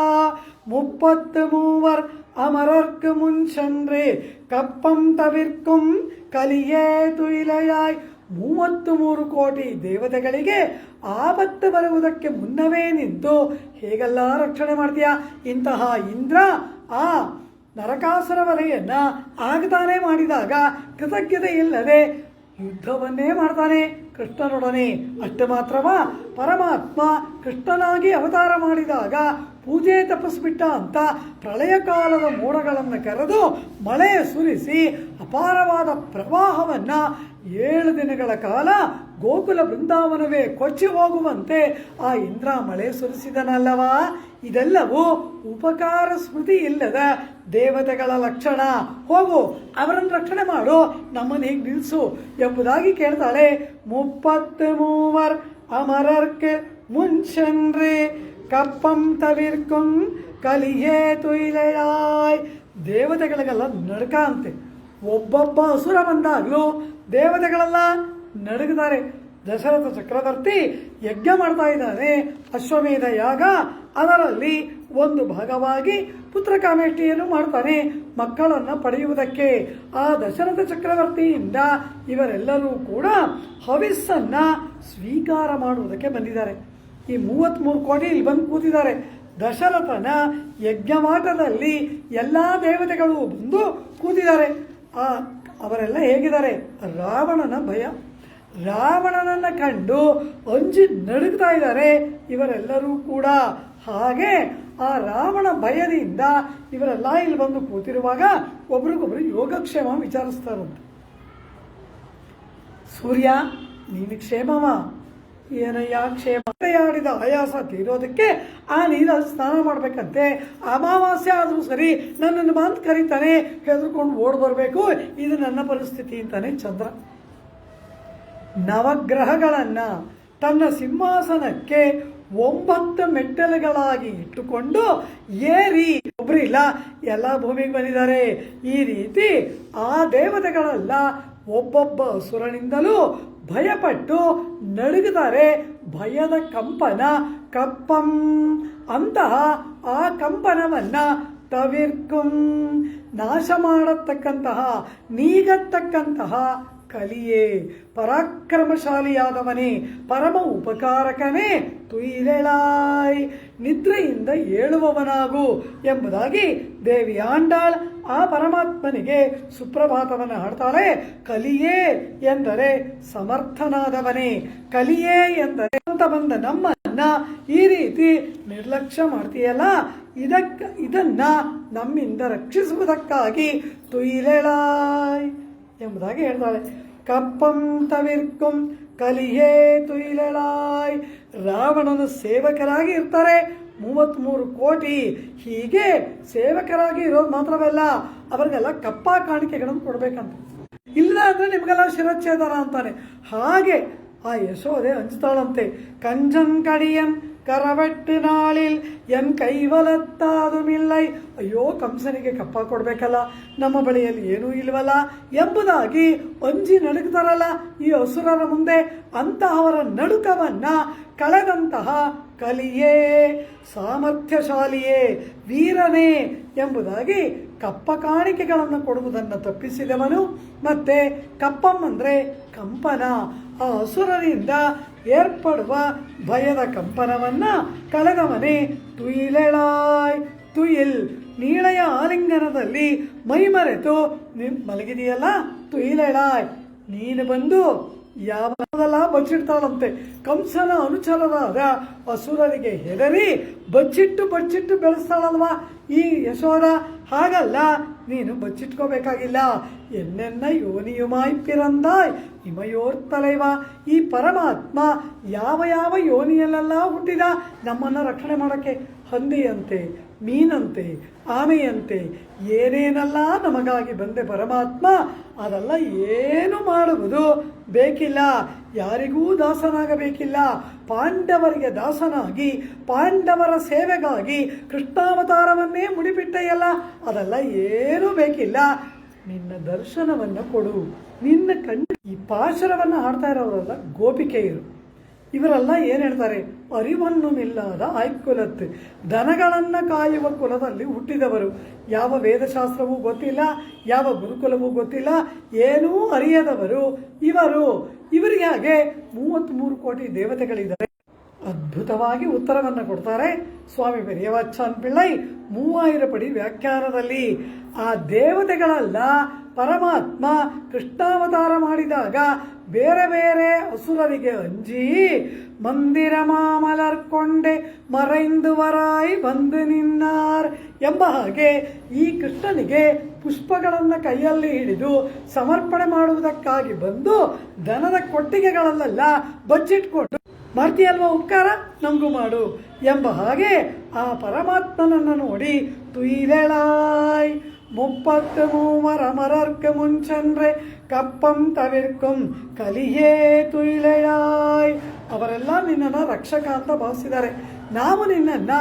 [SPEAKER 3] 33 ಅಮರರ್ಕು ಮುನ್ಸಂದ್ರೆ ಕಪ್ಪಂ ತವಿರ್ಕುಂ ಕಲಿಯೇ ತುಯಿಲೆಯಾಯ್. 33 ಕೋಟಿ ದೇವತೆಗಳಿಗೆ ಆಪತ್ತು ಬರುವುದಕ್ಕೆ ಮುನ್ನವೇ ನಿಂತು ಹೇಗೆಲ್ಲ ರಕ್ಷಣೆ ಮಾಡ್ತೀಯ. ಇಂತಹ ಇಂದ್ರ ಆ ನರಕಾಸುರ ವಧೆಯನ್ನ ಆಗತಾನೆ ಮಾಡಿದಾಗ ಕೃತಜ್ಞತೆ ಇಲ್ಲದೆ ಯುದ್ಧವನ್ನೇ ಮಾಡ್ತಾನೆ ಕೃಷ್ಣನೊಡನೆ. ಅಷ್ಟು ಮಾತ್ರವಾ, ಪರಮಾತ್ಮ ಕೃಷ್ಣನಾಗಿ ಅವತಾರ ಮಾಡಿದಾಗ ಪೂಜೆ ತಪ್ಪಿಸ್ಬಿಟ್ಟ ಅಂತ ಪ್ರಳಯ ಕಾಲದ ಮೋಡಗಳನ್ನು ಕರೆದು ಮಳೆ ಸುರಿಸಿ ಅಪಾರವಾದ ಪ್ರವಾಹವನ್ನ 7 ದಿನಗಳ ಕಾಲ ಗೋಕುಲ ಬೃಂದಾವನವೇ ಕೊಚ್ಚಿ ಹೋಗುವಂತೆ ಆ ಇಂದ್ರ ಮಳೆ ಸುರಿಸಿದನಲ್ಲವಾ. ಇದೆಲ್ಲವೂ ಉಪಕಾರ ಸ್ಮೃತಿ ಇಲ್ಲದ ದೇವತೆಗಳ ಲಕ್ಷಣ. ಹೋಗು, ಅವರನ್ನು ರಕ್ಷಣೆ ಮಾಡು, ನಮ್ಮನ್ನು ಹೀಗೆ ನಿಲ್ಲಿಸು ಎಂಬುದಾಗಿ ಕೇಳ್ತಾಳೆ. 33 ಅಮರರ್ಕೆ ಮುನ್ಸಂದ್ರೆ ಕಪ್ಪಂ ತವಿರ್ಕುಂ ಕಲಿಯೇ ತುಯಿಲೆಯಾಯ್. ದೇವತೆಗಳಿಗೆಲ್ಲ ನಡುಕ ಅಂತೆ. ಒಬ್ಬೊಬ್ಬ ಅಸುರ ಬಂದಾಗಲೂ ದೇವತೆಗಳೆಲ್ಲ ನಡುಗುತ್ತಾರೆ. ದಶರಥ ಚಕ್ರವರ್ತಿ ಯಜ್ಞ ಮಾಡ್ತಾ ಇದ್ದಾನೆ, ಅಶ್ವಮೇಧ ಯಾಗ. ಅದರಲ್ಲಿ ಒಂದು ಭಾಗವಾಗಿ ಪುತ್ರಕಾಮೇಷ್ಟಿಯನ್ನು ಮಾಡ್ತಾನೆ ಮಕ್ಕಳನ್ನು ಪಡೆಯುವುದಕ್ಕೆ. ಆ ದಶರಥ ಚಕ್ರವರ್ತಿಯಿಂದ ಇವರೆಲ್ಲರೂ ಕೂಡ ಹವಿಸ್ಸನ್ನ ಸ್ವೀಕಾರ ಮಾಡುವುದಕ್ಕೆ ಬಂದಿದ್ದಾರೆ. ಈ 33 ಕೋಟಿ ಇಲ್ಲಿ ಬಂದು ಕೂತಿದ್ದಾರೆ. ದಶರಥನ ಯಜ್ಞವಾಟದಲ್ಲಿ ಎಲ್ಲ ದೇವತೆಗಳು ಬಂದು ಕೂತಿದ್ದಾರೆ. ಅವರೆಲ್ಲ ಹೇಗಿದ್ದಾರೆ? ರಾವಣನ ಭಯ. ರಾವಣನನ್ನು ಕಂಡು ಅಂಜಿ ನಡುಗ್ತಾ ಇದ್ದಾರೆ ಇವರೆಲ್ಲರೂ ಕೂಡ. ಹಾಗೆ ಆ ರಾವಣ ಭಯದಿಂದ ಇವರೆಲ್ಲ ಇಲ್ಲಿ ಬಂದು ಕೂತಿರುವಾಗ ಒಬ್ರಿಗೊಬ್ರು ಯೋಗಕ್ಷೇಮ ವಿಚಾರಿಸ್ತಾರಂತೆ. ಸೂರ್ಯ, ನೀನು ಕ್ಷೇಮವಾ? ಏನಯ್ಯ ಕ್ಷೇಮ? ಆಡಿದ ಆಯಾಸ ತೀರೋದಕ್ಕೆ ಆ ನೀರಲ್ಲಿ ಸ್ನಾನ ಮಾಡ್ಬೇಕಂತೆ. ಅಮಾವಾಸ್ಯೆ ಆದರೂ ಸರಿ ನನ್ನನ್ನು ಬಂದು ಕರೀತಾನೆ, ಹೆದರ್ಕೊಂಡು ಓಡ್ ಬರಬೇಕು. ಇದು ನನ್ನ ಪರಿಸ್ಥಿತಿ ಅಂತಾನೆ ಚಂದ್ರ. ನವಗ್ರಹಗಳನ್ನ ತನ್ನ ಸಿಂಹಾಸನಕ್ಕೆ 9 ಮೆಟ್ಟಲುಗಳಾಗಿ ಇಟ್ಟುಕೊಂಡು ಏರಿ, ಒಬ್ಬರಿಲ್ಲ, ಎಲ್ಲ ಭೂಮಿಗೆ ಬಂದಿದ್ದಾರೆ. ಈ ರೀತಿ ಆ ದೇವತೆಗಳೆಲ್ಲ ಒಬ್ಬೊಬ್ಬ ಅಸುರನಿಂದಲೂ ಭಯಪಟ್ಟು ನಡುಗುತ್ತಾರೆ. ಭಯದ ಕಂಪನ ಕಪ್ಪಂ. ಅಂತಹ ಆ ಕಂಪನವನ್ನ ತವಿರ್ಕುಂ ನಾಶ ಮಾಡತಕ್ಕಂತಹ ನೀಗತಕ್ಕಂತಹ ಕಲಿಯೇ ಪರಾಕ್ರಮಶಾಲಿಯಾದವನೇ ಪರಮ ಉಪಕಾರಕನೇ ತುಯಿಲೆಳಾಯ್ ನಿದ್ರೆಯಿಂದ ಏಳುವವನಾಗು ಎಂಬುದಾಗಿ ದೇವಿ ಆಂಡಾಳ್ ಆ ಪರಮಾತ್ಮನಿಗೆ ಸುಪ್ರಭಾತವನ್ನು ಹಾಡ್ತಾಳೆ. ಕಲಿಯೇ ಎಂದರೆ ಸಮರ್ಥನಾದವನೇ, ಕಲಿಯೇ ಎಂದರೆ ಅಂತ ಬಂದ ನಮ್ಮನ್ನ ಈ ರೀತಿ ನಿರ್ಲಕ್ಷ್ಯ ಮಾಡ್ತೀಯಲ್ಲ, ಇದನ್ನ ನಮ್ಮಿಂದ ರಕ್ಷಿಸುವುದಕ್ಕಾಗಿ ತುಯಿಲೆಳಾಯ್ ಎಂಬುದಾಗಿ ಹೇಳ್ತಾಳೆ. ಕಪ್ಪಂ ತವಿರ್ಕುಂ ಕಲಿಯೇ ತುಯಿಲೆಳಾಯ್. ರಾವಣನ ಸೇವಕರಾಗಿ ಇರ್ತಾರೆ 33 ಕೋಟಿ. ಹೀಗೆ ಸೇವಕರಾಗಿ ಇರೋದು ಮಾತ್ರವಲ್ಲ, ಅವರಿಗೆಲ್ಲ ಕಪ್ಪ ಕಾಣಿಕೆಗಳನ್ನು ಕೊಡ್ಬೇಕಂತ. ಇಲ್ಲ ಅಂದ್ರೆ ನಿಮ್ಗೆಲ್ಲ ಶಿರಚ್ಛೇದನ ಅಂತಾನೆ. ಹಾಗೆ ಆ ಯಶೋದೆ ಹಂಚ್ತಾಳಂತೆ. ಕಂಜನ್ ಕಡಿಯನ್ ಕರವೆಟ್ಟು ನಾಳಿಲ್ ಎನ್ ಕೈವಲತ್ತಾದುಮಿಲ್ಲೈ. ಅಯ್ಯೋ, ಕಂಸನಿಗೆ ಕಪ್ಪ ಕೊಡಬೇಕಲ್ಲ, ನಮ್ಮ ಬಳಿಯಲ್ಲಿ ಏನೂ ಇಲ್ವಲ್ಲ ಎಂಬುದಾಗಿ ಅಂಜಿ ನಡುಗ್ತಾರಲ್ಲ ಈ ಅಸುರರ ಮುಂದೆ. ಅಂತಹವರ ನಡುಕವನ್ನ ಕಳೆದಂತಹ ಕಲಿಯೇ, ಸಾಮರ್ಥ್ಯಶಾಲಿಯೇ, ವೀರನೇ ಎಂಬುದಾಗಿ ಕಪ್ಪ ಕಾಣಿಕೆಗಳನ್ನು ಕೊಡುವುದನ್ನು ತಪ್ಪಿಸಿದವನು. ಮತ್ತೆ ಕಪ್ಪಂ ಅಂದರೆ ಕಂಪನ, ಆ ಅಸುರರಿಂದ ಏರ್ಪಡುವ ಭಯದ ಕಂಪನವನ್ನ ಕಳೆದವನೇ ತುಯಿಲೆಳಾಯ್. ತುಯಿಲ್ ನೀಳೆಯ ಆಲಿಂಗನದಲ್ಲಿ ಮೈಮರೆತು ಮಲಗಿದೆಯಲ್ಲ, ತುಯಿಲೆಳಾಯ್ ನೀನು ಬಂದು ಯಾವದೆಲ್ಲ ಬಚ್ಚಿಡ್ತಾಳಂತೆ. ಕಂಸನ ಅನುಚರರಾದ ಅಸುರರಿಗೆ ಹೆದರಿ ಬಚ್ಚಿಟ್ಟು ಬೆಳೆಸ್ತಾಳಲ್ವಾ ಈ ಯಶೋದ. ಹಾಗಲ್ಲ, ನೀನು ಬಚ್ಚಿಟ್ಕೋಬೇಕಾಗಿಲ್ಲ. ಎನ್ನೆನ್ನ ಯೋನಿಯುಮಾಯ್ ಪಿರಂದಾಯ್ ಇಮಯೋರ್ತಲೈವ. ಈ ಪರಮಾತ್ಮ ಯಾವ ಯಾವ ಯೋನಿಯಲ್ಲೆಲ್ಲ ಹುಟ್ಟಿದ ನಮ್ಮನ್ನು ರಕ್ಷಣೆ ಮಾಡೋಕ್ಕೆ. ಹಂದಿಯಂತೆ, ಮೀನಂತೆ, ಆಮೆಯಂತೆ ಏನೇನೆಲ್ಲ ನಮಗಾಗಿ ಬಂದೆ ಪರಮಾತ್ಮ. ಅದೆಲ್ಲ ಏನು ಮಾಡುವುದು ಬೇಕಿಲ್ಲ, ಯಾರಿಗೂ ದಾಸನಾಗಬೇಕಿಲ್ಲ. ಪಾಂಡವರಿಗೆ ದಾಸನಾಗಿ ಪಾಂಡವರ ಸೇವೆಗಾಗಿ ಕೃಷ್ಣಾವತಾರವನ್ನೇ ಮುಡಿಬಿಟ್ಟೆಯಲ್ಲ, ಅದೆಲ್ಲ ಏನೂ ಬೇಕಿಲ್ಲ. ನಿನ್ನ ದರ್ಶನವನ್ನು ಕೊಡು, ನಿನ್ನ ಕಣ್ಣು. ಈ ಪಾಶರವನ್ನು ಹಾಡ್ತಾ ಇರೋರೆಲ್ಲ ಗೋಪಿಕೆಯರು. ಇವರೆಲ್ಲ ಏನು ಹೇಳ್ತಾರೆ? ಅರಿವನ್ನುಮಿಲ್ಲದ ಆಯ್ಕುಲತ್ತು, ದನಗಳನ್ನು ಕಾಯುವ ಕುಲದಲ್ಲಿ ಹುಟ್ಟಿದವರು. ಯಾವ ವೇದಶಾಸ್ತ್ರವೂ ಗೊತ್ತಿಲ್ಲ, ಯಾವ ಗುರುಕುಲವೂ ಗೊತ್ತಿಲ್ಲ, ಏನೂ ಅರಿಯದವರು ಇವರಿಗೆ ಹಾಗೆ 33 ಕೋಟಿ ದೇವತೆಗಳಿದ್ದಾರೆ. ಅದ್ಭುತವಾಗಿ ಉತ್ತರವನ್ನು ಕೊಡ್ತಾರೆ ಸ್ವಾಮಿ ಪೆರಿಯವಾಚಾನ್ ಪಿಳ್ಳೈ 3000 ಪಡಿ ವ್ಯಾಖ್ಯಾನದಲ್ಲಿ. ಆ ದೇವತೆಗಳೆಲ್ಲ ಪರಮಾತ್ಮ ಕೃಷ್ಣಾವತಾರ ಮಾಡಿದಾಗ ಬೇರೆ ಬೇರೆ ಅಸುರರಿಗೆ ಅಂಜಿ ಮಂದಿರ ಮಾಮಲರ್ಕೊಂಡೆ ಮರೈಂದುವರಾಯಿ ಬಂದು ನಿನ್ನಾರ್ ಎಂಬ ಹಾಗೆ ಈ ಕೃಷ್ಣನಿಗೆ ಪುಷ್ಪಗಳನ್ನು ಕೈಯಲ್ಲಿ ಹಿಡಿದು ಸಮರ್ಪಣೆ ಮಾಡುವುದಕ್ಕಾಗಿ ಬಂದು ದನದ ಕೊಟ್ಟಿಗೆಗಳಲ್ಲೆಲ್ಲ ಬಚ್ಚಿಟ್ಕೊಂಡು ಮಾಡ್ತೀಯಲ್ವ ಉಪಕಾರ, ನಮಗೂ ಮಾಡು ಎಂಬ ಹಾಗೆ ಆ ಪರಮಾತ್ಮನನ್ನು ನೋಡಿ ತುಯಿಲೆಳಾಯ್. 33 ಮರರ್ಕ ಮುಂಚಂದ್ರೆ ಕಪ್ಪಂ ತವಿರ್ಕುಂ ಕಲಿಯೇ ತುಯಿಲೆಳಾಯ್. ಅವರೆಲ್ಲ ನಿನ್ನನ್ನು ರಕ್ಷಕ ಅಂತ ಭಾವಿಸಿದ್ದಾರೆ. ನಾವು ನಿನ್ನನ್ನು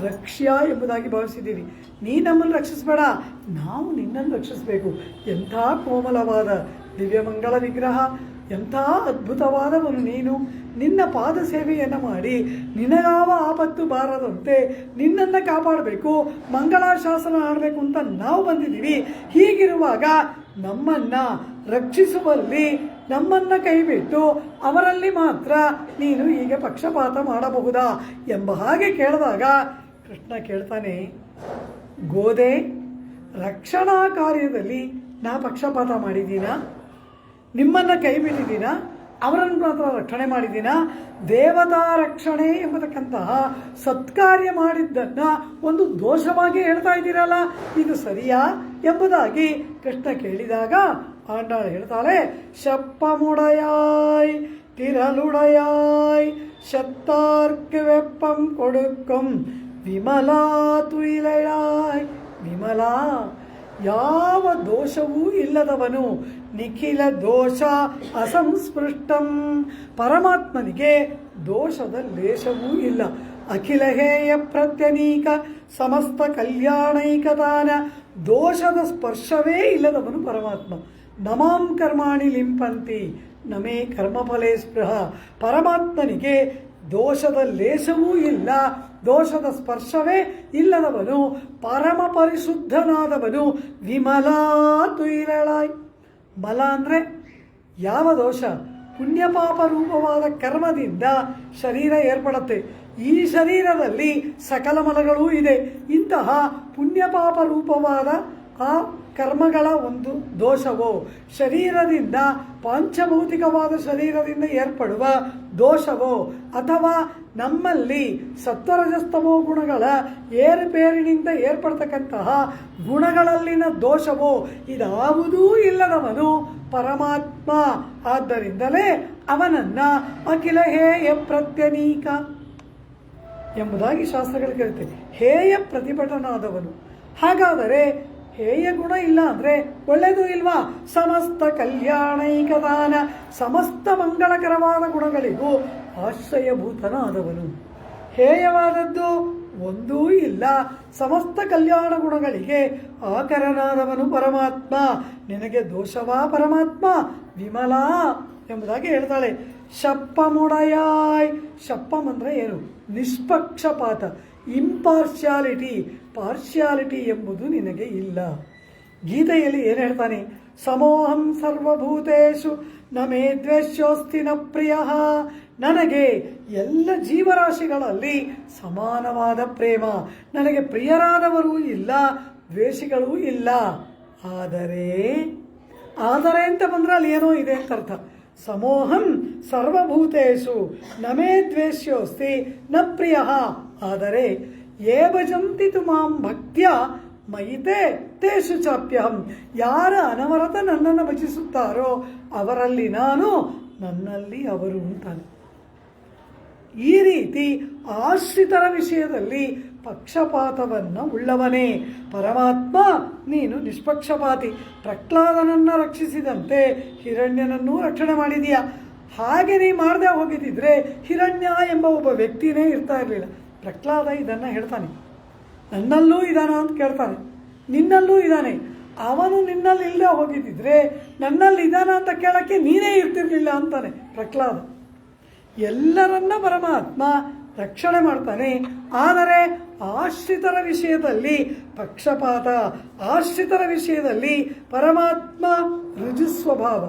[SPEAKER 3] ರಕ್ಷ್ಯ ಎಂಬುದಾಗಿ ಭಾವಿಸಿದ್ದೀವಿ. ನೀ ನಮ್ಮನ್ನು ರಕ್ಷಿಸಬೇಡ, ನಾವು ನಿನ್ನನ್ನು ರಕ್ಷಿಸಬೇಕು. ಎಂಥ ಕೋಮಲವಾದ ದಿವ್ಯಮಂಗಳ ವಿಗ್ರಹ, ಎಂಥ ಅದ್ಭುತವಾದವನು ನೀನು. ನಿನ್ನ ಪಾದ ಸೇವೆಯನ್ನು ಮಾಡಿ ನಿನಗಾವ ಆಪತ್ತು ಬಾರದಂತೆ ನಿನ್ನನ್ನು ಕಾಪಾಡಬೇಕು, ಮಂಗಳಾಶಾಸನ ಆಡಬೇಕು ಅಂತ ನಾವು ಬಂದಿದ್ದೀವಿ. ಹೀಗಿರುವಾಗ ನಮ್ಮನ್ನು ರಕ್ಷಿಸುವಲ್ಲಿ ನಮ್ಮನ್ನು ಕೈಬಿಟ್ಟು ಅವರಲ್ಲಿ ಮಾತ್ರ ನೀನು ಹೀಗೆ ಪಕ್ಷಪಾತ ಮಾಡಬಹುದಾ ಎಂಬ ಹಾಗೆ ಕೇಳಿದಾಗ ಕೃಷ್ಣ ಕೇಳ್ತಾನೆ, ಗೋದೆ, ರಕ್ಷಣಾ ಕಾರ್ಯದಲ್ಲಿ ನಾ ಪಕ್ಷಪಾತ ಮಾಡಿದ್ದೀನಾ? ನಿಮ್ಮನ್ನು ಕೈ ಬಿಟ್ಟಿದ್ದೀನ? ಅವರನ್ನು ಮಾತ್ರ ರಕ್ಷಣೆ ಮಾಡಿದ್ದೀನ? ದೇವತಾ ರಕ್ಷಣೆ ಎಂಬತಕ್ಕಂತಹ ಸತ್ಕಾರ್ಯ ಮಾಡಿದ್ದನ್ನು ಒಂದು ದೋಷವಾಗಿ ಹೇಳ್ತಾ ಇದ್ದೀರಲ್ಲ, ಇದು ಸರಿಯಾ ಎಂಬುದಾಗಿ ಕೃಷ್ಣ ಕೇಳಿದಾಗ ಆಂಡಾಳು ಹೇಳ್ತಾಳೆ, ಶಪ್ಪಮುಡೆಯಾಯ್ ತಿರಲುಡೆಯಾಯ್ ಶತ್ತಾರ್ಕ ವೆಪ್ಪಂ ಕೊಡುಕ್ಕಂ ವಿಮಲಾ ತುಯಿಲೆಯಾಯ್. ವಿಮಲಾ, ಯಾವ ದೋಷವೂ ಇಲ್ಲದವನು, ನಿಖಿಲ ದೋಷ ಅಸಂಸ್ಪೃಷ್ಟಂ. ಪರಮಾತ್ಮನಿಗೆ ದೋಷದ ಲೇಷವೂ ಇಲ್ಲ. ಅಖಿಲ ಹೇಯ ಪ್ರತ್ಯನೀಕ ಸಮಸ್ತ ಕಲ್ಯಾಣೈಕದಾನ. ದೋಷದ ಸ್ಪರ್ಶವೇ ಇಲ್ಲದವನು ಪರಮಾತ್ಮ. ನಮಾಂ ಕರ್ಮಾಣಿ ಲಿಂಪಂತಿ ನಮೇ ಕರ್ಮಫಲೇ ಸ್ಪೃಹ. ಪರಮಾತ್ಮನಿಗೆ ದೋಷದ ಲೇಷವೂ ಇಲ್ಲ, ದೋಷದ ಸ್ಪರ್ಶವೇ ಇಲ್ಲದವನು, ಪರಮ ಪರಿಶುದ್ಧನಾದವನು, ವಿಮಲ ತುಯಿರಳಾಯ್. ಮಲ ಅಂದರೆ ಯಾವ ದೋಷ? ಪುಣ್ಯಪಾಪ ರೂಪವಾದ ಕರ್ಮದಿಂದ ಶರೀರ ಏರ್ಪಡುತ್ತೆ. ಈ ಶರೀರದಲ್ಲಿ ಸಕಲ ಮಲಗಳೂ ಇದೆ. ಇಂತಹ ಪುಣ್ಯಪಾಪ ರೂಪವಾದ ಆ ಕರ್ಮಗಳ ಒಂದು ದೋಷವೋ, ಶರೀರದಿಂದ ಪಾಂಚಭೌತಿಕವಾದ ಶರೀರದಿಂದ ಏರ್ಪಡುವ ದೋಷವೋ, ಅಥವಾ ನಮ್ಮಲ್ಲಿ ಸತ್ವರಜಸ್ತಮೋ ಗುಣಗಳ ಏರುಪೇರಿನಿಂದ ಏರ್ಪಡ್ತಕ್ಕಂತಹ ಗುಣಗಳಲ್ಲಿನ ದೋಷವೋ, ಇದಾವುದೂ ಇಲ್ಲದವನು ಪರಮಾತ್ಮ. ಆದ್ದರಿಂದಲೇ ಅವನನ್ನ ಅಖಿಲ ಹೇಯ ಪ್ರತ್ಯನೀಕ ಎಂಬುದಾಗಿ ಶಾಸ್ತ್ರಗಳು ಕೇಳುತ್ತೆ. ಹೇಯ ಪ್ರತಿಭಟನಾದವನು. ಹಾಗಾದರೆ ಹೇಯ ಗುಣ ಇಲ್ಲ ಅಂದರೆ ಒಳ್ಳೆಯದು ಇಲ್ವಾ? ಸಮಸ್ತ ಕಲ್ಯಾಣೈಕದಾನ, ಸಮಸ್ತ ಮಂಗಳಕರವಾದ ಗುಣಗಳಿಗೂ ಆಶ್ರಯಭೂತನಾದವನು. ಹೇಯವಾದದ್ದು ಒಂದೂ ಇಲ್ಲ. ಸಮಸ್ತ ಕಲ್ಯಾಣ ಗುಣಗಳಿಗೆ ಆಕರನಾದವನು ಪರಮಾತ್ಮ. ನಿನಗೆ ದೋಷವಾ ಪರಮಾತ್ಮ? ವಿಮಲ ಎಂಬುದಾಗಿ ಹೇಳ್ತಾಳೆ. ಶಪ್ಪಮುಡಯಾಯ್. ಶಪ್ಪಂ ಅಂದರೆ ಏನು? ನಿಷ್ಪಕ್ಷಪಾತ, ಇಂಪಾರ್ಶಿಯಾಲಿಟಿ, ಪಾರ್ಶಿಯಾಲಿಟಿ ಎಂಬುದು ನಿನಗೆ ಇಲ್ಲ. ಗೀತೆಯಲ್ಲಿ ಏನು ಹೇಳ್ತಾನೆ? ಸಮೋಹಂ ಸರ್ವಭೂತೇಷು ನ ಮೇ ದ್ವೇಷ್ಯೋಸ್ತಿ ನ ಪ್ರಿಯ. ನನಗೆ ಎಲ್ಲ ಜೀವರಾಶಿಗಳಲ್ಲಿ ಸಮಾನವಾದ ಪ್ರೇಮ, ನನಗೆ ಪ್ರಿಯರಾದವರೂ ಇಲ್ಲ, ದ್ವೇಷಿಗಳೂ ಇಲ್ಲ. ಆದರೆ ಅಂತ ಬಂದ್ರೆ ಅಲ್ಲಿ ಏನೋ ಇದೆ ಅಂತ ಅರ್ಥ. ಸಮೋಹಂ ಸರ್ವಭೂತೇಷು ನ ಮೇ ದ್ವೇಷ್ಯೋಸ್ತಿ ನ ಪ್ರಿಯ. ಆದರೆ ಯೇ ಭಜಂತಿ ತು ಮಾಂ ಭಕ್ತ್ಯ ಮಯಿತೆ ತೇಷು ಚಾಪ್ಯಹಂ. ಯಾರು ಅನವರತ ನನ್ನನ್ನು ಭಜಿಸುತ್ತಾರೋ ಅವರಲ್ಲಿ ನಾನು, ನನ್ನಲ್ಲಿ ಅವರು ಅಂತಾನೆ. ಈ ರೀತಿ ಆಶ್ರಿತರ ವಿಷಯದಲ್ಲಿ ಪಕ್ಷಪಾತವನ್ನು ಉಳ್ಳವನೇ ಪರಮಾತ್ಮ. ನೀನು ನಿಷ್ಪಕ್ಷಪಾತಿ. ಪ್ರಹ್ಲಾದನನ್ನು ರಕ್ಷಿಸಿದಂತೆ ಹಿರಣ್ಯನನ್ನೂ ರಕ್ಷಣೆ ಮಾಡಿದೀಯ. ಹಾಗೆ ನೀ ಮಾಡದೆ ಹೋಗಿದ್ದಿದ್ರೆ ಹಿರಣ್ಯ ಎಂಬ ಒಬ್ಬ ವ್ಯಕ್ತಿನೇ ಇರ್ತಾ ಇರಲಿಲ್ಲ. ಪ್ರಹ್ಲಾದ ಇದನ್ನು ಹೇಳ್ತಾನೆ. ನನ್ನಲ್ಲೂ ಇದಾನ ಅಂತ ಕೇಳ್ತಾನೆ. ನಿನ್ನಲ್ಲೂ ಇದ್ದಾನೆ. ಅವನು ನಿನ್ನಲ್ಲಿ ಇಲ್ಲದೆ ಹೋಗಿದ್ದಿದ್ರೆ ನನ್ನಲ್ಲಿ ಇದಾನ ಅಂತ ಕೇಳಕ್ಕೆ ನೀನೇ ಇರ್ತಿರ್ಲಿಲ್ಲ ಅಂತಾನೆ ಪ್ರಹ್ಲಾದ. ಎಲ್ಲರನ್ನ ಪರಮಾತ್ಮ ರಕ್ಷಣೆ ಮಾಡ್ತಾನೆ. ಆದರೆ ಆಶ್ರಿತರ ವಿಷಯದಲ್ಲಿ ಪಕ್ಷಪಾತ, ಆಶ್ರಿತರ ವಿಷಯದಲ್ಲಿ ಪರಮಾತ್ಮ ರುಜು ಸ್ವಭಾವ.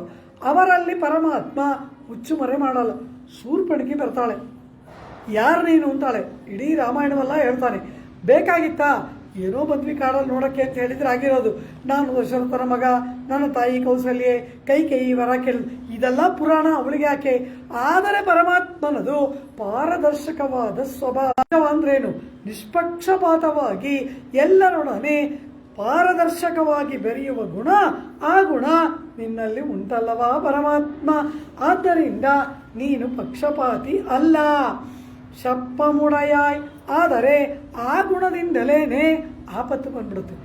[SPEAKER 3] ಅವರಲ್ಲಿ ಪರಮಾತ್ಮ ಹುಚ್ಚುಮರೆ ಮಾಡಲ್ಲ. ಶೂರ್ಪಣಖಿ ಬರ್ತಾಳೆ, ಯಾರು ನೀನು ಅಂತಾಳೆ. ಇಡೀ ರಾಮಾಯಣವೆಲ್ಲ ಹೇಳ್ತಾನೆ. ಬೇಕಾಗಿತ್ತಾ? ಏನೋ ಬಂದ್ವಿ ಕಾಡಲ್ಲಿ ನೋಡೋಕ್ಕೆ ಅಂತ ಹೇಳಿದ್ರೆ ಆಗಿರೋದು. ನಾನು ದಶರಥನ ಮಗ, ನನ್ನ ತಾಯಿ ಕೌಸಲ್ಯೆ, ಕೈಕೇಯಿ ವರ ಕೇಳಿದ್, ಇದೆಲ್ಲ ಪುರಾಣ, ಅವಳಿಗೆ ಯಾಕೆ? ಆದರೆ ಪರಮಾತ್ಮನದು ಪಾರದರ್ಶಕವಾದ ಸ್ವಭಾವ ಅಂದ್ರೇನು? ನಿಷ್ಪಕ್ಷಪಾತವಾಗಿ ಎಲ್ಲರೊಡನೆ ಪಾರದರ್ಶಕವಾಗಿ ಬೆರೆಯುವ ಗುಣ. ಆ ಗುಣ ನಿನ್ನಲ್ಲಿ ಉಂಟಲ್ಲವಾ ಪರಮಾತ್ಮ? ಆದ್ದರಿಂದ ನೀನು ಪಕ್ಷಪಾತಿ ಅಲ್ಲ. ಶಪ್ಪಮುಡಯಾಯ್. ಆದರೆ ಆ ಗುಣದಿಂದಲೇನೆ ಆಪತ್ತು ಬಂದ್ಬಿಡುತ್ತೆ.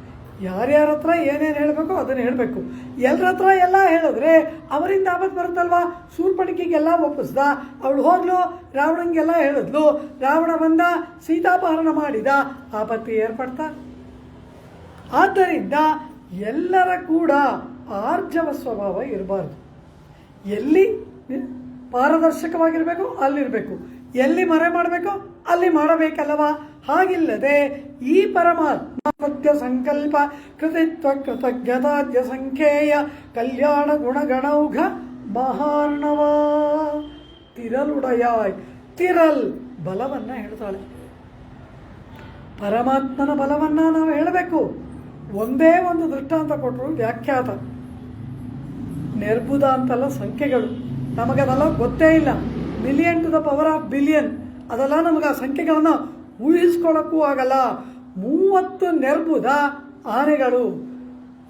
[SPEAKER 3] ಯಾರ್ಯಾರ ಹತ್ರ ಏನೇನು ಹೇಳಬೇಕೋ ಅದನ್ನು ಹೇಳಬೇಕು. ಎಲ್ಲರ ಹತ್ರ ಎಲ್ಲ ಹೇಳಿದ್ರೆ ಅವರಿಂದ ಆಪತ್ತು ಬರುತ್ತಲ್ವಾ? ಶೂರ್ಪಣಖಿಗೆಲ್ಲ ಒಪ್ಪಿಸ್ದ, ಅವಳು ಹೋದ್ಲು, ರಾವಣಂಗೆಲ್ಲ ಹೇಳಿದ್ಲು, ರಾವಣ ಬಂದ, ಸೀತಾಪಹರಣ ಮಾಡಿದ, ಆಪತ್ತು ಏರ್ಪಡ್ತಾ. ಆದ್ದರಿಂದ ಎಲ್ಲರ ಕೂಡ ಆರ್ಜವ ಸ್ವಭಾವ ಇರಬಾರ್ದು. ಎಲ್ಲಿ ಪಾರದರ್ಶಕವಾಗಿರಬೇಕು ಅಲ್ಲಿರಬೇಕು, ಎಲ್ಲಿ ಮರೆ ಮಾಡಬೇಕು ಅಲ್ಲಿ ಮಾಡಬೇಕಲ್ಲವಾ? ಹಾಗಿಲ್ಲದೆ ಈ ಪರಮಾತ್ಮ ಸತ್ಯ ಸಂಕಲ್ಪ ಕೃತಿತ್ವ ಕೃತಜ್ಞತಾದ್ಯ ಸಂಖ್ಯೇಯ ಕಲ್ಯಾಣ ಗುಣಗಣೌಘ ಮಹಾರ್ಣವ ತಿರಲುಡಯಾಯ್. ತಿರಲ್ ಬಲವನ್ನ ಹೇಳ್ತಾಳೆ. ಪರಮಾತ್ಮನ ಬಲವನ್ನ ನಾವು ಹೇಳಬೇಕು. ಒಂದೇ ಒಂದು ದೃಷ್ಟಾಂತ ಕೊಟ್ಟರು ವ್ಯಾಖ್ಯಾತ. ನಿರ್ಬುಧ ಅಂತಲ್ಲ ಸಂಖ್ಯೆಗಳು, ನಮಗದೆಲ್ಲ ಗೊತ್ತೇ ಇಲ್ಲ. Million to the power of billion, ಅದೆಲ್ಲ ನಮಗೆ ಆ ಸಂಖ್ಯೆಗಳನ್ನು ಊಹಿಸ್ಕೊಳ್ಳೋಕ್ಕೂ ಆಗಲ್ಲ. 30 ನಿರ್ಬುಧ ಆನೆಗಳು.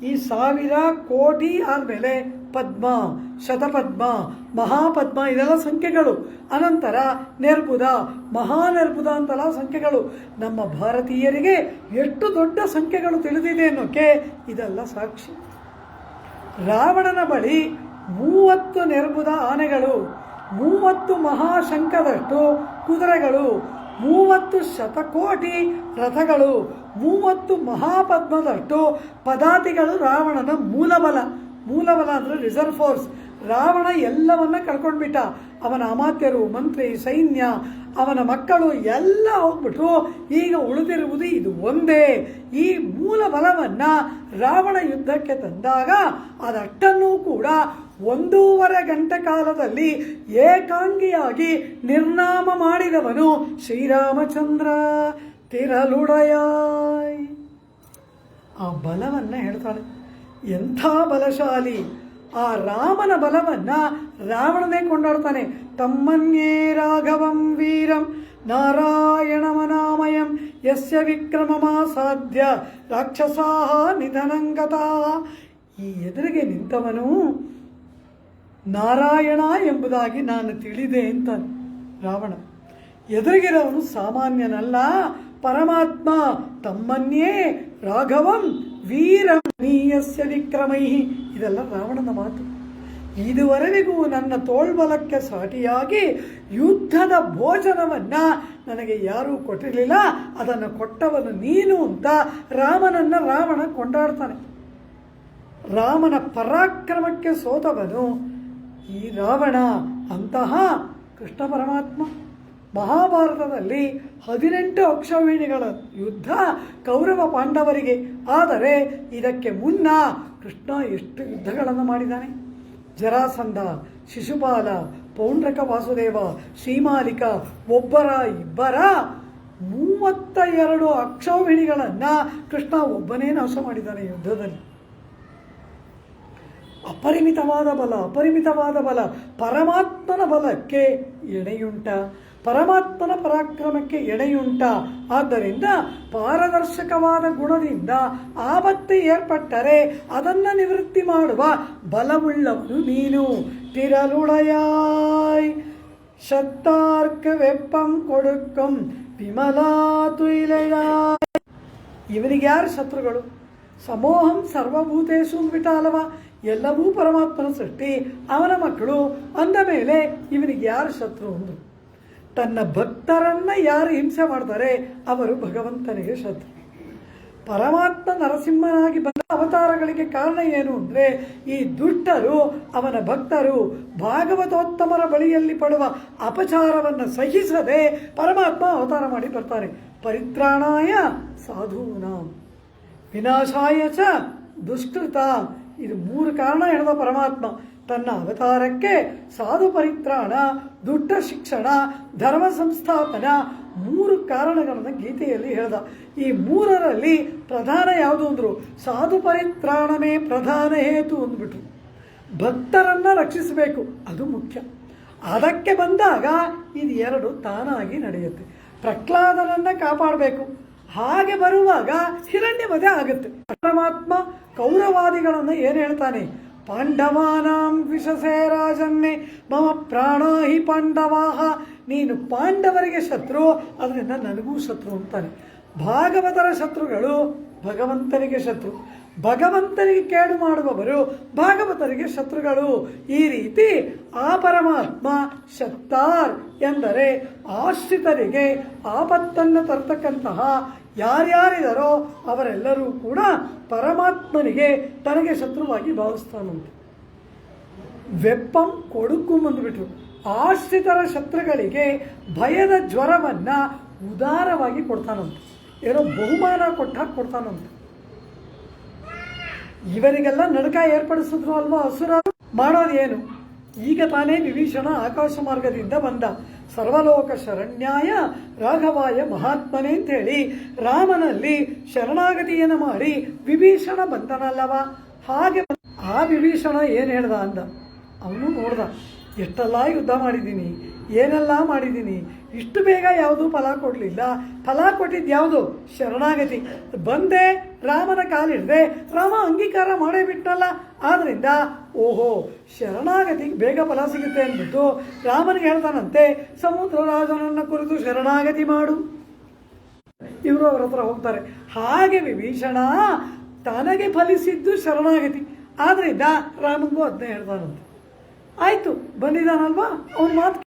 [SPEAKER 3] ಈ 1000 ಕೋಟಿ ಆದಮೇಲೆ ಪದ್ಮ, ಶತಪದ್ಮ, ಮಹಾಪದ್ಮ, ಇದೆಲ್ಲ ಸಂಖ್ಯೆಗಳು. ಅನಂತರ ನಿರ್ಬುಧ, ಮಹಾನಿರ್ಬುಧ ಅಂತೆಲ್ಲ ಸಂಖ್ಯೆಗಳು. ನಮ್ಮ ಭಾರತೀಯರಿಗೆ ಎಷ್ಟು ದೊಡ್ಡ ಸಂಖ್ಯೆಗಳು ತಿಳಿದಿದೆ ಅನ್ನೋಕ್ಕೆ ಇದೆಲ್ಲ ಸಾಕ್ಷಿ. ರಾವಣನ ಬಳಿ 30 ನಿರ್ಬುಧ ಆನೆಗಳು, 30 ಮಹಾಶಂಖದಷ್ಟು ಕುದುರೆಗಳು, 30 ಶತಕೋಟಿ ರಥಗಳು, 30 ಮಹಾಪದ್ಮದಷ್ಟು ಪದಾತಿಗಳು ರಾವಣನ ಮೂಲಬಲ. ಮೂಲಬಲ ಅಂದರೆ ರಿಸರ್ವ್ ಫೋರ್ಸ್. ರಾವಣ ಎಲ್ಲವನ್ನ ಕಳ್ಕೊಂಡ್ಬಿಟ್ಟ. ಅವನ ಅಮಾತ್ಯರು, ಮಂತ್ರಿ, ಸೈನ್ಯ, ಅವನ ಮಕ್ಕಳು ಎಲ್ಲ ಹೋಗ್ಬಿಟ್ಟು ಈಗ ಉಳಿದಿರುವುದು ಇದು ಒಂದೇ. ಈ ಮೂಲ ಬಲವನ್ನ ರಾವಣ ಯುದ್ಧಕ್ಕೆ ತಂದಾಗ ಅದಷ್ಟನ್ನೂ ಕೂಡ 1.5 ಗಂಟೆ ಕಾಲದಲ್ಲಿ ಏಕಾಂಗಿಯಾಗಿ ನಿರ್ನಾಮ ಮಾಡಿದವನು ಶ್ರೀರಾಮಚಂದ್ರ ತಿರಲುಡಯಾಯ್. ಆ ಬಲವನ್ನ ಹೇಳ್ತಾಳೆ. ಎಂಥ ಬಲಶಾಲಿ! ಆ ರಾಮನ ಬಲವನ್ನ ರಾವಣನೇ ಕೊಂಡಾಡ್ತಾನೆ. ತಮ್ಮನ್ಯೇ ರಾಘವಂ ವೀರಂ ನಾರಾಯಣಮನಾಮಯಂ ಯಸ್ಯ ವಿಕ್ರಮಮಾಸಾಧ್ಯ ರಾಕ್ಷಸಾಹ ನಿಧನಂಗತಾ. ಈ ಎದುರಿಗೆ ನಿಂತವನು ನಾರಾಯಣ ಎಂಬುದಾಗಿ ನಾನು ತಿಳಿದೆ ಅಂತ ರಾವಣ. ಎದುರಿಗಿರೋವನು ಸಾಮಾನ್ಯನಲ್ಲ, ಪರಮಾತ್ಮ. ತಮ್ಮನ್ಯೇ ರಾಘವಂ ವೀರಂ ನೀಯಸ್ಯ ವಿಕ್ರಮೈ. ಇದೆಲ್ಲ ರಾವಣನ ಮಾತು. ಇದುವರೆಗೂ ನನ್ನ ತೋಳ್ಬಲಕ್ಕೆ ಸಾಟಿಯಾಗಿ ಯುದ್ಧದ ಭೋಜನವನ್ನ ನನಗೆ ಯಾರೂ ಕೊಟ್ಟಿರಲಿಲ್ಲ, ಅದನ್ನು ಕೊಟ್ಟವನು ನೀನು ಅಂತ ರಾವಣ ಕೊಂಡಾಡ್ತಾನೆ. ರಾಮನ ಪರಾಕ್ರಮಕ್ಕೆ ಸೋತವನು ಈ ರಾವಣ. ಅಂತಹ ಕೃಷ್ಣ ಪರಮಾತ್ಮ ಮಹಾಭಾರತದಲ್ಲಿ 18 ಅಕ್ಷೌಹಿಣಿಗಳ ಯುದ್ಧ ಕೌರವ ಪಾಂಡವರಿಗೆ. ಆದರೆ ಇದಕ್ಕೆ ಮುನ್ನ ಕೃಷ್ಣ ಎಷ್ಟು ಯುದ್ಧಗಳನ್ನು ಮಾಡಿದ್ದಾನೆ. ಜರಾಸಂಧ, ಶಿಶುಪಾಲ, ಪೌಂಡ್ರಕ ವಾಸುದೇವ, ಶ್ರೀಮಾಲಿಕ, ಒಬ್ಬರ ಇಬ್ಬರ 32 ಅಕ್ಷೌಹಿಣಿಗಳನ್ನು ಕೃಷ್ಣ ಒಬ್ಬನೇ ನಾಶ ಮಾಡಿದ್ದಾನೆ ಯುದ್ಧದಲ್ಲಿ. ಅಪರಿಮಿತವಾದ ಬಲ ಪರಮಾತ್ಮನ ಬಲಕ್ಕೆ ಎಡೆಯುಂಟ, ಪರಮಾತ್ಮನ ಪರಾಕ್ರಮಕ್ಕೆ ಎಡೆಯುಂಟ. ಆದ್ದರಿಂದ ಪಾರದರ್ಶಕವಾದ ಗುಣದಿಂದ ಆಪತ್ತು ಏರ್ಪಟ್ಟರೆ ಅದನ್ನು ನಿವೃತ್ತಿ ಮಾಡುವ ಬಲವುಳ್ಳವನು ನೀನು. ತಿರಲುಡಯಾಯ್ ಶತ್ತಾರ್ಕ ವೆಪ್ಪಂ ಕೊಡುಕ್ಕಂ ವಿಮಲಾ ತುಯಿಲೆಯಾಯ್. ಇವನಿಗೆ ಯಾರು ಶತ್ರುಗಳು? ಸಮೋಹಂ ಸರ್ವಭೂತೇಶು ಅಂದ್ಬಿಟ್ಟ ಅಲ್ಲವ. ಎಲ್ಲವೂ ಪರಮಾತ್ಮನ ಸೃಷ್ಟಿ, ಅವನ ಮಕ್ಕಳು ಅಂದ ಮೇಲೆ ಇವನಿಗೆ ಯಾರು ಶತ್ರು ಅಂದರು? ತನ್ನ ಭಕ್ತರನ್ನ ಯಾರು ಹಿಂಸೆ ಮಾಡ್ತಾರೆ ಅವರು ಭಗವಂತನಿಗೆ ಶತ್ರು. ಪರಮಾತ್ಮ ನರಸಿಂಹನಾಗಿ ಬಂದ ಅವತಾರಗಳಿಗೆ ಕಾರಣ ಏನು ಅಂದರೆ ಈ ದುಷ್ಟರು ಅವನ ಭಕ್ತರು ಭಾಗವತೋತ್ತಮರ ಬಳಿಯಲ್ಲಿ ಪಡುವ ಅಪಚಾರವನ್ನು ಸಹಿಸದೆ ಪರಮಾತ್ಮ ಅವತಾರ ಮಾಡಿ ಬರ್ತಾನೆ. ಪರಿತ್ರಾಣಾಯ ಸಾಧೂನಾಂ ವಿನಾಶಾಯ ಚ ದುಷ್ಕೃತ. ಇದು 3 ಕಾರಣ ಹೇಳಿದ ಪರಮಾತ್ಮ ತನ್ನ ಅವತಾರಕ್ಕೆ. ಸಾಧು ಪರಿತ್ರಾಣ, ದುಷ್ಟ ಶಿಕ್ಷಣ, ಧರ್ಮ ಸಂಸ್ಥಾಪನ 3 ಕಾರಣಗಳನ್ನು ಗೀತೆಯಲ್ಲಿ ಹೇಳ್ದ. ಈ 3ರಲ್ಲಿ ಪ್ರಧಾನ ಯಾವುದು ಅಂದರು? ಸಾಧು ಪರಿತ್ರಾಣವೇ ಪ್ರಧಾನ ಹೇತು ಅಂದ್ಬಿಟ್ರು. ಭಕ್ತರನ್ನು ರಕ್ಷಿಸಬೇಕು, ಅದು ಮುಖ್ಯ. ಅದಕ್ಕೆ ಬಂದಾಗ ಇದು 2 ತಾನಾಗಿ ನಡೆಯುತ್ತೆ. ಪ್ರಹ್ಲಾದನನ್ನು ಕಾಪಾಡಬೇಕು, ಹಾಗೆ ಬರುವಾಗ ಹಿರಣ್ಯವಧೆ ಆಗುತ್ತೆ. ಪರಮಾತ್ಮ ಕೌರವಾದಿಗಳನ್ನು ಏನು ಹೇಳ್ತಾನೆ? ಪಾಂಡವಾನಾಂ ವಿಷಸೇ ರಾಜನ್ನೇ ಮಮ ಪ್ರಾಣಾ ಹಿ ಪಾಂಡವಾಹ. ನೀನು ಪಾಂಡವರಿಗೆ ಶತ್ರು, ಅದರಿಂದ ನನಗೂ ಶತ್ರು ಅಂತಾನೆ. ಭಾಗವತರ ಶತ್ರುಗಳು ಭಗವಂತನಿಗೆ ಶತ್ರು, ಭಗವಂತನಿಗೆ ಕೇಡು ಮಾಡುವವರು ಭಾಗವತರಿಗೆ ಶತ್ರುಗಳು. ಈ ರೀತಿ ಆ ಪರಮಾತ್ಮ ಶಕ್ತಾರ್ ಎಂದರೆ ಆಶ್ರಿತರಿಗೆ ಆಪತ್ತನ್ನು ತರ್ತಕ್ಕಂತಹ ಯಾರ್ಯಾರಿದರೋ ಅವರೆಲ್ಲರೂ ಕೂಡ ಪರಮಾತ್ಮನಿಗೆ ತನಗೆ ಶತ್ರುವಾಗಿ ಭಾವಿಸ್ತಾನಂತೆ. ವೆಪ್ಪಂ ಕೊಡುಕು ಅಂದ್ಬಿಟ್ರು. ಆಶ್ರಿತರ ಶತ್ರುಗಳಿಗೆ ಭಯದ ಜ್ವರವನ್ನ ಉದಾರವಾಗಿ ಕೊಡ್ತಾನಂತೆ. ಏನೋ ಬಹುಮಾನ ಕೊಡ್ತಾನಂತೆ. ಇವರಿಗೆಲ್ಲ ನಡುಕ ಏರ್ಪಡಿಸಿದ್ರು ಅಲ್ವಾ ಅಸುರ. ಮಾಡೋದೇನು? ಈಗ ತಾನೇ ವಿಭೀಷಣ ಆಕಾಶ ಮಾರ್ಗದಿಂದ ಬಂದ. ಸರ್ವಲೋಕ ಶರಣ್ಯಾಯ ರಾಘವಾಯ ಮಹಾತ್ಮನೇ ಅಂತೇಳಿ ರಾಮನಲ್ಲಿ ಶರಣಾಗತಿಯನ್ನು ಮಾಡಿ ವಿಭೀಷಣ ಬಂದನಲ್ಲವ. ಹಾಗೆ ಆ ವಿಭೀಷಣ ಏನು ಹೇಳ್ದ ಅಂದ. ಅವನು ನೋಡ್ದ, ಎಷ್ಟೆಲ್ಲ ಯುದ್ಧ ಮಾಡಿದ್ದೀನಿ, ಏನೆಲ್ಲ ಮಾಡಿದ್ದೀನಿ, ಇಷ್ಟು ಬೇಗ ಯಾವುದೂ ಫಲ ಕೊಡಲಿಲ್ಲ. ಫಲ ಕೊಟ್ಟಿದ್ದು ಯಾವುದು? ಶರಣಾಗತಿ. ಬಂದೆ, ರಾಮನ ಕಾಲಿಡ್ದೆ, ರಾಮ ಅಂಗೀಕಾರ ಮಾಡೇ ಬಿಟ್ಟಲ್ಲ. ಆದ್ದರಿಂದ ಓಹೋ, ಶರಣಾಗತಿಗೆ ಬೇಗ ಫಲ ಸಿಗುತ್ತೆ ಅಂದ್ಬಿಟ್ಟು ರಾಮನಿಗೆ ಹೇಳ್ತಾನಂತೆ, ಸಮುದ್ರ ರಾಜನನ್ನ ಕುರಿತು ಶರಣಾಗತಿ ಮಾಡು. ಇವರು ಅವ್ರ ಹತ್ರ ಹೋಗ್ತಾರೆ. ಹಾಗೆ ವಿಭೀಷಣ ತನಗೆ ಫಲಿಸಿದ್ದು ಶರಣಾಗತಿ. ಆದ್ರಿಂದ ರಾಮನಿಗೂ ಅದನ್ನೇ ಹೇಳ್ತಾನಂತೆ. ಆಯ್ತು, ಬಂದಿದ್ದಾನಲ್ವಾ, ಅವನ ಮಾತು